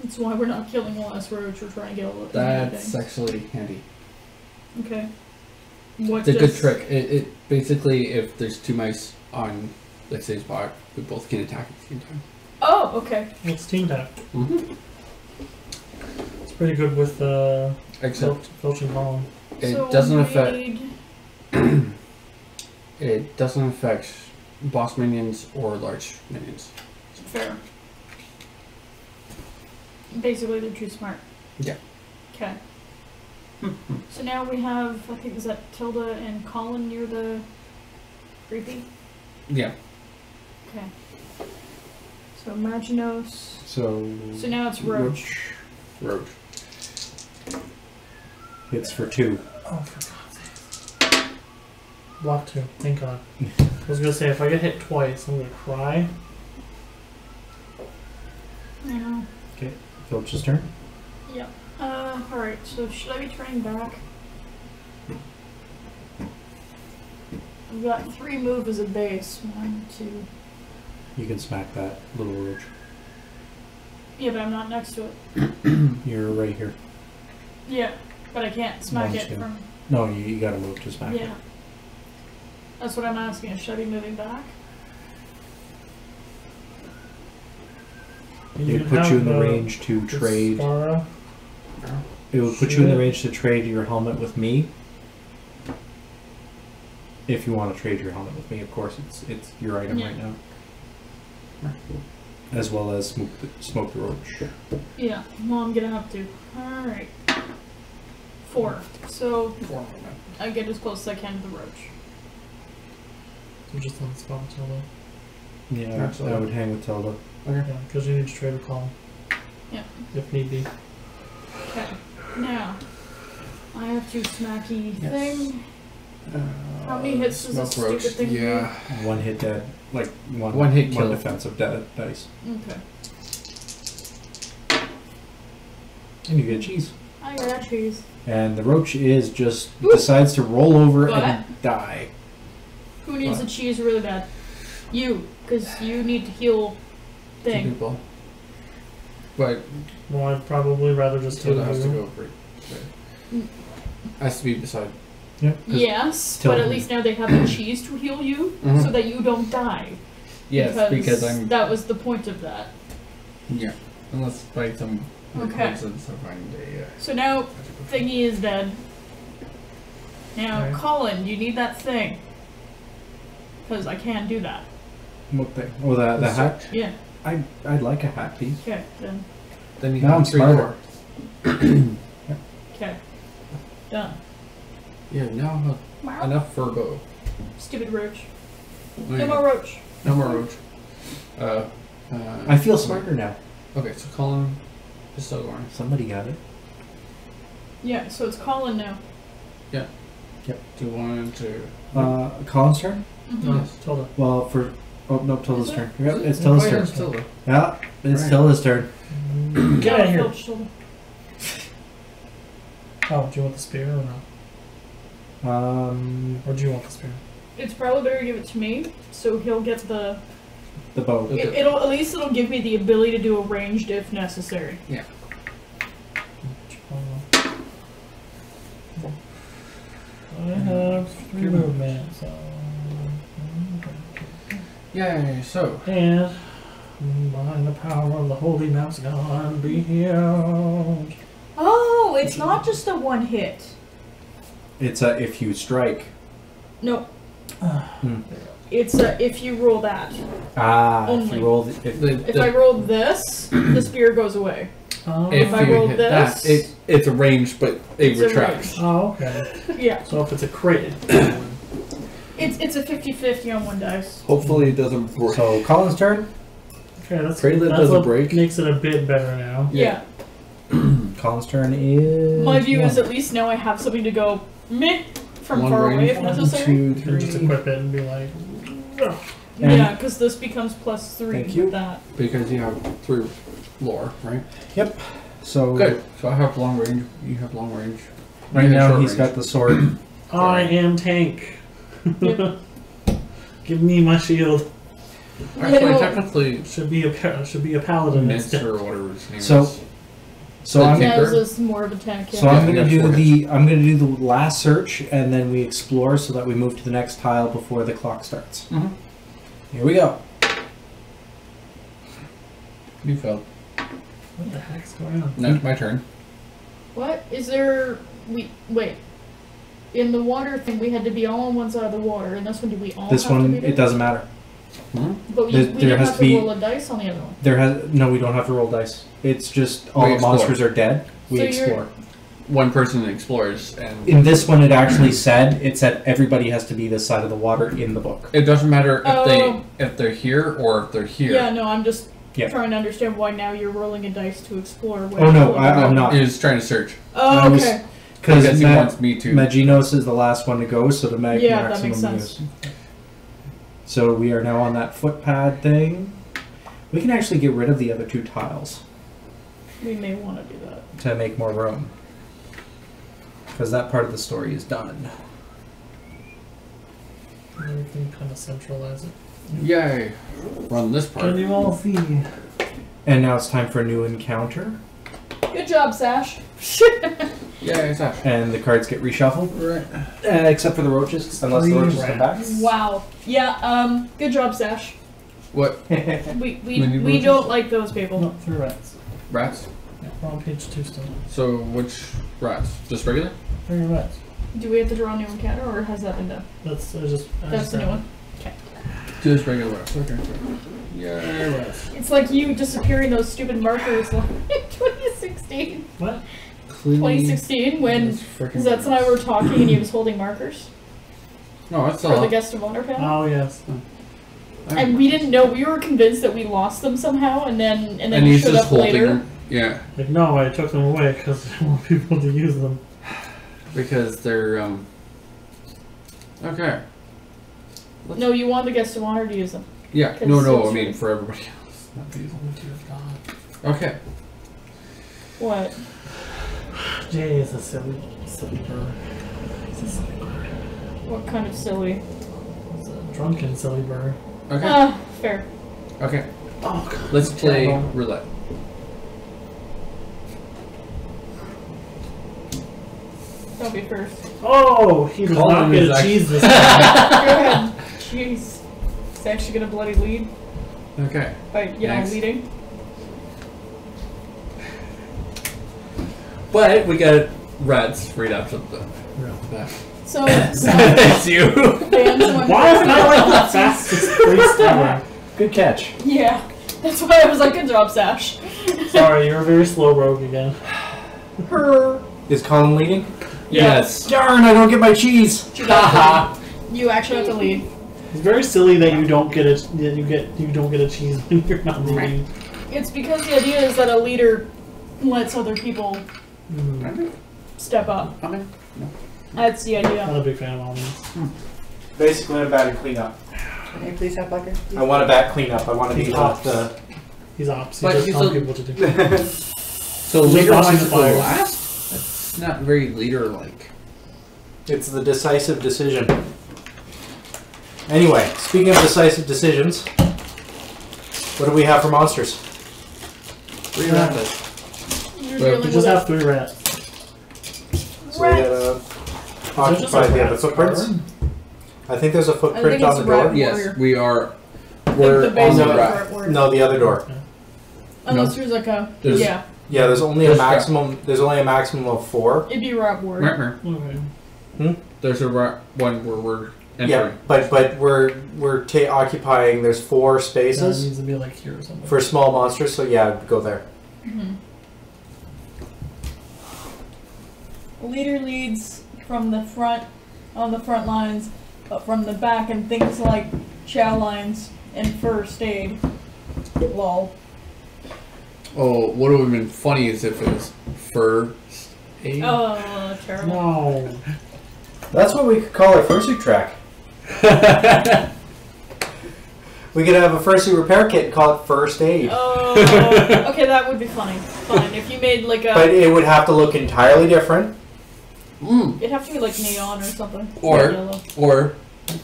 That's why we're not killing the last roach. We're trying to get all of that's actually handy. Okay. What It's a good does- trick. It basically, if there's 2 mice on, let's say, spot, we both can attack at the same time. Oh, okay. It's team tap. Mm-hmm. It's pretty good with Except filching column. it So doesn't we affect. need- It doesn't affect boss minions or large minions. Fair. Basically, they're too smart. Yeah. Okay. So now we have, I think, is that Tilda and Colin near the creepy? Yeah. Okay. So Maginos. So So now it's Roach. Roach. Hits for 2. Oh, for God's sake. Block 2. Thank God. I was going to say, if I get hit twice, I'm going to cry. I know. Filch's turn. Yep. Alright, so should I be turning back? I've got 3 move as a base. 1, 2. You can smack that little roach. Yeah, but I'm not next to it. You're right here. Yeah, but I can't smack 1, it 2. from. No, you gotta move to smack Yeah. it. That's what I'm asking. Should I be moving back? It would put you in the range to trade. Skara. It would put you in the Shit. range to trade your helmet with me. If you want to trade your helmet with me, of course, it's your item Yeah. right now. As well as smoke the roach. Yeah, well, I'm gonna have to. Alright. 4. So I get as close as I can to the roach. So just on the spot, Tilda. Yeah, Absolutely. I would hang with Tilda. Yeah, because you need to trade a column. Yeah. If need be. Okay. Now, I have to smacky Yes. thing. How many hits does this Smoke roach. stupid thing do? Yeah. 1 hit dead, like One hit kill. defensive dice, Okay. and you get cheese. I got cheese. And the roach is just Ooh. decides to roll over What? and die. Who needs What? the cheese really bad? You, because you need to heal 2 thing. people. But Well, I'd probably rather just Tilda kill has to you. go for it. Has to be beside. Yeah. Yes, Tilda- but at least now they have the cheese to heal you Mhm. so that you don't die. Yes, because I'm. That was the point of that. Yeah. Unless by some. Okay. coincidence I find a. So now, Thingy is dead. Now, Okay. Colin, you need that thing. Because I can't do that. What thing? Oh, the hat? Yeah. I'd like a hat piece. Okay, then. Then you Now I'm have 3 smarter. more. Okay. Done. Yeah, now Wow. enough for a bow. Stupid roach. Oh, No yeah. more roach. No more roach. I feel smarter now. Okay, so Colin is still going. Somebody got it. Yeah, so it's Colin now. Do you want to? Colin's turn? No, Yes. Tilda. Well, oh no, Tilda's Is it? turn. Yep, it's Oh, Tilda's yeah, turn. it's Tilda. Yeah, it's Right. Tilda's turn. Get out of here. Filch told him. Oh, do you want the spear or no? Or do you want the spear? It's probably better to give it to me, so he'll get the. The bow. Okay. At least it'll give me the ability to do a ranged if necessary. I have 3 movement, so. Yay! So And by the power of the Holy Mouse God be healed. Oh, it's not just a one hit. It's a if you strike. No. Hmm. It's a if you roll that. Ah, if Only. you roll If I roll this, the spear goes away. Oh, if I you roll hit this- that, it's a range, but it It's a retracts. oh, okay. Yeah. So if it's a crit, It's a 50-50 on one dice. Hopefully, it doesn't break. So Colin's turn. okay, that's Pray that that's doesn't what break. makes it a bit better now. Yeah. Colin's turn is. My view is one. at least now I have something to go meh from One far away range. if 1, necessary. 2, You can just 3. equip it and be like, "Ugh." And- Yeah, because this becomes +3 Thank you. with that. Because you have 3 lore, right? So Good. So I have long range. You have long range. right You have now short he's range. got the sword. I am tank. Yep. Give me my shield. Actually, Little- technically, Should be a paladin Nitz instead. or whatever his name So- is. So The I'm tinker? Naz is more of a tank. Yeah. So I'm Yeah, gonna yeah, do sure. I'm gonna do the last search and then we explore so that we move to the next tile before the clock starts. Mhm. Here we go. You failed. What the heck's going on? Now it's my turn. What is there? Wait. In the water thing, we had to be all on one side of the water, and this one, do we all This have to one be there? it doesn't matter. Hmm? But we there didn't has have to to be- roll a dice on the other one. There has no we don't have to roll dice. It's just all We the explore. monsters are dead. We So you're- explore. One person explores, and In this one it actually said everybody has to be this side of the water in the book. it doesn't matter if Oh. they're here or if they're here. Yeah, no, I'm just Yeah. trying to understand why now you're rolling a dice to explore. Where Oh no, all of the- I'm not. He's trying to search Oh, I was- okay. because he Because wants me to. Maginos is the last one to go, so the mag Yeah, that maximum makes sense. use. So we are now on that footpad thing. We can actually get rid of the other 2 tiles We may want to do that. to make more room. Because that part of the story is done. We can kind of centralize it. Yay! Run this part. Can you all see? And now it's time for a new encounter. Good job, Sash. Yay, Sash. And the cards get reshuffled. Right. Except for the roaches, unless the 3 roaches come back. rats. Wow. Yeah. Good job, Sash. What? We Many we roaches? don't like those people. No, 3 rats. Rats? Yeah, we're on page 2 still. So which rats? Just regular? 3 rats. Do we have to draw a new encounter, or has that been done? That's I That's just the new grabbed one. Just regular rats. Okay. Yay, rats. It's like you disappearing those stupid markers like 2016. it. What? 2016 when Those frickin' Zetz and I were talking and he was holding markers No, I for saw. the guest of honor panel. Oh yes. And we didn't know. We were convinced that we lost them somehow, and then and he he's showed just up holding later. them. Yeah, Like no, I took them away because I want people to use them. because they're Okay. No, you want the guest of honor to use them. Yeah. 'Cause No, I it's mean really- for everybody else. Not these. Oh dear God. Okay. What? Jay is a silly bird. He's a silly bird. What kind of silly? He's a drunken silly bird. Okay. Ah, fair. Okay. Oh God. Let's play Terrible. roulette. Don't be first. Oh, he was Colin not is gonna actually- cheese this time. Go ahead. Jeez. It's actually gonna bloody lead. Okay. By, Next. leading. But we got rats right after the So, That's you. Why am I like the fastest priest ever? Good catch. Yeah, that's why I was like, good job, Sash. Sorry, you're a very slow rogue again. Her. Is Colin leading? Yes. Darn, I don't get my cheese. Haha. You actually have to lead. It's very silly that you don't get a cheese when you're not leading. It's because the idea is that a leader lets other people step up. Okay. That's the I'm idea. not a big fan of almonds. Basically, I'm batting cleanup. Can I please have Blacker? I want to bat cleanup. I want to He's be ops. the. He's ops. He But just he's tells a- people what to do. So He's leader not wants to go inspired. last? That's not very leader-like. It's the decisive decision. Anyway, speaking of decisive decisions, what do we have for monsters? 3 rats. You're But dealing We with just a have 3 rats. So we gotta occupy the other footprints. I think there's a I footprint think on it's the door. rat- Yes, Warrior. we are. like We're the on base the of the rat. front word. No, the other door. Unless there's like a There's- yeah, Yeah, there's only a There's maximum. There's only a maximum of 4. it'd be rat word. Okay. There's a one where we're entering. Yeah, but we're occupying. There's 4 Yeah, it spaces needs to be like here or something. for small monsters. So yeah, go there. Leader leads from the front, on the front lines, but from the back and things like chow lines and first aid. Lol. Oh, what would have been funny is if it was first aid. Oh, terrible. No. That's what we could call our fursuit track. We could have a fursuit repair kit and call it first aid. Oh, okay, that would be funny. Fine. If you made like But a, it would have to look entirely different. Mm. it'd have to be like neon or something. Or- yellow. Or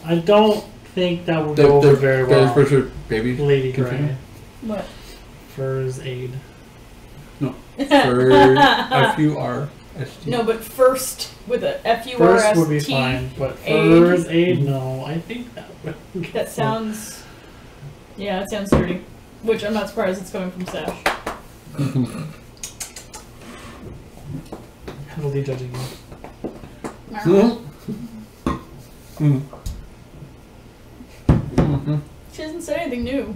I don't think that will the, go over the, very the well. first baby. Lady Continue. Gray. What? Furs aid. For F-U-R-S-T. No, but first with a First F-U-R-S-T. would be fine, but aid. furs aid, no. I think that would get That sounds. Yeah, it sounds dirty. Which I'm not surprised it's coming from Sash. heavily judging you. She doesn't say anything new.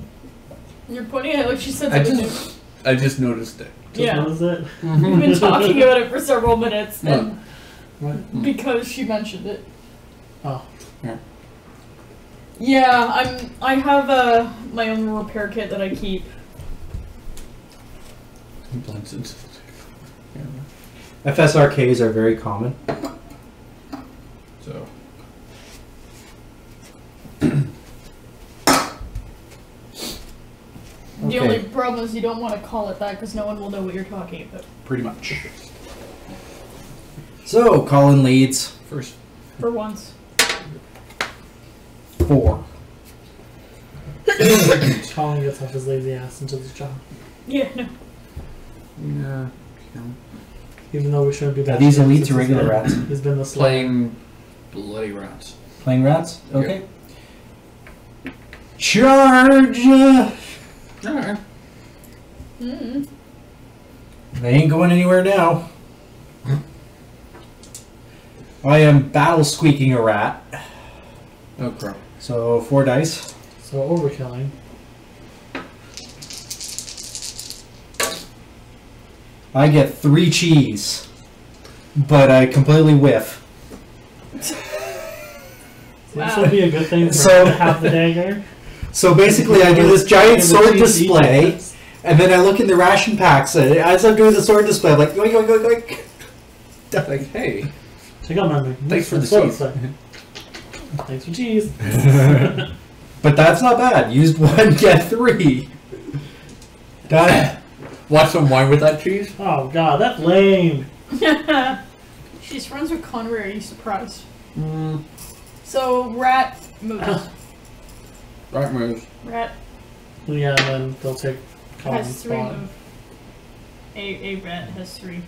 You're pointing at it like she said I something I just noticed it. Just Yeah. notice it? new. We've been talking about it for several minutes, Yeah. and because she mentioned it. Oh. Yeah. Yeah, I have my own repair kit that I keep. FSRKs are very common. So The Okay. only problem is you don't want to call it that because no one will know what you're talking about. Pretty much. So, Colin leads first, For once. 4. Colin gets off his lazy ass into this job. Yeah, no. yeah, Even though we shouldn't be Are that these strict elites since or regular he's been- rats? He's been the slayer. playing bloody rats. Playing rats? Okay. Charge! Alright. Mm-hmm. They ain't going anywhere now. I am battle squeaking a rat. Oh crap. So 4 dice. So overkilling. I get 3 cheese. But I completely whiff. So Wow. this would be a good thing for So- him to have the dagger. So basically I do this giant sword display. And then I look in the ration packs, and as I'm doing the sword display, I'm like, yoink, yoink, yoink, yoink. Like, hey, Check out my thanks for the sword cheese. display. Thanks for cheese. But that's not bad. Used 1, get 3. That, Want some wine with that cheese? Oh god, that's lame. She's friends with Conrad. Are you surprised? Mm, So, rat moves. right moves. Rat Yeah, and then they'll take Colin's has 3 spot. move. A rat has 3.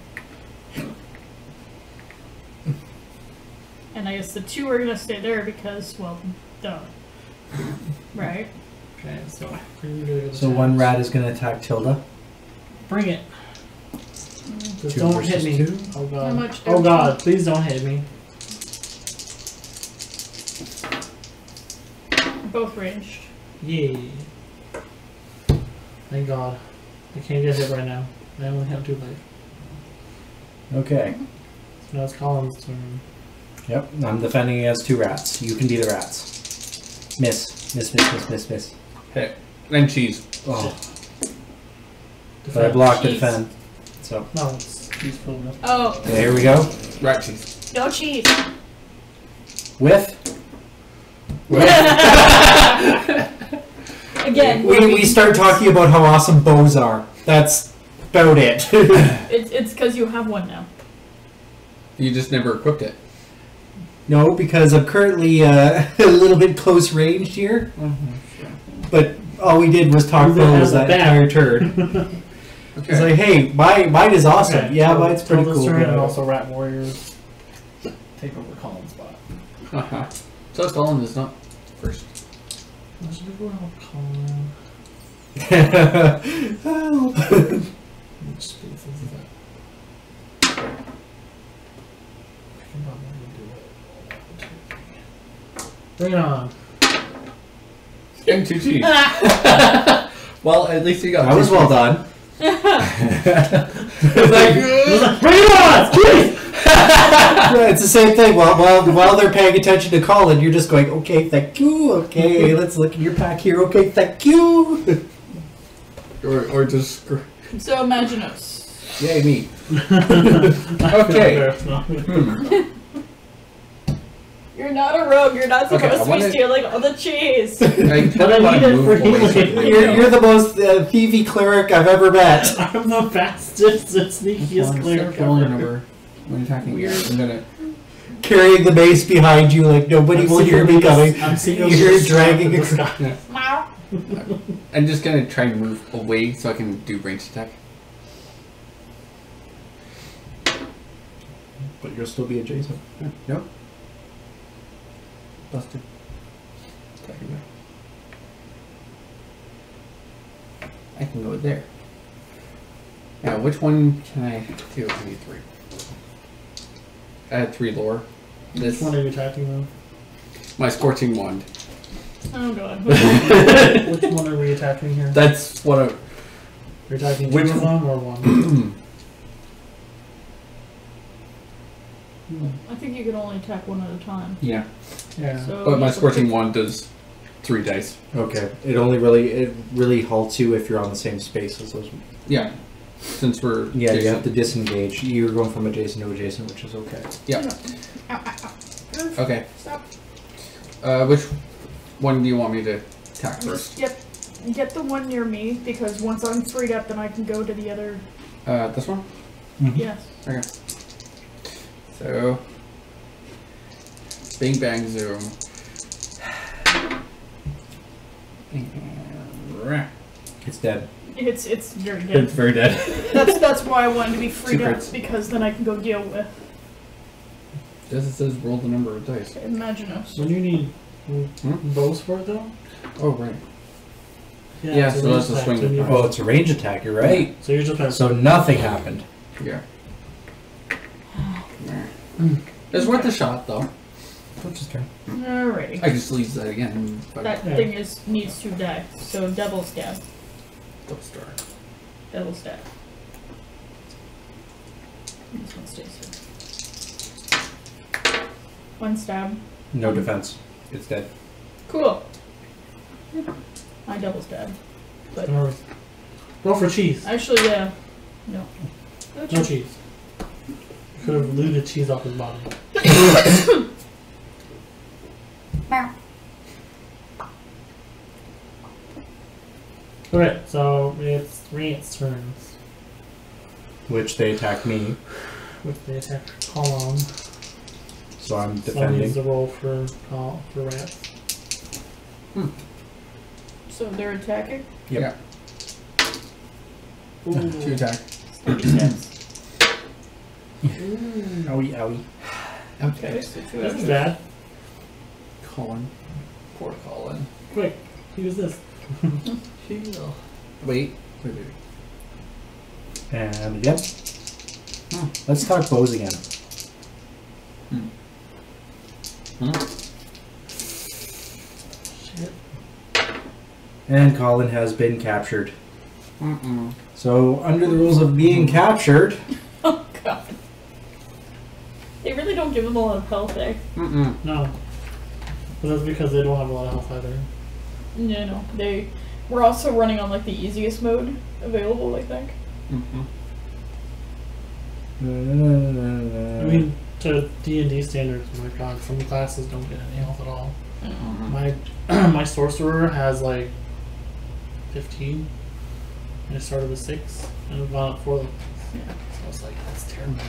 And I guess the 2 are gonna stay there because, well, duh. Right? Okay, so pretty good. So one rat is going to attack Tilda. Bring it. Just 2 don't hit versus me. 2. Oh god. How much Oh damage? god, please don't hit me. Both ranged. Yay. Thank god. I can't get hit right now. I only have 2 life. Okay. So now it's Colin's turn. Yep, I'm defending against 2 rats. You can be the rats. Miss. Miss, miss, miss, miss, miss. Hit. And cheese. Oh. But I Defend. blocked to Cheese. defend. So, No, it's he's full of Oh, okay, here we go. Rat cheese. no cheese. With. Again, We start talking about how awesome bows are. That's about it. it's because you have one now. You just never equipped it. No, because I'm currently a little bit close ranged here. But all we did was talk Use it bows as a that bat. entire turn. It's Okay. like, hey, mine is awesome. Okay, Yeah, so mine's pretty Tilda's cool. turn, but- and also Rat Warriors take over Colin's spot. Uh-huh. So Colin is not first. I should go help Colin. Help. Which space is that? I can probably do it. Bring it on. And 2 cheese. Well, at least you got. That was well done. It's like, Bring it on! Please! Yeah, it's the same thing. While they're paying attention to Colin, you're just going, okay, thank you. Okay, let's look at your pack here. Okay, thank you. or just. So imagine us. Yay, me. Okay. You're not a rogue. You're not Okay, supposed I to wanna- be stealing all the cheese. I But I want need to it move for away healing. from the You're the most thievy cleric I've ever met. I'm the fastest and sneakiest cleric ever. When attacking weird. I'm gonna. Carrying the mace behind you like nobody will hear me coming. I'm seeing You're dragging a sky. Meow. I'm just gonna try and move away so I can do ranged attack. But you'll still be adjacent. Nope. Busted. Attack again. I can go there. Now, which one can I do? I need 3. I had 3 lore. Which one are you attacking though? My scorching wand. Oh god. Which one are we attacking here? That's what I. You're attacking Which two of them or one? I think you can only attack one at a time. Yeah. Yeah. So But my you scorching pick- wand does 3 dice. Okay. It really halts you if you're on the same space as those. Yeah. Since we're. Yeah, you adjacent. have to disengage. You're going from adjacent to adjacent, which is okay. Yeah. Ow, ow, ow. Okay. Stop. Which one do you want me to attack first? Get the one near me because once I'm freed up, then I can go to the other. This one? Yes. Okay. So. Bing bang zoom. And. It's dead. It's very dead. very dead. That's why I wanted to be freed up Secrets. because then I can go deal with. Just it says roll the number of dice. Imagine us. When you need bows for it though? Oh, right. Yeah, it's so range that's a attack, swing so you- attack. Oh, it's a range attack. You're right. So you're just gonna So nothing happened. Yeah. It's worth a shot, though. Which turn. Alrighty. I can just use that again. That Yeah. thing needs to die. So double stab. Double star. Double stab. This one stays here. One stab. No defense. It's dead. Cool. I double stab. But roll for cheese. actually, yeah. No. No cheese. You could have looted cheese off his body. Okay, so it's Rant's turns. Which they attack me, With the attack column. so I'm So defending. needs to roll for rats. So they're attacking? Yep. Yeah. 2 attack. Owie, owie. Okay. So two This is actions. bad. Colin. Poor Colin. Quick, use this. Heal. Wait. And yep. Let's talk bows again. Shit. And Colin has been captured. So, under the rules of being captured, Oh god. They really don't give them a lot of health, eh? No. But that's because they don't have a lot of health either. Yeah, no. We're also running on like the easiest mode available, I think. I mean, to D&D standards, my god, some classes don't get any health at all. My sorcerer has like 15. And I started with 6, and I've gone up 4 levels. Yeah. So I was like, that's terrible.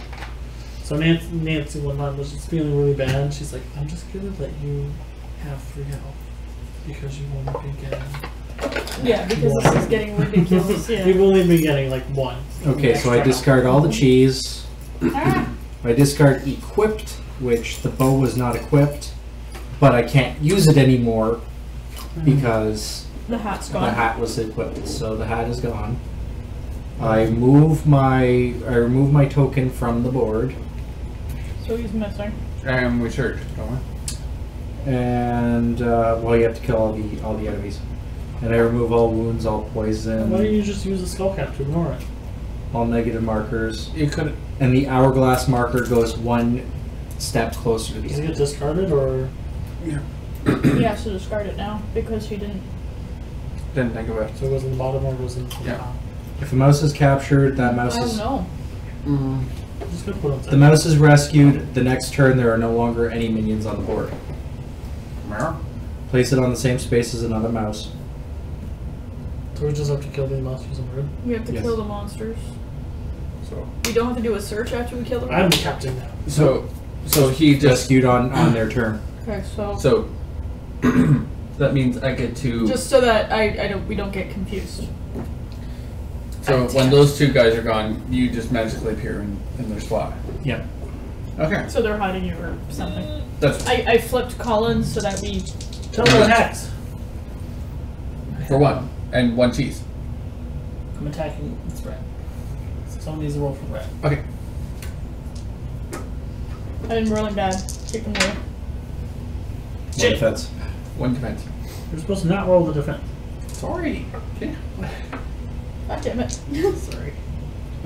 So Nancy one night was just feeling really bad. She's like, I'm just gonna let you have 3 health because you won't be getting. Yeah, because this is getting ridiculous. Yeah. You've only been getting like 1. okay, so I discard all the cheese. I discard equipped, which the bow was not equipped, but I can't use it anymore because The hat's the gone. hat was equipped. So the hat is gone. I remove my token from the board, So he's missing. And we search, don't we? and well, you have to kill all the enemies. And I remove all wounds, all poison, Why don't you just use a skull cap to ignore it? all negative markers, You could. and the hourglass marker goes 1 step closer to the Does it end. get discarded or? He has to discard it now because he didn't. Didn't think of it. So it goes in the bottom or it goes in the Yeah. top? If a mouse is captured, that mouse I don't is know. I'm just gonna put it on the mouse is rescued. The next turn, there are no longer any minions on the board. Place it on the same space as another mouse. So we just have to kill the monsters in the room. We have to Yes. kill the monsters. So. We don't have to do a search after we kill them. I'm the captain now. So he just. Rescued on their turn. Okay, so So. That means I get to. just so that we don't get confused. So when those 2 guys are gone, you just magically appear in their spot. Yep. Okay. So they're hiding you or something. That's I flipped Colin so that we. Tell them attacks. for 1 and 1 cheese. I'm attacking this rat. Someone needs to roll for rat. Okay. I'm rolling bad. Take them away. One defense. 1 defense. You're supposed to not roll the defense. Sorry. Okay. God damn it. Sorry.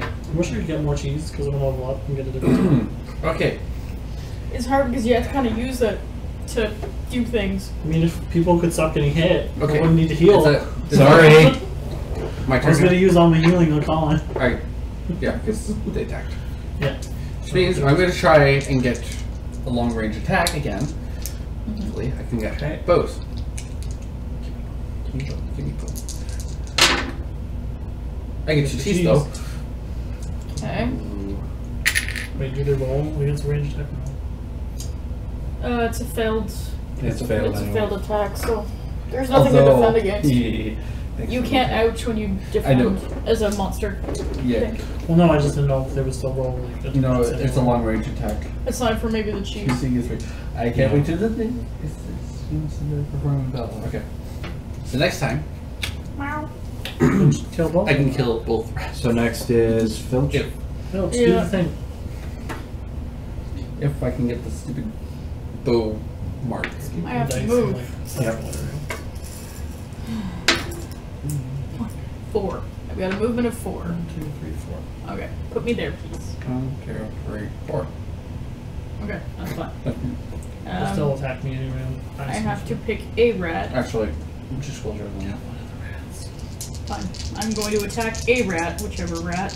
I wish I could get more cheese because I'm gonna level up and get a different. Okay. It's hard because you have to kind of use it to do things. I mean, if people could stop getting hit, I Okay. wouldn't need to heal. Is that- Sorry. My I was gonna turn. use all my healing on Colin. Alright. Yeah, because they attacked. Yeah. Which means I'm going to try and get a long range attack again. Hopefully I can get both. Give me both. I get 2 cheese though. Okay. Wait, do they roll against a ranged attack? No. It's a failed. It's failed. It's a anyway. failed attack, so there's nothing to defend against. Thanks You for can't that. ouch when you I know. defend as a monster. Yeah. Well, no, I just didn't know if they would still roll like a You know, defense it's a anymore. long range attack. Aside from maybe the cheese. Choosing is right. I can't wait to the thing. It's performing battle. Okay. So next time, Kill both. I can kill both rats. So next is Filch. If No, just do Yeah. the thing. if I can get the stupid bow mark. I have to Dice move. and, Yep. 4. I've got a movement of 4. 1, 2, 3, 4. Okay. Put me there, please. 1, 2, 3, 4. Okay, that's fine. They'll still attack me anyway. I have to pick a rat. Actually, just close your Yeah, eyes. one of the rats. Fine. I'm going to attack a rat, whichever rat.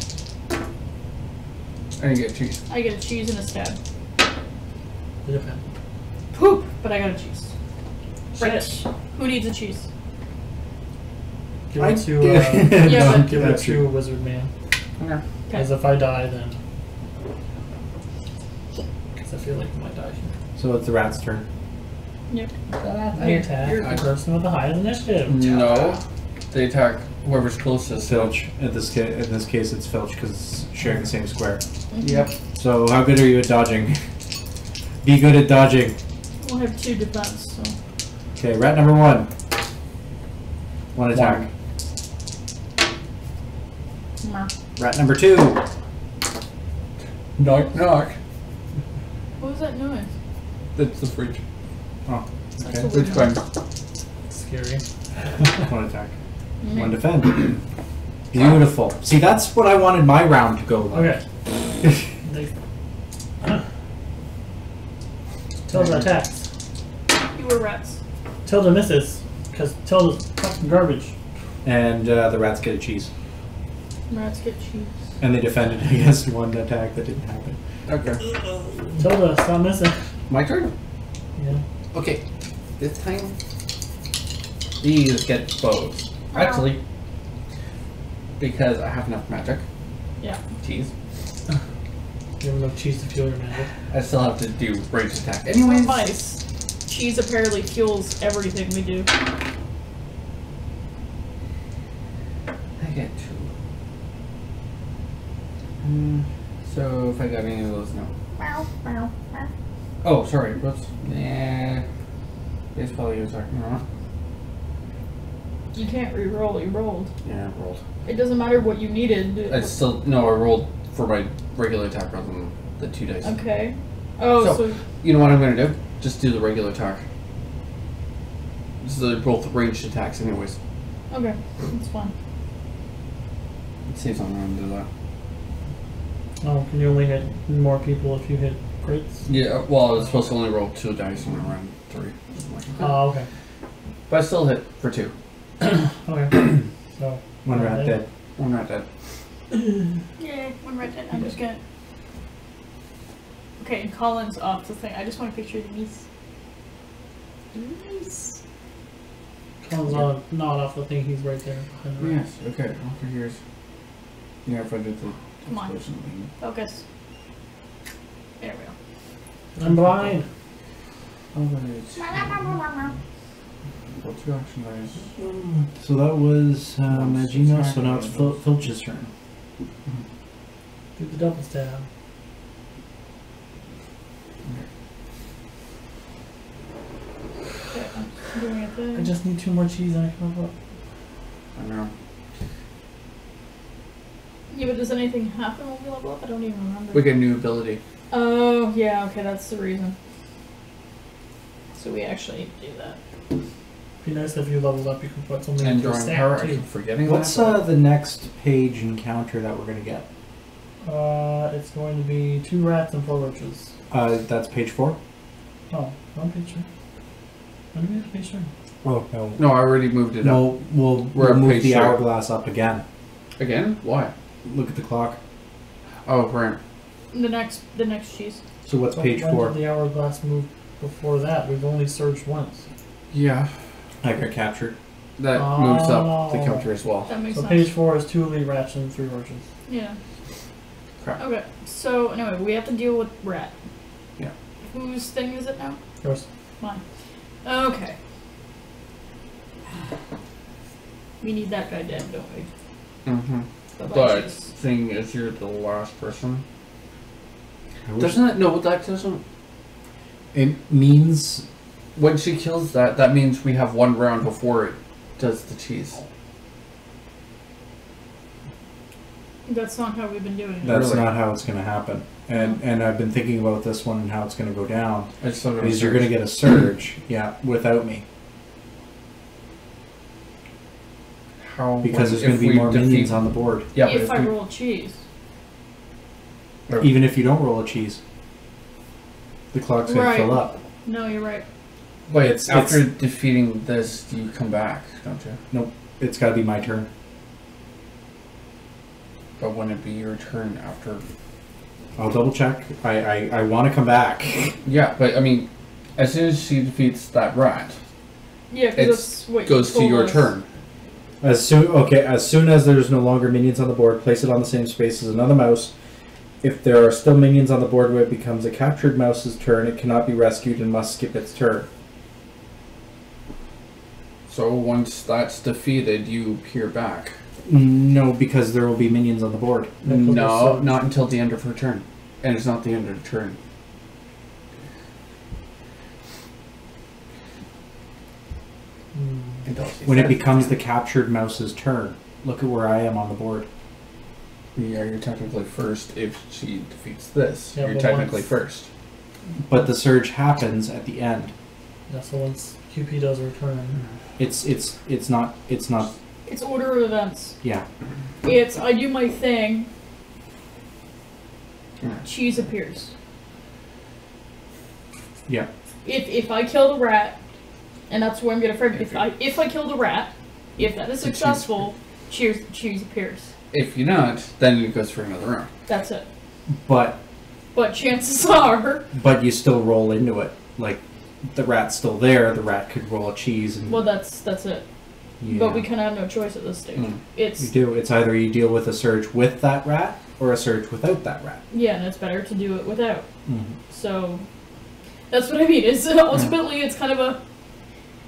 And you get cheese. I get a cheese and a stab. They depend. Poop! But I got a cheese. Right. Shit. Who needs a cheese? Give I it to, did. Yeah, but- give it That's to Wizard Man. Okay. Because if I die, then. Because I feel like I might die here. So it's the rat's turn. Yep. I attack the person with the highest initiative. No. They attack whoever's closest. Filch. In this case, it's Filch because it's sharing the same square. Yep. So how good are you at dodging? Be good at dodging. We'll have 2 defense, so. Okay, rat number 1. One attack. Mer. Rat number 2. Knock, knock. What was that noise? That's the fridge. Oh, That's okay. a Fridge weird climb. Scary. One attack. noise. One defend. Beautiful. See, that's what I wanted my round to go like. Okay. Tilda attacks. You were rats. Tilda misses because Tilda's fucking garbage. And the rats get a cheese. Rats get cheese. And they defended against one attack that didn't happen. Okay. Tilda, stop missing. My turn? Yeah. Okay. This time, these get bows. Actually, because I have enough magic. Yeah. Cheese. You have enough cheese to fuel your magic. I still have to do ranged attack. Anyways. Mice. Cheese apparently fuels everything we do. I get 2. So if I got any of those, no. Oh, sorry. Whoops. Nah. It's probably you talking about. You can't re-roll. You rolled. Yeah, I rolled. It doesn't matter what you needed. I still no. I rolled for my regular attack rather than the 2 dice. Okay. Oh, so You know what I'm gonna do? Just do the regular attack. So they're both ranged attacks, anyways. okay, that's fine. It saves on round to do that. Oh, can you only hit more people if you hit crits? Yeah. Well, I was supposed to only roll 2 dice on round 3. Oh, okay. But I still hit for 2. Okay. So One rat dead. I'm not dead. Yay, one red dead. I'm just gonna. Okay, and Colin's off the thing. I just want to picture the niece. Niece. Colin's not off the thing. He's right there behind the rat. Yes. Okay. Over here's. Yeah, if I did the Come on. explosion thing. Focus. There we go. I'm blind. Oh, but it's. Well, 2 action dice. So that was Magino, so now it's Filch's turn. Do the double stab. Okay, I'm doing a thing. I just need 2 more cheese and I can level up. I know. Yeah, but does anything happen when we level up? I don't even remember. We get a new ability. Oh, yeah, okay, that's the reason. So we actually do that. Be nice if you leveled up. You could put something And into your drawing power, stack I too. keep forgetting What's that. the next page encounter that we're going to get? It's going to be 2 rats and 4 roaches. That's page 4? Oh, one page 3. When do we have page 3? Oh, no. No, I already moved it up. We'll We're at move page the 3. hourglass up again. Again? Why? Look at the clock. Oh, right. The next cheese. So what's But page when 4? did the hourglass move before that? We've only surged once. Yeah. I got captured. That moves up the Oh. counter as well. That makes So sense. page 4 is 2 elite rats and 3 roaches. Yeah. Crap. Okay, so anyway, we have to deal with rat. Yeah. Whose thing is it now? Yours. Mine. Okay. We need that guy dead, don't we? Mm-hmm. Bye-bye, But cheese. thing is, you're the last person. I wish- Doesn't it? No, that doesn't. It means When she kills that, that means we have 1 round before it does the cheese. That's not how we've been doing it. that's Really? not how it's going to happen. And I've been thinking about this one and how it's going to go down. I just thought it was Because you're going to get a surge, yeah, without me. how Because there's if going to be we more minions defeat- on the board. Yeah, but if if I we, roll cheese. Even if you don't roll a cheese. The clock's going Right. to fill up. No, you're right. wait, it's- after defeating this, you come back, don't you? It's got to be my turn. But wouldn't it be your turn after? I'll double check. I want to come back. Yeah, but I mean, as soon as she defeats that rat, Yeah, It's- because that's what goes you to told your us. turn. As soon as there's no longer minions on the board, place it on the same space as another mouse. If there are still minions on the board when it becomes a captured mouse's turn, it cannot be rescued and must skip its turn. So once that's defeated, you appear back. No, because there will be minions on the board. Yeah, 'cause No, there's not until the end of her turn. And it's not the end of the turn. Hmm. when it becomes the captured mouse's turn. Look at where I am on the board. Yeah, you're technically first if she defeats this. Yeah, You're but technically once- first. But the surge happens at the end. Yeah, so once QP does return, It's not It's order of events. yeah. It's I do my thing. Yeah. Cheese appears. Yeah. If I kill the rat, and that's what I'm gonna frame. If I kill the rat, if that is The cheese. successful, cheese appears. If you're not, then it goes for another round. That's it. But Chances are, you still roll into it. Like the rat's still there, the rat could roll a cheese and well, that's it. yeah. But we kind of have no choice at this stage. Mm. You It's do. It's either you deal with a surge with that rat or a surge without that rat. yeah, and it's better to do it without. Mm-hmm. So that's what I mean. Is ultimately it's kind of a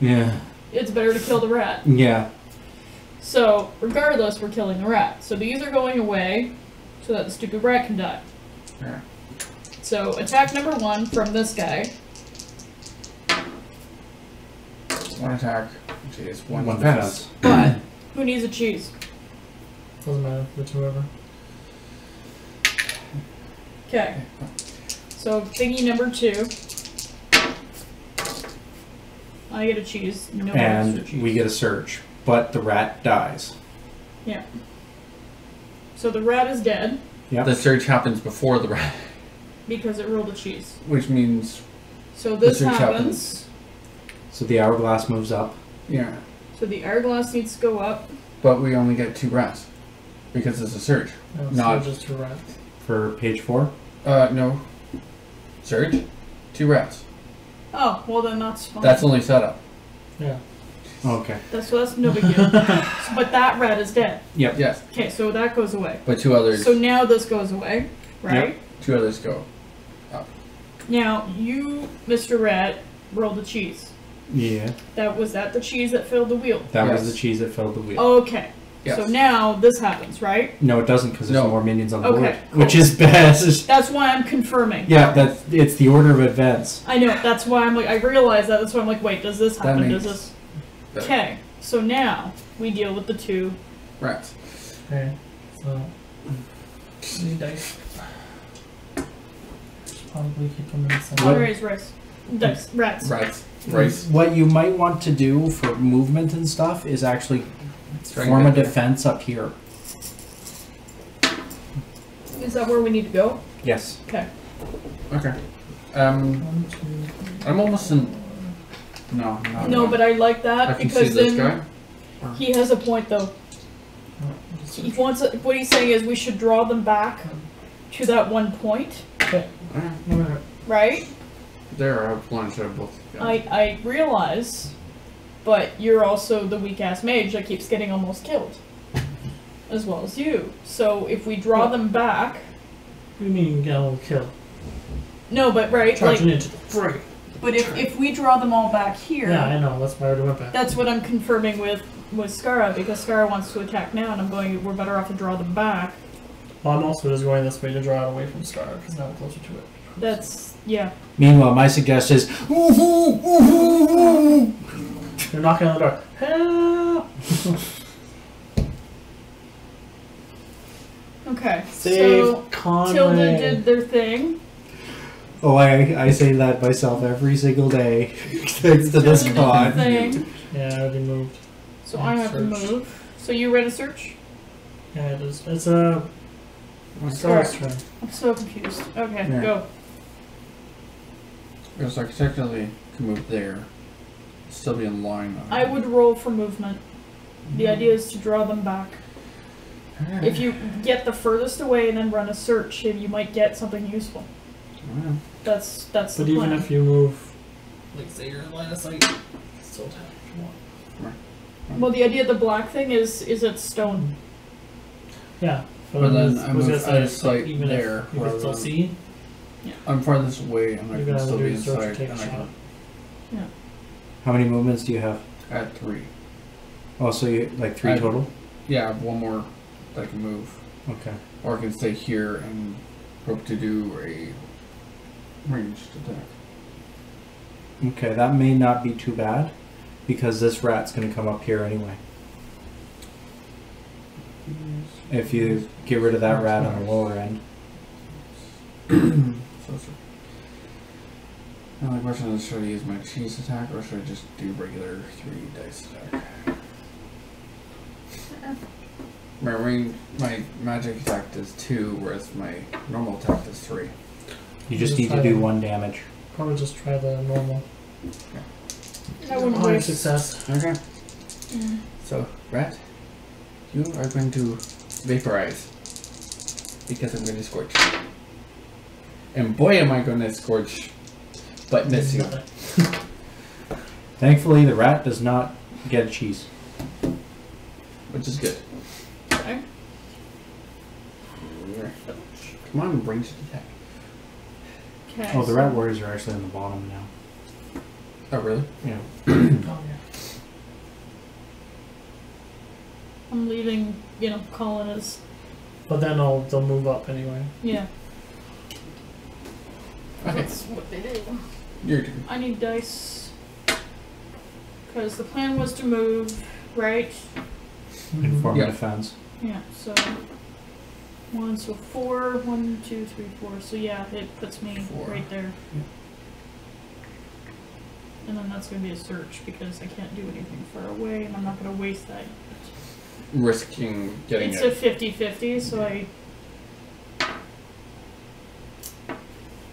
Yeah. it's better to kill the rat. Yeah. So regardless, we're killing the rat. So these are going away, so that the stupid rat can die. Yeah. So attack number 1 from this guy. One attack, which is one One defense. But who needs a cheese? doesn't matter which whoever. Okay. So thingy number 2. I get a cheese. No one else And for cheese. we get a surge, but the rat dies. Yeah. So the rat is dead Yep. The surge happens before the rat, because it rolled a cheese. which means So this surge happens. So the hourglass moves up. yeah. So the hourglass needs to go up. But we only get 2 rats because it's a surge. No, Not- it's just a rat. For page 4? No. Surge, 2 rats. Oh, well then that's fine. That's only setup. Yeah. Okay. That's no big deal. But that rat is dead. Yep. Yes, Okay, so that goes away. but 2 others. So now this goes away, right? 2 others go. Now you, Mr. Rat, rolled the cheese. Yeah. Was that the cheese that filled the wheel? That Yes. was the cheese that filled the wheel. Okay. Yes. So now this happens, right? No, it doesn't because there's No. more minions on the Okay, board, cool. which is best. That's why I'm confirming. Yeah, it's the order of events. I know. That's why I'm like. I realize that. That's why I'm like. Wait, does this That happen? makes Does this? better. Okay. So now we deal with the 2. Rats. Okay. So these dice. Should probably keep them in the center. What? Raise rice. Dice. Rats. Rats. Rice. What you might want to do for movement and stuff is actually Try and form a get there. defense up here. Is that where we need to go? Yes. Okay. Okay. 1, 2, 3. I'm almost in. No, no. No, but I like I that can see because this then guy. he has a point though. He wants. What he's saying is we should draw them back to that one point, right? There, I've launched out both. I realize, but you're also the weak ass mage that keeps getting almost killed, as well as you. So if we draw them back, What do you mean get a little kill? no, but right, Charging like, into the fray. but if we draw them all back here, Yeah, I know. That's why I already went back. that's what I'm confirming with Skara because Skara wants to attack now, and I'm going. We're better off to draw them back. Well, I'm also just going this way to draw it away from Scar because now I'm closer to it. That's yeah. Meanwhile, my suggestion is, You're knocking on the door. Help! Okay, Save so Conway. Tilda did their thing. oh, I say that myself every single day, thanks to this Tilda did con. their thing. Yeah, I already moved. So I have to Search. move. So you ready to search? Yeah, it is. It's a Scar's turn. I'm so confused. Okay, Yeah. go. Because I technically can move there. Still be in line. I would roll for movement. The idea is to draw them back. If you get the furthest away and then run a search, you might get something useful. Well, That's But the even plan. if you move, like say you're in line of sight, still tap if you want. Well, the idea of the black thing is it's stone. Yeah. But then was I gonna moved say, out of like, sight even there, if you rather can still than- see, I'm farthest away and I you're can gonna still do be a search or inside. take a And I shot. can How many movements do you have? add 3. Oh, so you like 3 I- total? Yeah, I have one more that I can move. Okay. Or I can stay here and hope to do a ranged attack. Okay, that may not be too bad. because this rat's going to come up here anyway. If you get rid of that rat on the lower end. Now the question is, should I use my cheese attack or should I just do regular 3 dice attack? My magic attack does 2, whereas my normal attack does 3. You just need to do 1 damage. Probably just try the normal. I wouldn't High waste. success. Okay. Mm. So, rat, you are going to vaporize because I'm going to scorch. And boy, am I going to scorch, but miss you. Thankfully, the rat does not get a cheese. Which is good. Okay. Come on, ranged attack. Okay. Oh, the rat warriors are actually on the bottom now. Oh, really? Yeah. Oh, yeah. I'm leaving, Colin as. But then they'll move up anyway. Yeah. Okay. That's what they do. Your turn. I need dice. Because the plan was to move, right? Inform Yeah. defense. Yeah, so. 1, so 4. 1, 2, 3, 4. So yeah, it puts me 4. right there. And then that's going to be a search because I can't do anything far away and I'm not going to waste that. Risking getting It's it. a 50-50, so I...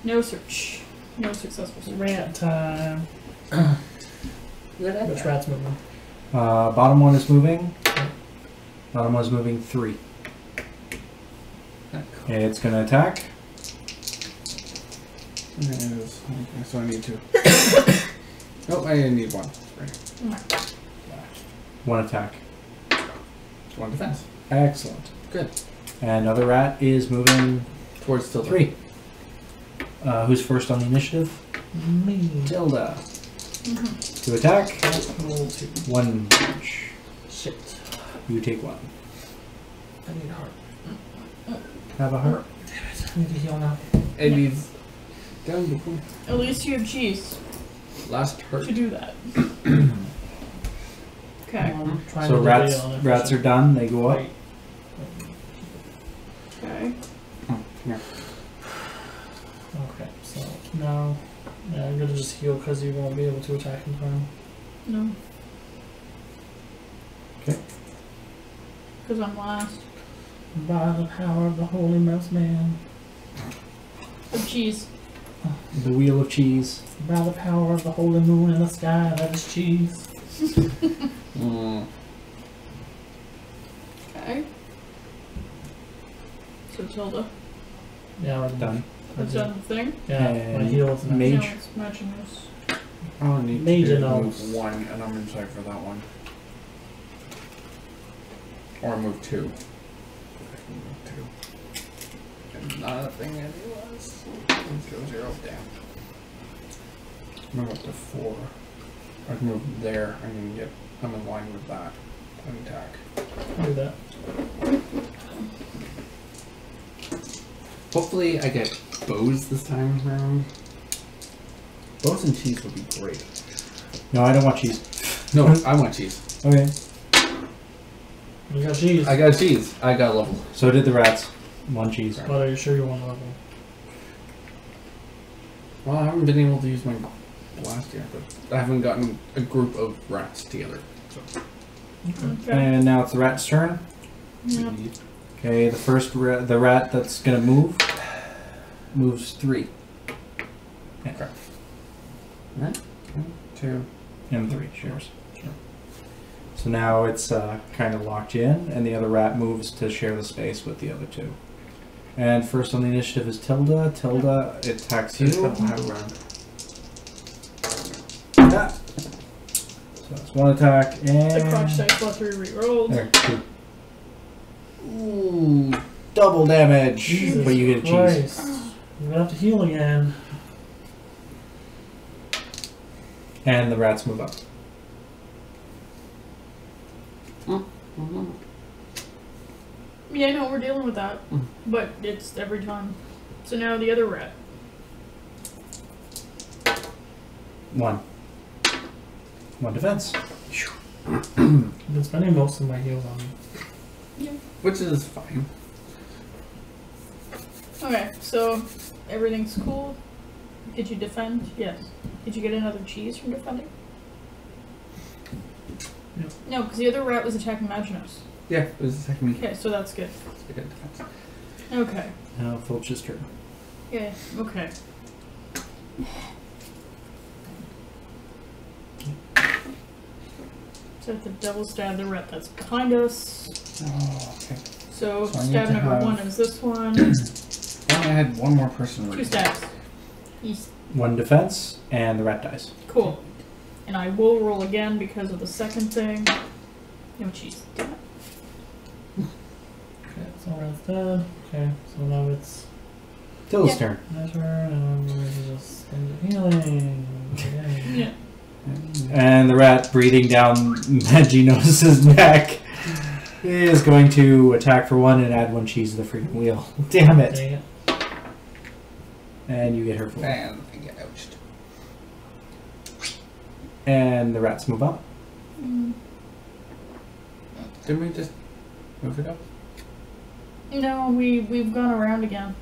No search. No successful search. Rat time. Which rat's moving? Bottom one is moving. Bottom one is moving 3. It's going to attack. Okay, so I need 2. Oh, I need 1. Right. 1 attack. 1 defense. Excellent. Good. And another rat is moving Towards Tilda. 3. Who's first on the initiative? Me. Tilda. Mm-hmm. To attack. Roll 2. 1 punch. Shit. You take 1. I need a heart. Have a heart. Damn it. I need to heal now. And he's down the point. At least you have cheese Last hurt. to do that. Okay. I'm trying So to rats debate on it. rats are done. They go up. Wait. Okay. Yeah. Okay, so now I'm gonna just heal because you won't be able to attack in time. No. Okay. Because I'm last. By the power of the Holy Mouse Man. Of cheese. The wheel of cheese. By the power of the holy moon in the sky, that is cheese. Okay. So Tilda. Yeah, we're Done. That's done the thing. Yeah, my And heal is next. Mage. No, it's matching this. I'll need Major to notes. move 1, and I'm inside for that one. Or move 2. I can move 2. And nothing it was. Let's go 0 down. Move up to 4. I can move there. I'm in line with that. Attack. I'll do that. Hopefully I get bows this time around. Bows and cheese would be great. No, I don't want cheese. No, I want cheese. Okay. You got cheese. I got cheese. I got level. So did the rats. 1 cheese. But are you sure you want to level? Well, I haven't been able to use my blast yet, but I haven't gotten a group of rats together. So. Okay. And now it's the rat's turn. Yeah. Okay, the first the rat that's gonna move moves 3 Okay. Right? 1, 2. and 3 shares. So now it's kind of locked in, and the other rat moves to share the space with the other 2. And first on the initiative is Tilda. Tilda attacks you. Ah. So that's 1 attack The and crotch dice lottery re-rolled. there 2. Ooh, double damage, Jesus but you get a cheese. Christ. You're gonna have to heal again. And the rats move up. Yeah, no, we're dealing with that. But it's every time. So now the other rat. 1. 1 defense. I've been spending most of my heals on them. Which is fine. Okay, so everything's cool. Did you defend? Yes. Did you get another cheese from defending? No. No, because the other rat was attacking Maginus. Yeah, it was attacking me. Okay, so that's good. It's a good defense. Okay. Now Filch's turn. Yeah, okay. So the double stab the rat that's behind us. Oh, okay. So, So I need stab to number have- 1 is this one. I had one more person 2 ready. stabs. East. 1 defense, and the rat dies. Cool. And I will roll again because of the second thing. No cheese. Damn it. Okay, so rat's dead. Okay, so now it's Tilda's Yeah. turn. my turn, and I'm going to just spend the healing. Okay. Yeah. And the rat breathing down Maginos' neck is going to attack for 1 and add 1 cheese to the freaking wheel. Damn it. Dang it. And you get her 4. And I get ouched. And the rats move up. Mm. Didn't we just move it up? No, we've gone around again.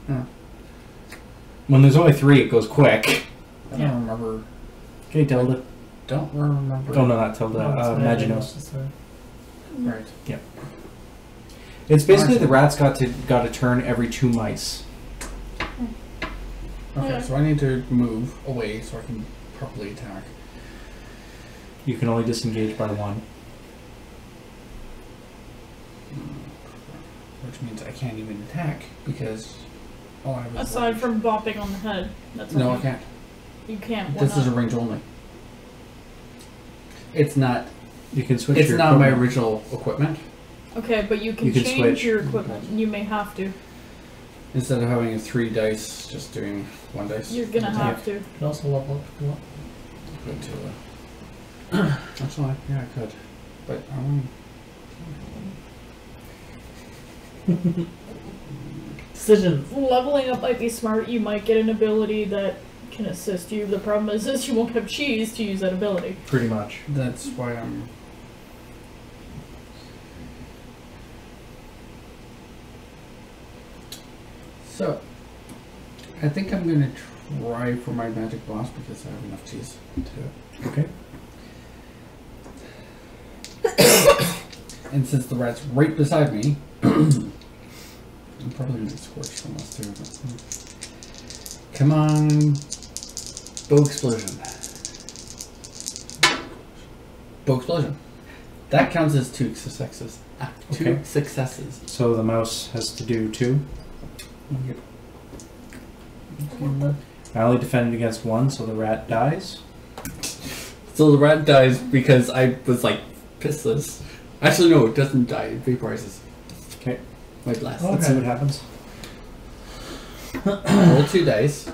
When there's only 3, it goes quick. I Yeah. don't remember. Okay, Tilda. Don't remember. Oh, no, not Tilda. No, it's Maginos. Maginos, sorry. Right. It's basically the rats got a turn every 2 mice. Okay, Yeah. so I need to move away so I can properly attack. You can only disengage by 1. Which means I can't even attack because all I have is Aside range. from bopping on the head. That's No, all I you- can't. You can't. Why This is a not? range only. It's not. You can switch It's your not my equipment. original equipment. Okay, but you can, You can change switch. your equipment. You may have to. Instead of having 3 dice, just doing 1 dice. You're gonna attack. have to. You can also level up if you want. Good to. Actually, yeah, I could, but I won't. Decisions. Leveling up might be smart. You might get an ability that can assist you. The problem is you won't have cheese to use that ability. Pretty much. That's why I'm. So, I think I'm gonna try for my magic blast because I have enough cheese to do it. Okay. And since the rat's right beside me, I'm probably gonna get scorched from this too. But, come on, bow explosion. Bow explosion. That counts as 2 successes. Two Okay. successes. So the mouse has to do 2. Yep. I only defended against 1, so the rat dies. So the rat dies because I was like pissless. Actually, no, it doesn't die. It vaporizes. Okay. My blast. Let's see what happens. Roll 2 dice.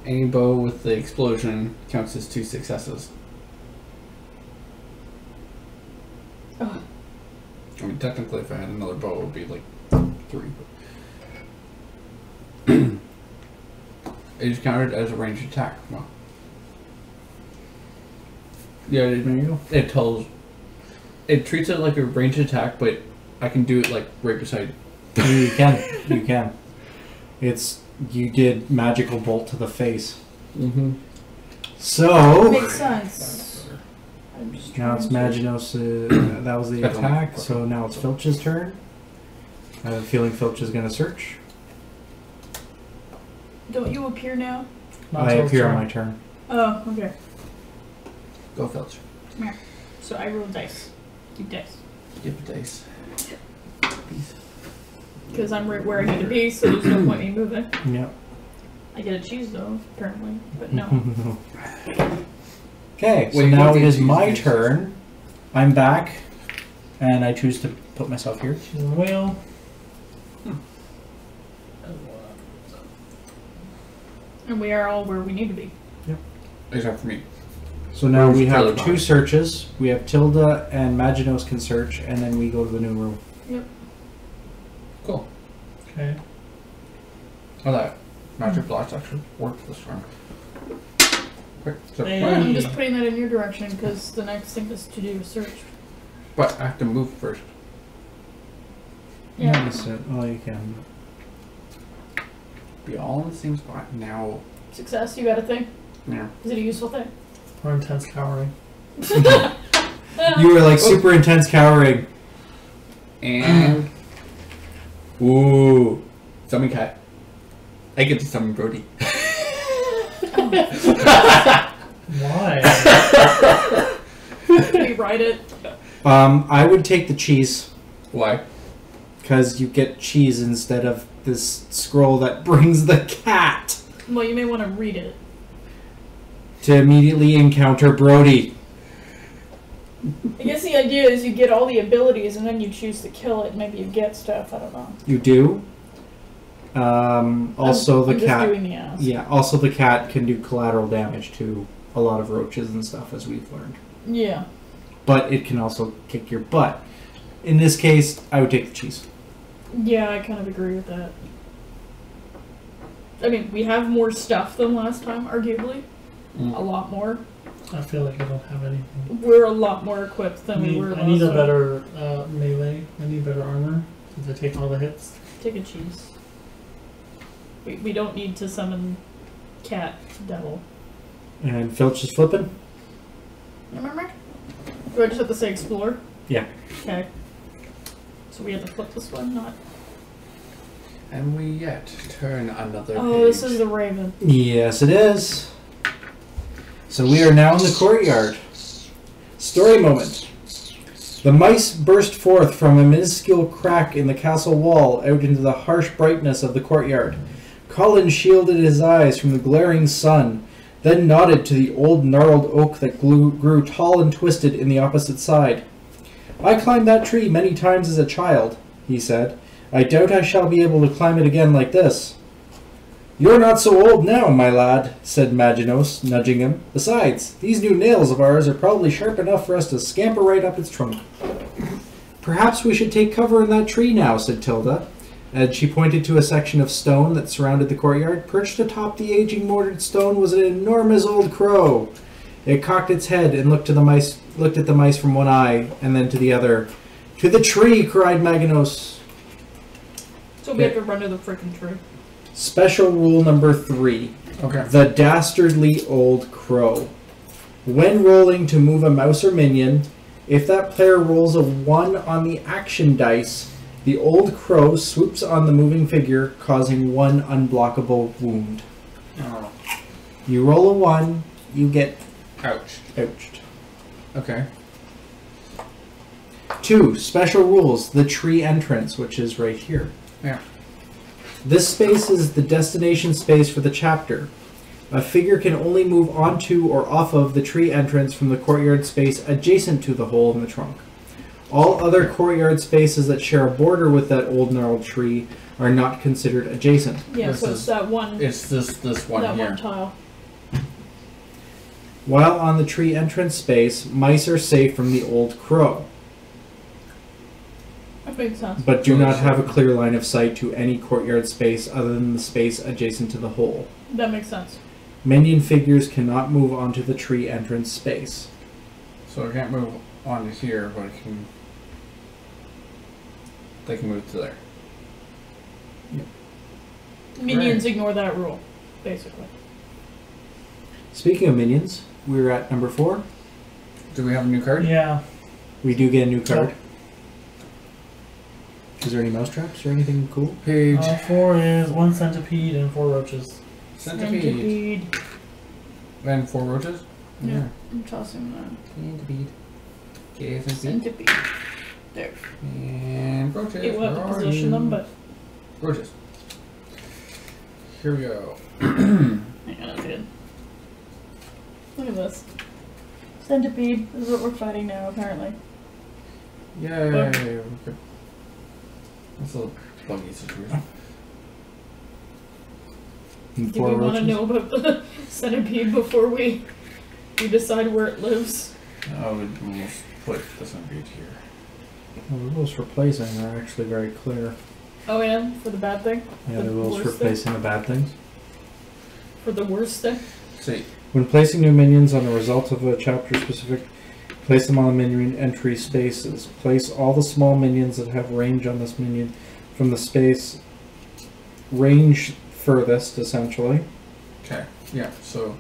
Any bow with the explosion counts as 2 successes. Ugh. I mean, technically, if I had another bow, it would be like 3. It is counted as a ranged attack. Well, yeah, There you go. it tells. It treats it like a ranged attack, but I can do it like right beside. You can. You can. It's you did magical bolt to the face. Mm-hmm. So Makes sense. I'm just now it's trying to- Maginos. That was the That's only attack. fucking- So now it's Filch's turn. I have a feeling Filch is going to search. Don't you appear now? Not I till appear on turn. my turn. Oh, okay. Go Filch. Come here. So I roll dice. Keep dice. Give the dice. Because I'm right where I need to be, so there's no point in me moving. Yep. I get a cheese though, apparently. But no. Okay, so Wait, now you it get is to my use turn. I'm back, and I choose to put myself here. She's on the wheel. And we are all where we need to be. Except for me. So now Where's we have Tilda? 2 searches. We have Tilda and Maginos can search, and then we go to the new room. Cool. Okay. Oh, that magic blast actually worked this round. quick. So Hey. Yeah, I'm just putting that in your direction because the next thing is to do research. But I have to move first. Yeah. Oh, you can. Be all in the same spot now. Success, you got a thing? Yeah. Is it a useful thing? Or intense cowering. You were like super intense cowering. And ooh, summon cat. I get to summon Brody. Why? Can we ride it? I would take the cheese Why? because you get cheese instead of this scroll that brings the cat Well, you may want to read it. to immediately encounter Brody. I guess the idea is you get all the abilities and then you choose to kill it. Maybe you get stuff. I don't know. You do. Also, I'm the just cat. doing the ass. Yeah. Also, the cat can do collateral damage to a lot of roaches and stuff, as we've learned. Yeah. But it can also kick your butt. In this case, I would take the cheese. Yeah, I kind of agree with that. I mean, we have more stuff than last time, arguably. A lot more. I feel like I don't have anything. We're a lot more equipped than we were last I need a time. better melee. I need better armor since I take all the hits. Take a cheese. We don't need to summon cat devil. And Filch is flipping. Remember? Do I just have to say explore? Yeah. Okay. So we have to flip this one, not... And we yet turn another Oh, page. this is the raven. Yes, it is. So we are now in the courtyard. Story moment. The mice burst forth from a minuscule crack in the castle wall out into the harsh brightness of the courtyard. Colin shielded his eyes from the glaring sun, then nodded to the old gnarled oak that grew tall and twisted in the opposite side. I climbed that tree many times as a child, he said. I doubt I shall be able to climb it again like this. You're not so old now, my lad, said Maginot, nudging him. Besides, these new nails of ours are probably sharp enough for us to scamper right up its trunk. Perhaps we should take cover in that tree now, said Tilda, and she pointed to a section of stone that surrounded the courtyard. Perched atop the aging mortared stone was an enormous old crow. It cocked its head and looked at the mice from one eye and then to the other. To the tree, cried Maginot. So we have to run to the freaking tree. Special rule number 3. Okay. The dastardly old crow. When rolling to move a mouse or minion, if that player rolls a 1 on the action dice, the old crow swoops on the moving figure, causing 1 unblockable wound. Oh. You roll a 1, you get Ouch. ouched. Okay. 2. Special rules. The tree entrance, which is right here. Yeah. This space is the destination space for the chapter. A figure can only move onto or off of the tree entrance from the courtyard space adjacent to the hole in the trunk. All other courtyard spaces that share a border with that old gnarled tree are not considered adjacent. Yeah, This so is- it's that one, It's this one that here. one tile. While on the tree entrance space, mice are safe from the old crow, That makes sense. but do not have a clear line of sight to any courtyard space other than the space adjacent to the hole. That makes sense. Minion figures cannot move onto the tree entrance space. So I can't move on to here, but I can. They can move to there. Minions ignore that rule, basically. Speaking of minions, we're at number 4. Do we have a new card? Yeah. We do get a new card. Is there any mousetraps or anything cool? Page. 4 is 1 centipede and 4 roaches. Centipede. And 4 roaches? Yeah. I'm tossing that. Centipede. Okay, centipede. Centipede. There. And roaches. It will have Where to are position you? them, but Roaches. Here we go. hang on, that's good. Look at this. Centipede. This is what we're fighting now, apparently. Yay. Okay. That's a buggy situation. And Do 4 we want to roaches? know about the centipede before we decide where it lives? I would almost put the centipede here. Well, the rules for placing are actually very clear. Oh yeah, for the bad thing? Yeah, The the rules for worst thing? placing the bad things. For the worst thing? See, When placing new minions on the result of a chapter specific, place them on the minion entry spaces. Place all the small minions that have range on this minion from the space range furthest, essentially. Okay. Yeah. So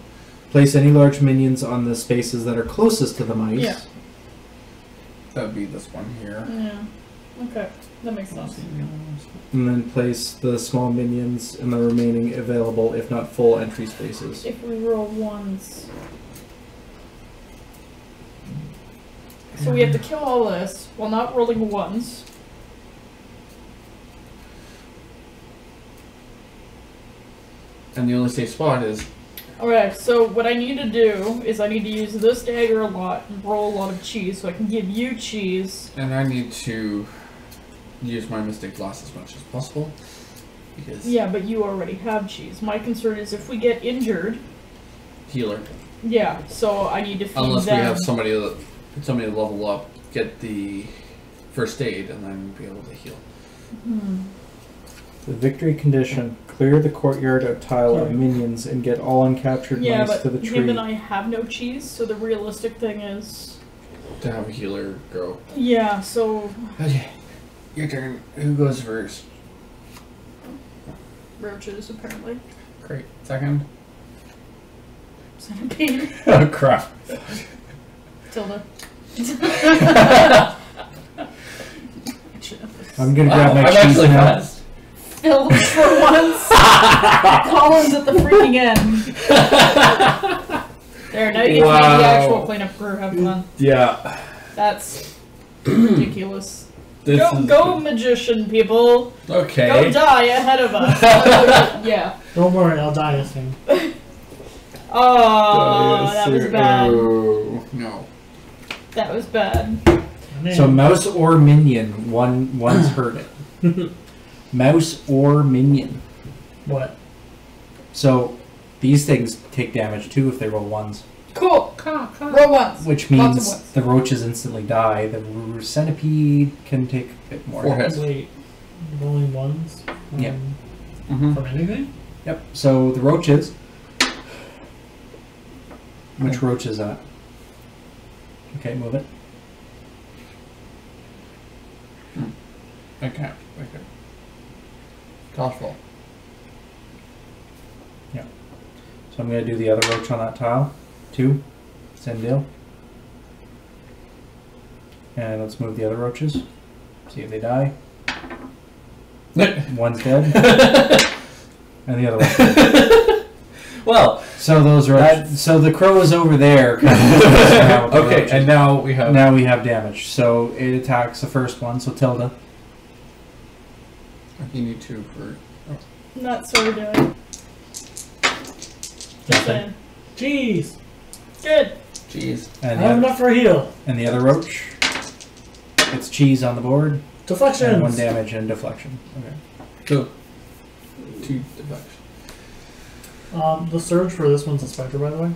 Place any large minions on the spaces that are closest to the mice. Yeah. that would be this one here. Yeah. Okay. That makes sense. And then place the small minions in the remaining available, if not full, entry spaces. If we roll ones. So we have to kill all this while not rolling ones. And the only safe spot is Okay, so what I need to do is I need to use this dagger a lot and roll a lot of cheese so I can give you cheese. and I need to use my mystic glass as much as possible because Yeah, but you already have cheese. My concern is if we get injured, healer. yeah, so I need to feed Unless them. we have somebody level up, get the first aid, and then be able to heal. The victory condition: clear the courtyard of tile of minions and get all uncaptured Yeah, mice but to the tree. him and I have no cheese, so the realistic thing is... To have a healer go. Yeah, so... Okay, your turn. Who goes first? Roaches, apparently. Great. Second. Centipede. Oh crap. Tilda. I'm gonna grab my I'm cheese actually now. fast. Phil for once. Colin's at the freaking end. There, now you get to make the actual cleanup crew have fun. Yeah. That's ridiculous. This is Go magician people. okay. Go die ahead of us. Yeah. Don't worry, I'll die this thing. Oh, that was bad. Oh, no. That was bad. So mouse or minion, one's hurt it. Mouse or minion. What? So these things take damage too if they roll ones, Cool. Roll once. which Lots of means ones. the roaches instantly die. The centipede can take a bit more. 4 hits. Wait, rolling ones? Yep. Mm-hmm. From anything? Yep. So the roaches. Which roach is that? Okay, move it. Okay. Thoughtful. So I'm going to do the other roach on that tile. 2. Same deal. And let's move the other roaches. See if they die. One's dead. And the other one's dead. Well, So those roaches. So the crow is over there. Okay, and now we have. Now we have damage. So it attacks the first one. So Tilda. you need 2 for. Not so doing. Just saying. Jeez! Good. Jeez. And I have enough for a heal. the other roach. It's cheese on the board. And 1 Deflections! damage and deflection. Okay. So, 2 deflections. The surge for this one's a spectre, by the way.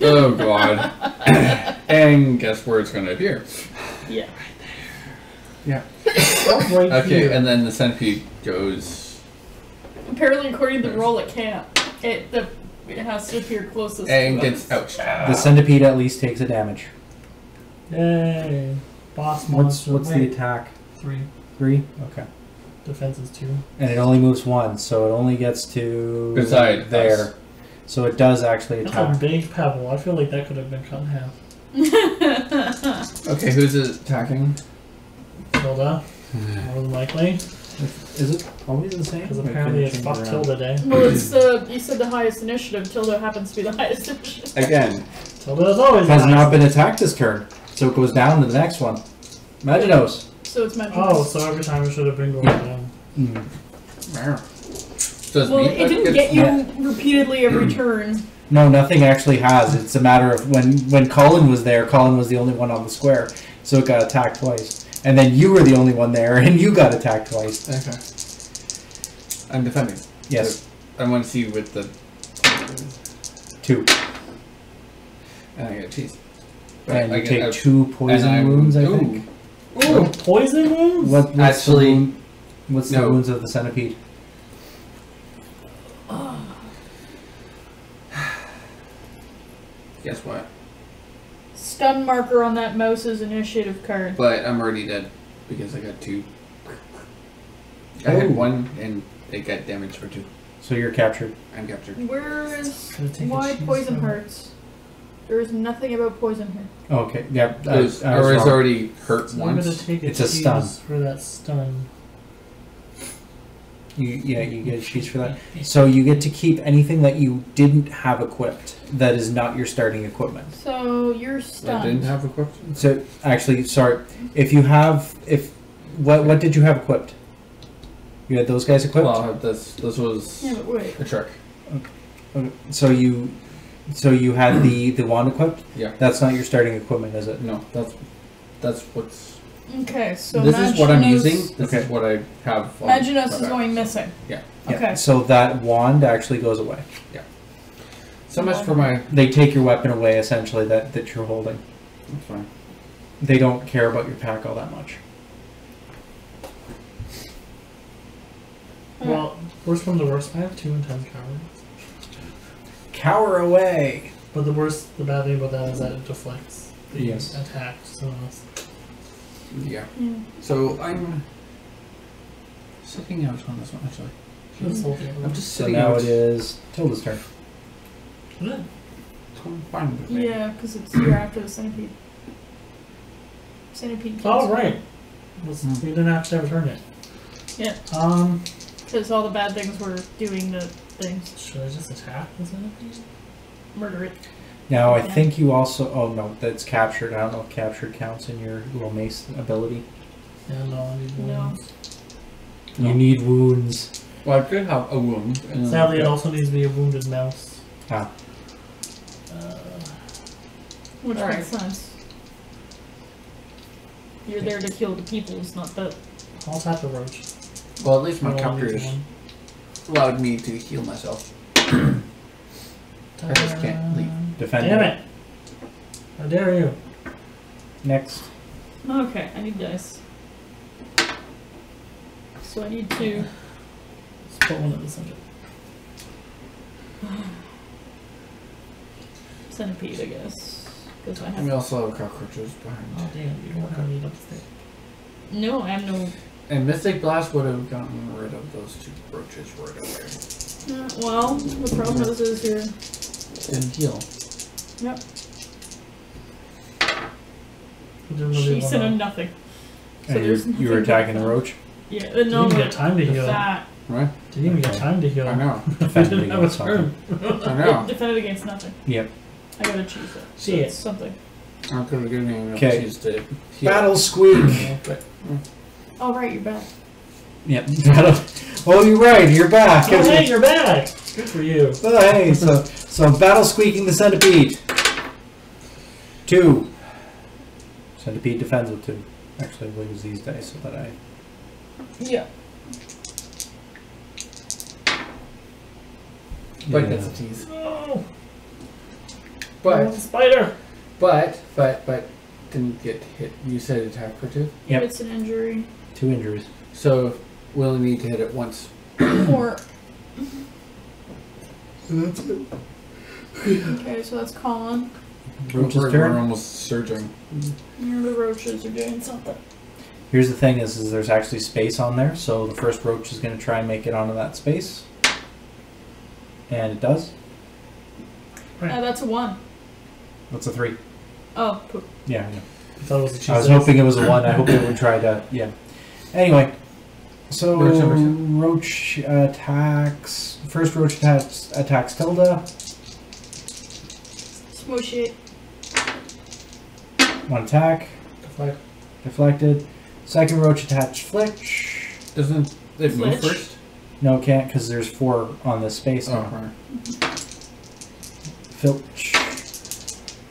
Oh god. And guess where it's going to appear? Yeah. Yeah. Right Okay, here. and then the centipede goes Apparently, according to the roll, it can't. It has to appear closest and to gets us. ouched. The centipede at least takes a damage. Yay. Boss What's monster. the Wait, attack? 3. 3? Okay. Defense is 2. And it only moves 1, so it only gets to Beside there. us. So it does actually That's a attack. big pebble. I feel like that could have been cut in half. Okay, who's attacking? Tilda. More than likely. Is it always the same? Because Or apparently can it it's change fuck around? Tilda day. Well, it's you said the highest initiative. Tilda happens to be the highest initiative. Again. Tilda is always Has nice. not been attacked this turn, so it goes down to the next one. Maginos. So it's magic. Oh, so every time it should have been going down. Does Well, me it didn't get you repeatedly every turn. No, nothing actually has. It's a matter of when Colin was there, Colin was the only one on the square, so it got attacked twice. And then you were the only one there, and you got attacked twice. Okay. I'm defending. Yes. So I want to see with the 2. and I get cheese. And I you get take ouched. 2 poison And I'm- wounds, I ooh. think. Ooh, poison wounds? What's Actually, what's no. the wounds of the centipede? Guess what? Stun marker on that mouse's initiative card. But I'm already dead because I got 2. I had 1 and it got damaged for 2. So you're captured. I'm captured. Where is Gonna take a why cheese poison from- hurts? There is nothing about poison here. Oh, okay. Yeah. I was already hurt So I'm gonna once. take a It's a cheese stun. for that stun. You get a cheese for that. So you get to keep anything that you didn't have equipped that is not your starting equipment. So you're I stunned. didn't have equipped. So actually, sorry. What did you have equipped? You had those guys equipped. Well, this was Yeah, but wait. a trick. Okay. So you had the wand equipped. Yeah. That's not your starting equipment, is it? No, that's what's. Okay, so This is what I'm Maginos- using. This Okay. is what I have. on Maginos my is back. going missing. Yeah. Yeah. Okay. So that wand actually goes away. So much for my. They take your weapon away, essentially, that you're holding. That's fine. They don't care about your pack all that much. Well, worst from the worst. I have 2 intense cowards. Cower away! But the bad thing about that is that it deflects the Yes. attack. So that's Yeah. Yeah. So I'm sitting out on this one actually. that's the whole thing. I'm just So sitting now out. it is Tilda's turn. Yeah. I'm fine with me. Yeah, because you're after the centipede. Centipede. Oh right. We Hmm. didn't have to return it. Yeah. Because all the bad things were doing the things. Should I just attack the centipede? Murder it. Now, I Yeah. think you also... Oh, no, that's captured. I don't know if captured counts in your little mace ability. Yeah, no, I need No. wounds. You need wounds. Well, I could have a wound. And then Sadly, it also needs to be a wounded mouse. Ah. Which Alright. makes sense. You're there to kill the peoples, not the. I'll tap the roach. Well, at least my I don't need captors one. allowed me to heal myself. I just can't leave. Defend Damn it. it! How dare you? Next. Okay, I need dice. So I need to. Let's put one at the center. Centipede, I guess. Because I We have. also have cockroaches Oh behind. damn, you don't have any upstairs. No, I have no. And Mystic Blast would have gotten rid of those 2 roaches right away. Well, the problem is you're. Didn't heal. Yep. Didn't really She's in a wanna- nothing. So And there's you nothing were but attacking the that. roach? Yeah, Didn't no, even but get time to heal. that. Right? Didn't even get Okay. time to heal. I know. Defending Didn't have a against something. turn. I know. Defended against nothing. Yep. I gotta choose it. So Shit. it's something. I'm going to give me enough Okay. cheese to heal. Battle squeak! But, Oh, right, you're back. Yep. Oh, you're right. You're back. Oh, hey, you're back! Good for you. Oh, hey. So battle squeaking the centipede. 2. Centipede defends with 2. Actually, we'll use these dice so that I... Yeah. but Yeah. gets a tease. No! But, Spider! but, didn't get hit. You said attack for 2? Yep. It's an injury. 2 injuries. So, we'll only need to hit it once. Or. Okay, so that's Colin. Roach's We're turn. almost surging. Here the roaches are doing something. Here's the thing is there's actually space on there, so the first roach is going to try and make it onto that space. And it does. That's a 1. That's a 3. Oh, poop. Yeah, I know. I thought it was a cheese. I was hoping it was a 1. I hope it would try to, yeah. Anyway, so Roach number 2. roach attacks. First roach attacks Tilda. Smush it. 1 attack. Deflect. Deflected. Second roach attacks Flitch. Doesn't it move Flitch. first? No, it can't because there's 4 on this space now. Oh, right. Filch.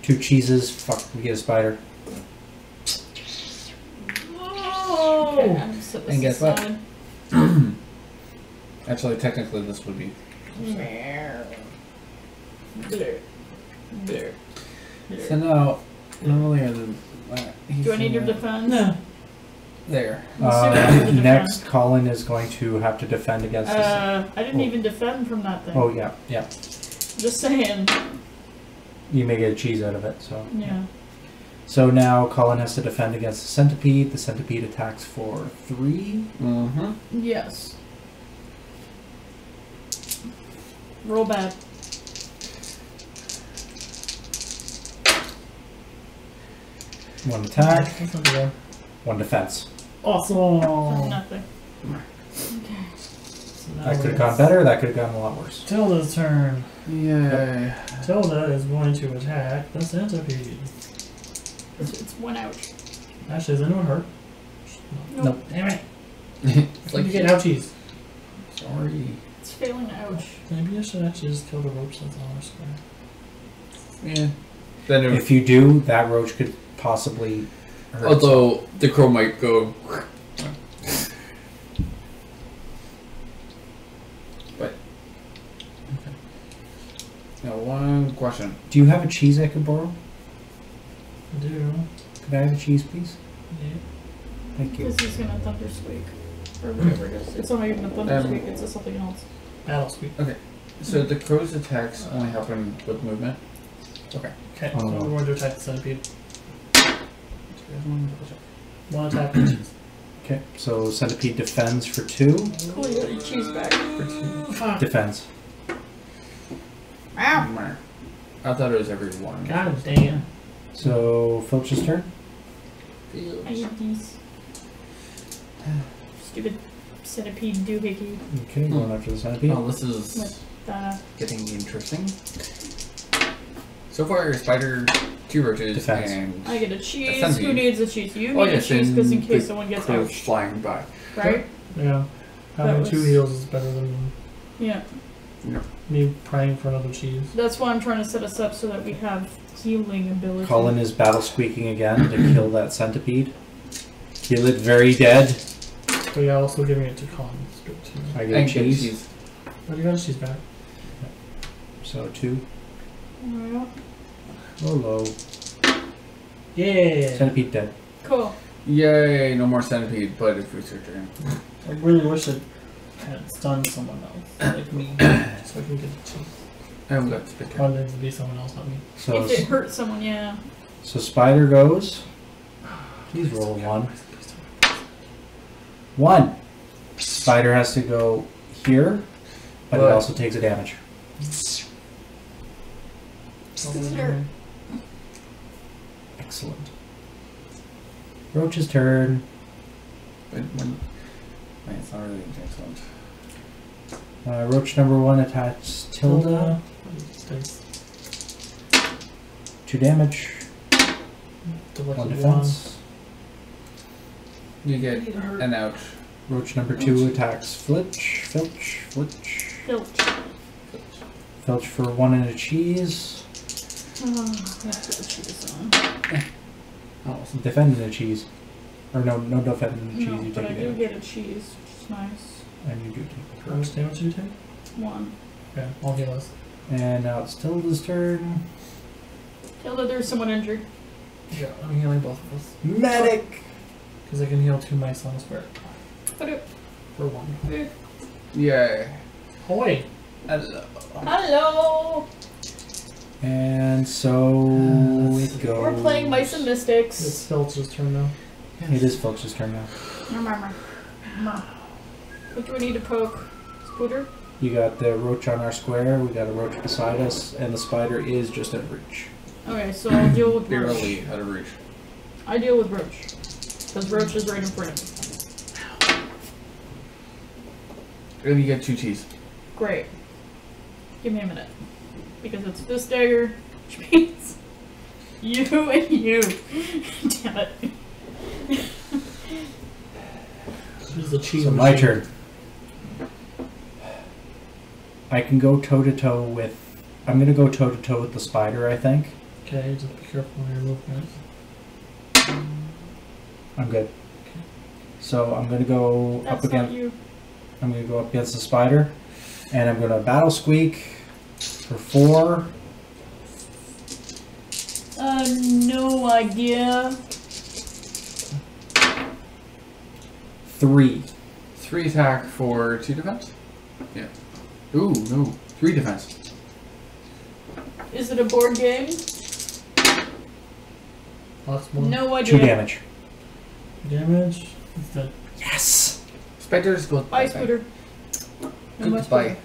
2 cheeses. Fuck, we get a spider. Oh! Okay, I'm just set this And guess what? aside. Actually, technically, this would be. There. There. So now, not only are the. Do I need to defend? No. There. I'm assuming I need to Next, Colin is going to have to defend against this. I didn't Oh. even defend from that thing. Oh, yeah, yeah. Just saying. You may get a cheese out of it. So Yeah. So now Colin has to defend against the centipede. The centipede attacks for 3. Mm-hmm. Yes. Roll bad. One attack, That's not bad. 1 defense. Awesome. For nothing. Okay. So now That could have it's gone better. That could have gone a lot worse. Tilda's turn. Yay. Tilda is going to attack the centipede. It's 1 ouch. Actually, is anyone hurt? Nope. Damn it. It's You like, get ouchies. sorry. It's failing to ouch. Maybe I should actually just kill the roach that's on our square. Yeah. Then If you do, that roach could possibly hurt. although the crow might go. But. Okay. Now, one question. Do you have a cheese I could borrow? I do. Could I have a cheese, please? Yeah. Thank you. This is gonna thunder squeak. Or whatever it is. It's not even a thunder squeak, it's a something else. Battle squeak. So the crow's attacks only happen with movement? Okay. Okay, Oh. so we're going to attack the centipede. One attack each. Okay, so centipede defends for 2. Cool, you got your cheese back. Fuck. Defends. Ow! I thought it was every one. God damn. So Filch's turn. I hate these. Stupid centipede doohickey. Okay, going after the centipede. Oh, this is With getting interesting. So far, spider, 2 roaches, Defense. and I get a cheese. centipede. Who needs a cheese? You need Oh, a yes, cheese because in and case the someone gets crow's ouch. flying by. Right? Yeah. That Having was- 2 heals is better than Yeah. me praying for another cheese. That's why I'm trying to set us up so that we have healing ability. Colin is battle squeaking again to kill that centipede. Kill it very dead. But yeah, also giving it to Colin. It's good too. I get And cheese. But you got a cheese back. So 2. Yeah. Oh, low. Yeah. Centipede dead. Cool. Yay, no more centipede, but if we search again. I really wish it had stunned someone else, like me, so I can get the cheese. I haven't got spit. Wanted it to be someone else, not me. So If it hurts someone, yeah. so spider goes. Please roll 1. 1. Spider has to go here, but it What? also takes a damage. Sure. Excellent. Roach's turn. But when, wait, it's not really excellent. Roach number 1 attacks Tilda. Thanks. 2 damage. 1 Defense. defense. You get an ouch. Roach number 2 attacks Filch. Filch. Filch for 1 and a cheese. Oh, let's put the cheese on. Oh, Defending a cheese. Or no defending the cheese. No, You but I take do it. get a cheese, which is nice. And you do take How much damage do you take? 1. Okay, I'll heal us. it. And now it's Tilda's turn. Tilda, there's someone injured. Yeah, I'm healing both of us. Medic! Because I can heal 2 mice on a square. Put it. For 1. yay. Hoy! Hello. Hello! And so it goes. We're playing Mice and Mystics. It's Filch's turn now. It is Filch's turn now. What do we need to poke? Scooter? You got the roach on our square, we got a roach beside us, and the spider is just out of reach. Okay, so I'll deal with Roach. Barely out of reach. I deal with Roach. Because Roach is right in front of me. And you get 2 cheese. Great. Give me a minute. Because it's this dagger, which means you and you. Damn it. This is the cheese. So my machine. turn. I can go toe to toe with. I'm gonna go toe to toe with the spider, I think. Okay, just be careful when you're moving. I'm good. So I'm gonna go That's up not against. you. I'm gonna go up against the spider, and I'm gonna battle squeak for 4. No idea. 3. 3 attack for 2 defense? Yeah. Ooh, no. 3 defense. Is it a board game? Plus 1. No idea. 2 damage. Damage. Is that Yes. Spectres go. Bye, Scooter. No more Goodbye. Scooter.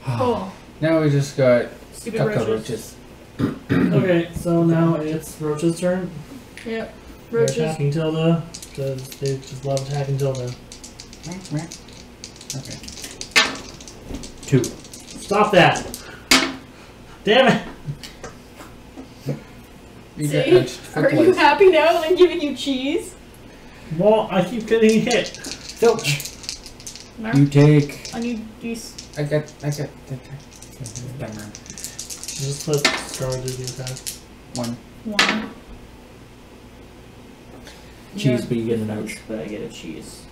Oh, Now we just got stupid cockroaches. roaches. okay? So now it's Roach's turn. Yep. They're Roaches. attacking Tilda. Because they just love attacking Tilda. Okay. 2. Stop that! Damn it! You get See? edged Are you footlights. happy now that I'm giving you cheese? Well, I keep getting hit. Filch. Mark, You take. I need these. I got. Just let Star do the attack. 1. One. Cheese, No, but you get an ouch. But I get a cheese.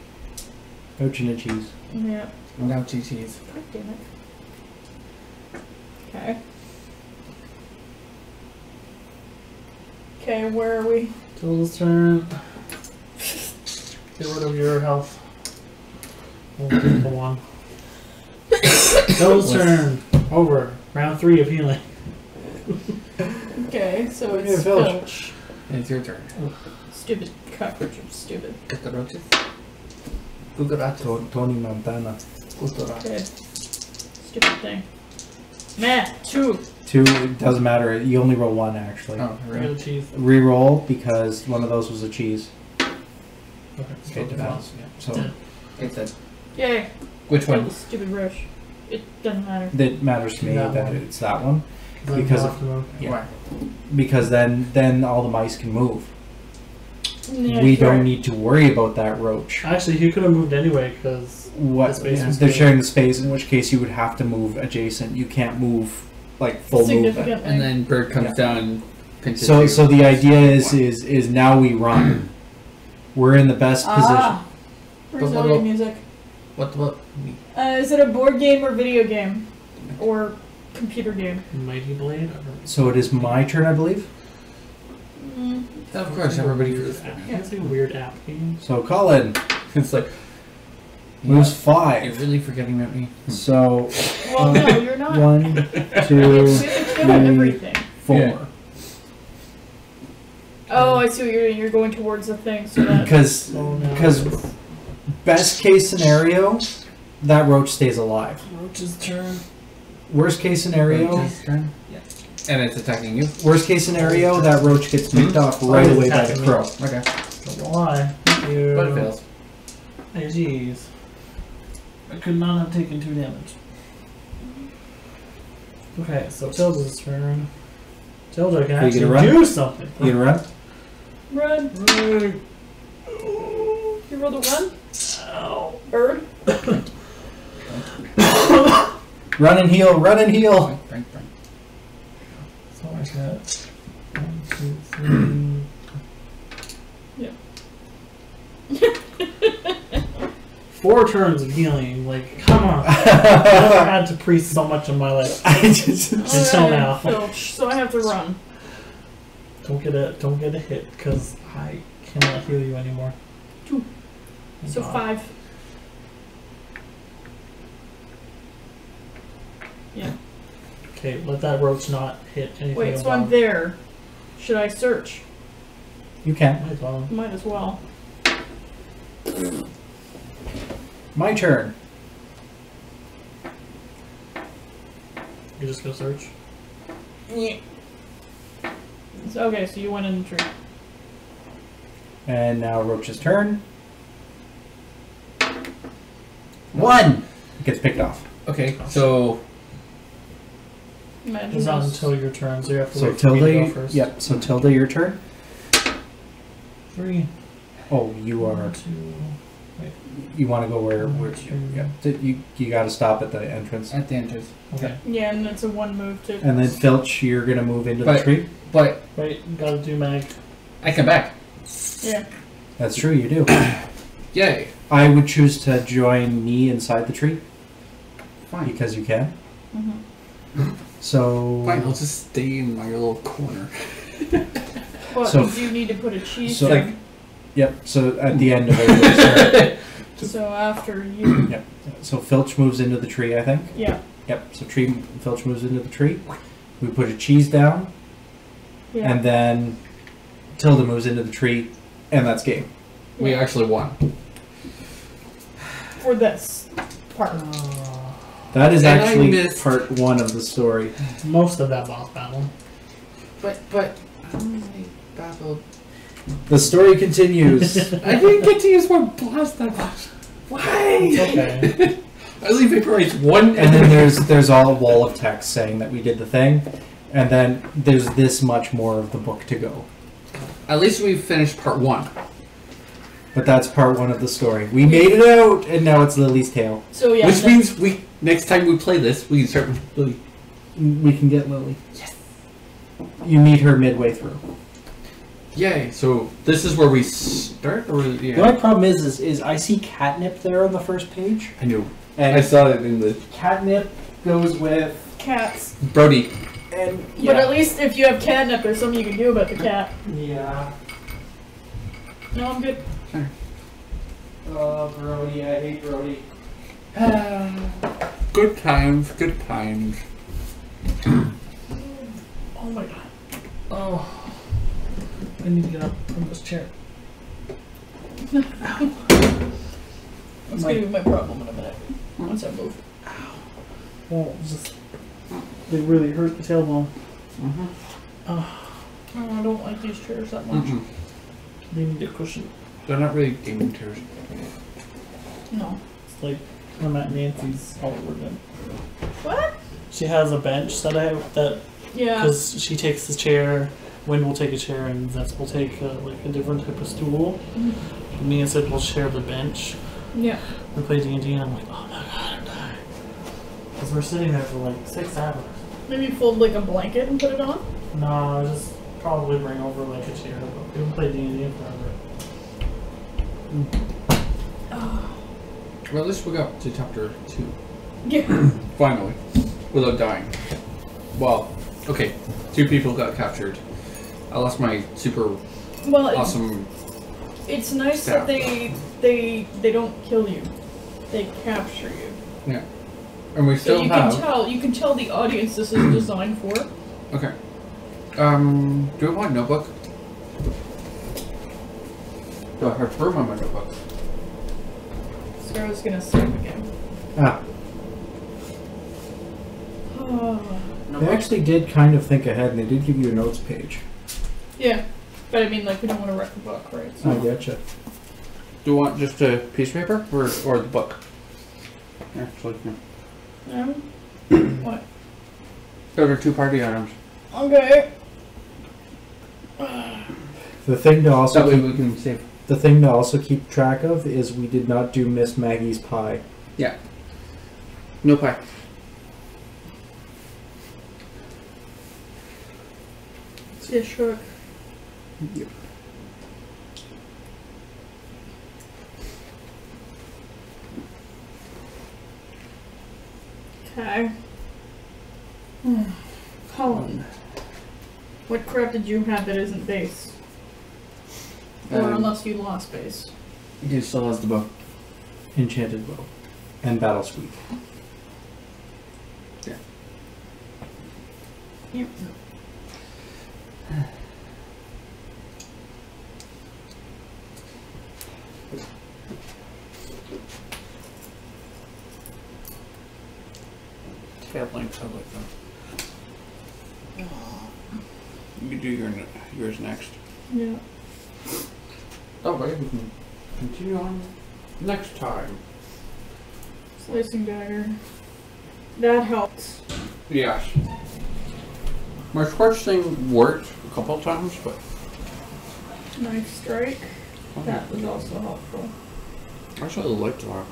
Ouch and a cheese. Yeah. Now cheese. God damn it. Okay. Okay, where are we? Tilda's turn. Get rid of your health. We'll keep the 1. Tilda's turn. Over. Round 3 of healing. Okay, so Okay, it's Filch. Filch. It's your turn. Stupid cockroach. Stupid. Cockroaches. Cucarachas. Tony Montana. Okay. Stupid thing. Meh. 2. 2. It doesn't matter. You only roll 1 actually. Oh, I got really? a cheese. Reroll because one of those was a cheese. Okay, Okay, depends. Yeah. So Dead. It's a. Yay. Which Kill one? the stupid roach. It doesn't matter. that matters to me That that one. it's that one Because of- of Yeah. Why? because then all the mice can move. Yeah, We sure. don't need to worry about that roach. Actually, he could have moved anyway because What The space yeah, was they're big. sharing the space, in which case you would have to move adjacent. You can't move like full movement. Significantly. And then bird comes Yeah. down and pinches So you. so the idea is now we run. We're in the best Ah. Where's But what audio about- music? What about me? Is it a board game or video game? Or computer game? Mighty Blade. position. So it is my turn, I believe. Mm. Of course, everybody Weird goes. app. It's a weird app game. So Colin It's like. moves You're 5. really forgetting about me. So Well, no, you're not. 1, We have 2, to kill everything. 4. Yeah. Oh, I see what you're doing. You're going towards the thing so that. Because Oh no. best case scenario, that roach stays alive. Roach's turn. Worst case scenario, Roach's turn? Yeah. And it's attacking you. worst case scenario, that roach gets picked off right Oh, away by the attacking me. crow. Okay. Don't lie. Thank you. But it fails. Hey, jeez. I could not have taken 2 damage. Okay, so Tilda's turn. Tilda can Are you actually gonna run? do something. You gonna run? Run. Run. You rolled a 1? Ow. Bird? Run and heal, run and heal! Boink, boink, boink. So I got 1, 2, 3. 4 turns of healing. Like, come on. I've never had to priest so much in my life. I just, Until Alright, now. Filch, so I have to run. Don't get a hit, because I cannot heal you anymore. 2. Thank So God. 5. Yeah. Okay, let that roach not hit anything. Wait, so above. I'm there. Should I search? you can. Might as well. Might as well. My turn. You just go search. Yeah. Okay, so you went in the tree. And now Roach's turn. 1! Gets picked off. Okay, so. Imagine It's not those- until your turn, so you have to So wait for me to go Tilda, first. yep, so Tilda, your turn. 3. Oh, you are, 2. you want to go where, Two. yeah, you got to stop at the entrance. At the entrance. Okay. Yeah, and it's a 1 move too. And then Filch, you're going to move into the But- tree. But Wait, gotta do mag. I come back. Yeah. That's true, you do. Yay. I would choose to join me inside the tree Fine. because you can. Mm-hmm. So Fine, I'll just stay in my little corner. But So- we do need to put a cheese so- thing. Yep. So at the end of it, So after you. yep. So Filch moves into the tree, I think. Yeah. Yep. So Filch moves into the tree, We put a cheese down, Yeah. and then Tilda moves into the tree, and that's game. We actually won. For this part. That is And I actually missed- part 1 of the story. Most of that boss battle. But I battled. The story continues. I didn't get to use my blast that much. Why? Okay. I only vaporized one, And then there's all a wall of text saying that we did the thing, and then there's this much more of the book to go. At least we finished part 1. But that's part 1 of the story. We made it out, and now it's Lily's tale. So yeah. Which means next time we play this, we can start with Lily. We can get Lily. Yes. You meet her midway through. Yay! So this is where we start, or The only problem is I see catnip there on the first page, I knew. and I saw it in the catnip goes with cats. Brody. and But at least if you have catnip, there's something you can do about the cat. yeah. No, I'm good. Oh, Brody, I hate Brody. Good times, good times. Oh my god. Oh. I need to get up from this chair. That's gonna be my problem in a minute. Once I move. Well, just they really hurt the tailbone. Mm-hmm. Oh, I don't like these chairs that much. Mm-hmm. They need a cushion. They're not really gaming chairs. No. It's like I'm at Nancy's all over again. What? She has a bench set out that Yeah. because she takes the chair. Wynn will take a chair, and Zets will take like a different type of stool. Mhm. Me and Sid will share the bench. Yeah. We play D&D, and I'm like, oh my god, I'm dying. Because we're sitting there for like 6 hours. Maybe fold like a blanket and put it on. No, I'll just probably bring over like a chair. But we can play D&D forever. Well, at least we got to chapter 2. Yeah. Finally. Without dying. Well, okay. 2 people got captured. I lost my super Well, awesome... it's nice staff. that they don't kill you. They capture you. Yeah. And we So still you have... can tell the audience this is designed for. Okay. Do I want a notebook? Do I have room on my notebook? Scarlet's gonna save again. Ah, they actually did kind of think ahead, and they did give you a notes page. Yeah. But I mean, like, we don't want to wreck the book, right? So. I getcha. Do you want just a piece of paper or the book? Actually, no. What? Those are 2 party items. Okay. The thing to That also way keep, we can save. the thing to also keep track of is we did not do Miss Maggie's pie. Yeah. No pie. Dish hook. Yep. Okay. Colin. What crap did you have that isn't base? Or unless you lost base. He still has the book. Enchanted Bow. And Battle Squeak. Yeah. Yep. Tab links, I like them. You can do yours next. Yeah. Oh, wait, we can continue on next time. Slicing dagger. That helps. Yes. My scorch thing worked a couple of times, but Knife strike. That was also helpful. I actually liked that.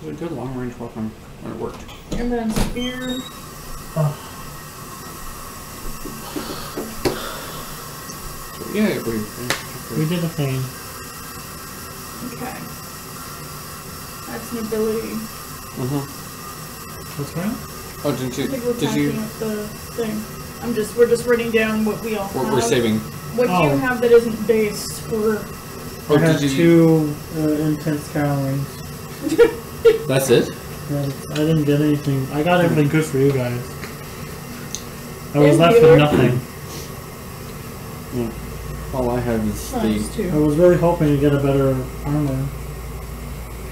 It was a good long range weapon when it worked. And then spear. So, yeah, We did a thing. Okay. That's an ability. What's wrong? Oh, didn't I you? think we're Did you? packing up the thing. We're just writing down what we all have. We're saving. What do you Oh. have that isn't based for? Oh, I have did you? 2 intense calories. That's it. Yeah, I didn't get anything. I got everything good for you guys. Oh, I didn't get anything. I got everything good for you guys. Okay. I got 2 intense calories. That's it. I was And left healer. with nothing. All I had is Times the. I 2. was really hoping to get a better armor.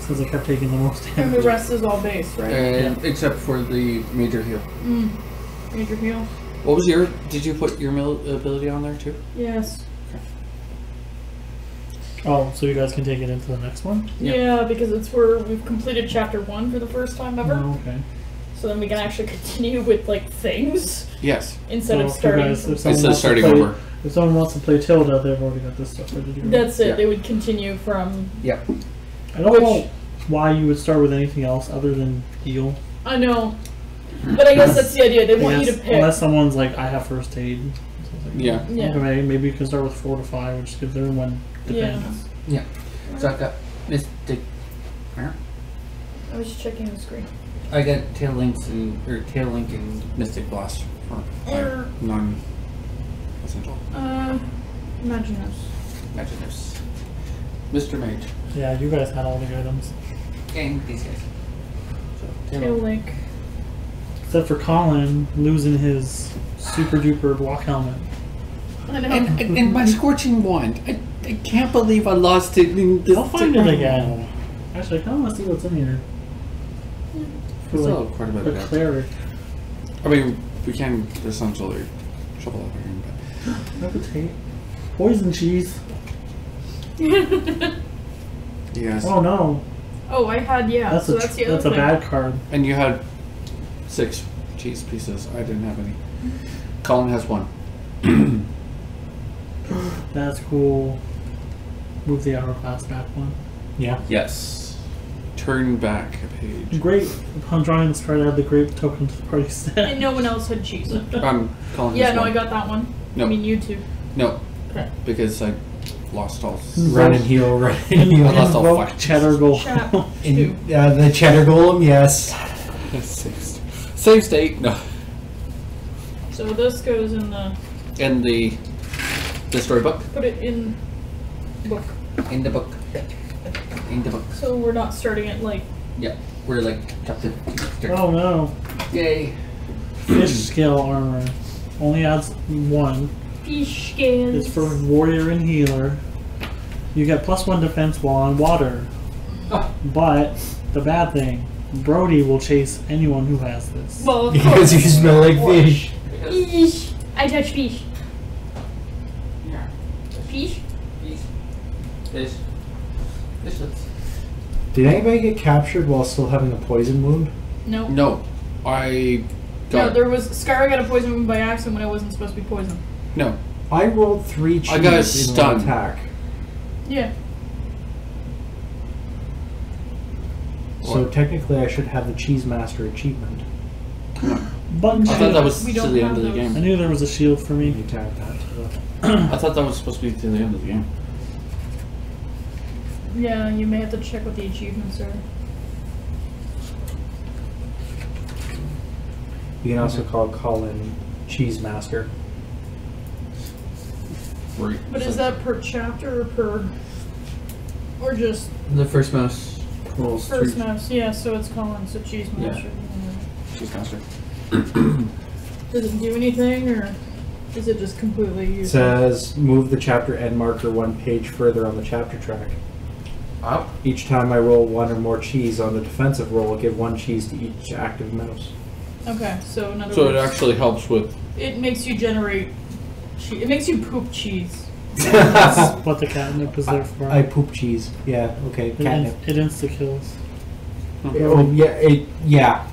Because I kept taking the most And the damage. rest is all base, right? And except for the major heal. Major heal. What was your? Did you put your ability on there too? Yes. Oh, so you guys can take it into the next one? Yep. Yeah, because it's where we've completed chapter 1 for the first time ever. Oh, okay. So then we can actually continue with like things Yes. instead So of if you starting. guys- from- if someone Instead of wants to starting play- over. If someone wants to play Tilda, they've already got this stuff ready to go. That's it. Yeah. They would continue from. Yep. I don't Which- know why you would start with anything else other than heal. I know, but I guess that's the idea. They want you to pick. Unless someone's like, I have first aid. So it's like, Yeah. Yeah. Okay, maybe you can start with 4 to 5, which gives everyone defense. So I got Mystic. I was just checking the screen. I got Tail Links and Tail Link and Mystic Blast for non-essential. Imagine this. Imagine this. Mr. Mage. Yeah, you guys had all the items. And these guys. So, Tail link. Except for Colin losing his super duper block helmet. I know. And my scorching wand. I can't believe I lost it. In this I'll find it again. Actually, I kind of want to see what's in here. For Still like quite a bit a of that. cleric. I mean, we can essentially shovel up here, but I could take poison cheese. yes. Oh no, Oh, I had that's so a that's the other that's a thing. bad card. And you had 6 cheese pieces. I didn't have any. Colin has 1. That's cool. Move the hourglass back one. Yeah. Yes. Turn back a page. Great. Drawings try to add the grape token to the party set. And no one else had cheese. Colin Yeah, has no, 1. I got that one. No. I mean, you too. No. Okay. Because I lost all. Run and heal, run and heal. I lost all Invoke 5. Cheddar Gold. Chap 2. The cheddar golem, yes. 6. Same state. No. So this goes in the. And the storybook. Put it in book. in the book. In the book. So we're not starting it like. Yeah. We're like chapter. Oh no. Yay. Fish scale armor. Only adds 1. Fish scales. It's for warrior and healer. You get +1 defense while on water. Oh. But the bad thing, Brody will chase anyone who has this. Well, of Because you course. smell like fish. Fish. I touch fish. Yeah. Fish. Fish. Did anybody get captured while still having a poison wound? No. No. I No, got. there was Scar got a poison wound by accident when it wasn't supposed to be poison. No. I rolled 3 cheese I got in one stunned. attack. Yeah. So What? technically I should have the Cheese Master achievement. Button I thought that was We to don't the end have of the those. I game. knew there was a shield for me. You tag that to the... I thought that was supposed to be to the end of the game. Yeah, you may have to check what the achievements are. You can also call Colin Cheese Master. Right. But is that per chapter or per. Or just The first mouse rolls first 3 mouse? Yeah, so it's Colin, so Cheese Master. cheese master. Does it do anything, or is it just completely It useless? says move the chapter end marker 1 page further on the chapter track. Up. Each time I roll 1 or more cheese on the defensive roll, give 1 cheese to each active mouse. Okay, so in other So it words, actually helps with. it makes you generate. It makes you poop cheese. That's what the catnip is there for. I poop cheese. Yeah, okay. Catnip. It insta kills. Oh, yeah,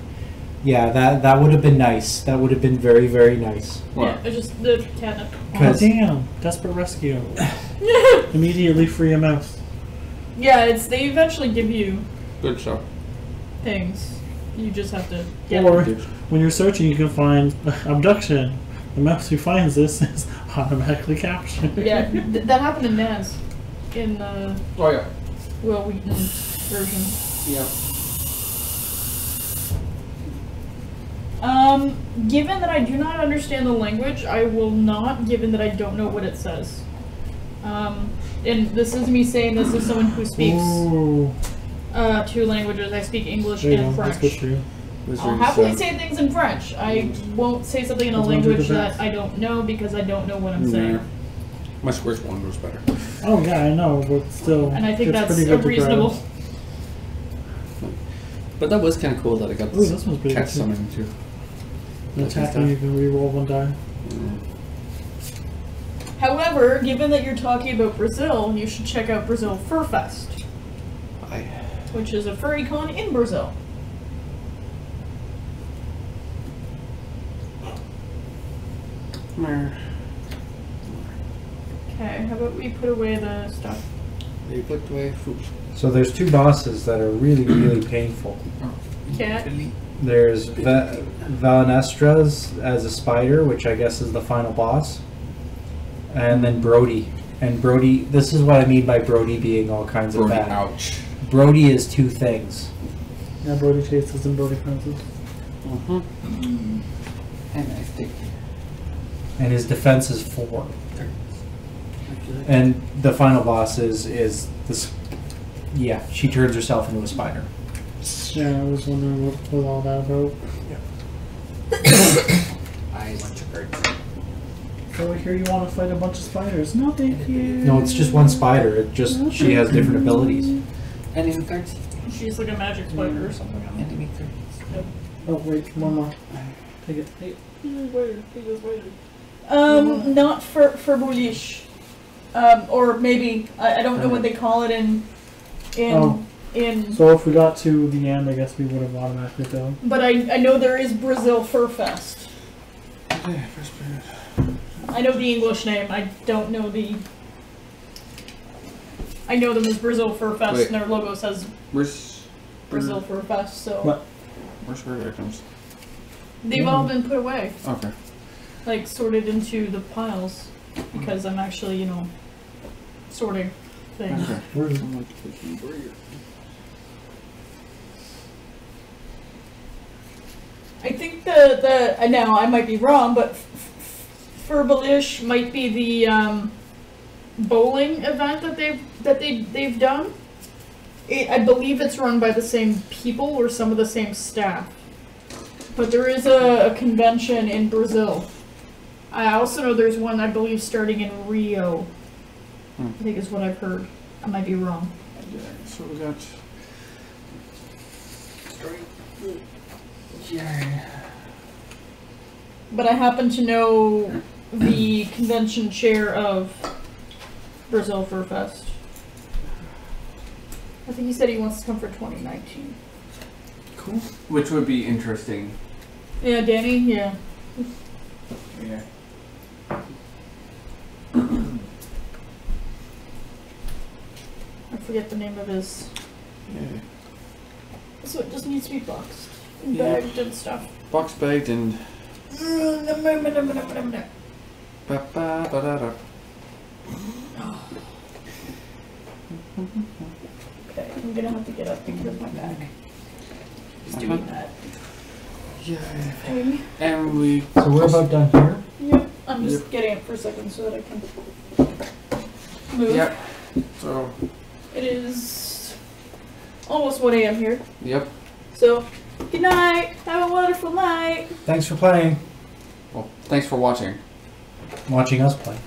yeah. That would have been nice. That would have been very, very nice. What? Yeah, it's just the catnip. Oh, 'Cause- damn. Desperate rescue. Immediately free a mouse. Yeah, they eventually give you Good stuff. things. You just have to get Or them. when you're searching, you can find abduction. The mouse who finds this is automatically captured. Yeah, that happened in Naz, in the Oh yeah. Will Wheaton version. Yeah. Given that I do not understand the language, I will not, given that I don't know what it says. And this is me saying this as someone who speaks Ooh. 2 languages. I speak English There you and go. That's French. good for you. I'll happily say things in French. I won't say something in a language that I don't know because I don't know what I'm saying. My squares one goes better. Oh yeah, I know, but still. And I think it's that's pretty good to reasonable. grab. But that was kind of cool that I got Ooh, this one's pretty cat good too. summon too. The attacking, you can reroll one die. However, given that you're talking about Brazil, you should check out Brazil Fur Fest, which is a furry con in Brazil. Okay, how about we put away the stuff? You put away food. So there's two bosses that are really, really painful. Cat. There's Valenestras as a spider, which I guess is the final boss. And then Brody. And Brody, this is what I mean by Brody being all kinds of bad. Ouch. Brody is two things. Yeah, Brody chases and Brody fences. And I think. And his defense is 4. And the final boss is this. Yeah, she turns herself into a spider. Yeah, I was wondering what was all that about. I want your cards. So I hear you want to fight a bunch of spiders. No, thank you. No, it's just one spider. It just she has different abilities. Enemy cards. She's like a magic spider or something. Enemy cards. Oh wait, one more. Take it. Take it. Not for bullish. Or maybe I don't know what they call it in. So if we got to the end, I guess we would have automatically failed. But I know there is Brazil Fur Fest. I know the English name. I don't know the. I know them as Brazil Fur Fest, Wait. and their logo says Where's Brazil Fur Fest. So What? Where's her items? they've all been put away, Okay. like sorted into the piles, because I'm actually, sorting things. Okay. Where's I think the now I might be wrong, but Furbalish might be the bowling event that they've done. I believe it's run by the same people or some of the same staff. But there is a convention in Brazil. I also know there's one, I believe, starting in Rio. I think is what I've heard. I might be wrong. Yeah, so we got. Yeah. But I happen to know the convention chair of Brazil Fur Fest. I think he said he wants to come for 2019. Cool. Which would be interesting. Yeah, Danny? Yeah. Yeah. I forget the name of his. Yeah. So it just needs to be boxed and Yeah. bagged and stuff. Box bagged and. Ba-ba-ba-da-da. Okay, I'm gonna have to get up because my back is doing that Yeah. thing. And we. So we're about done here. Yep, I'm just getting it for a second so that I can move. Yep. So. It is almost 1 a.m. here. Yep. So, good night. Have a wonderful night. Thanks for playing. Well, thanks for watching. Watching us play.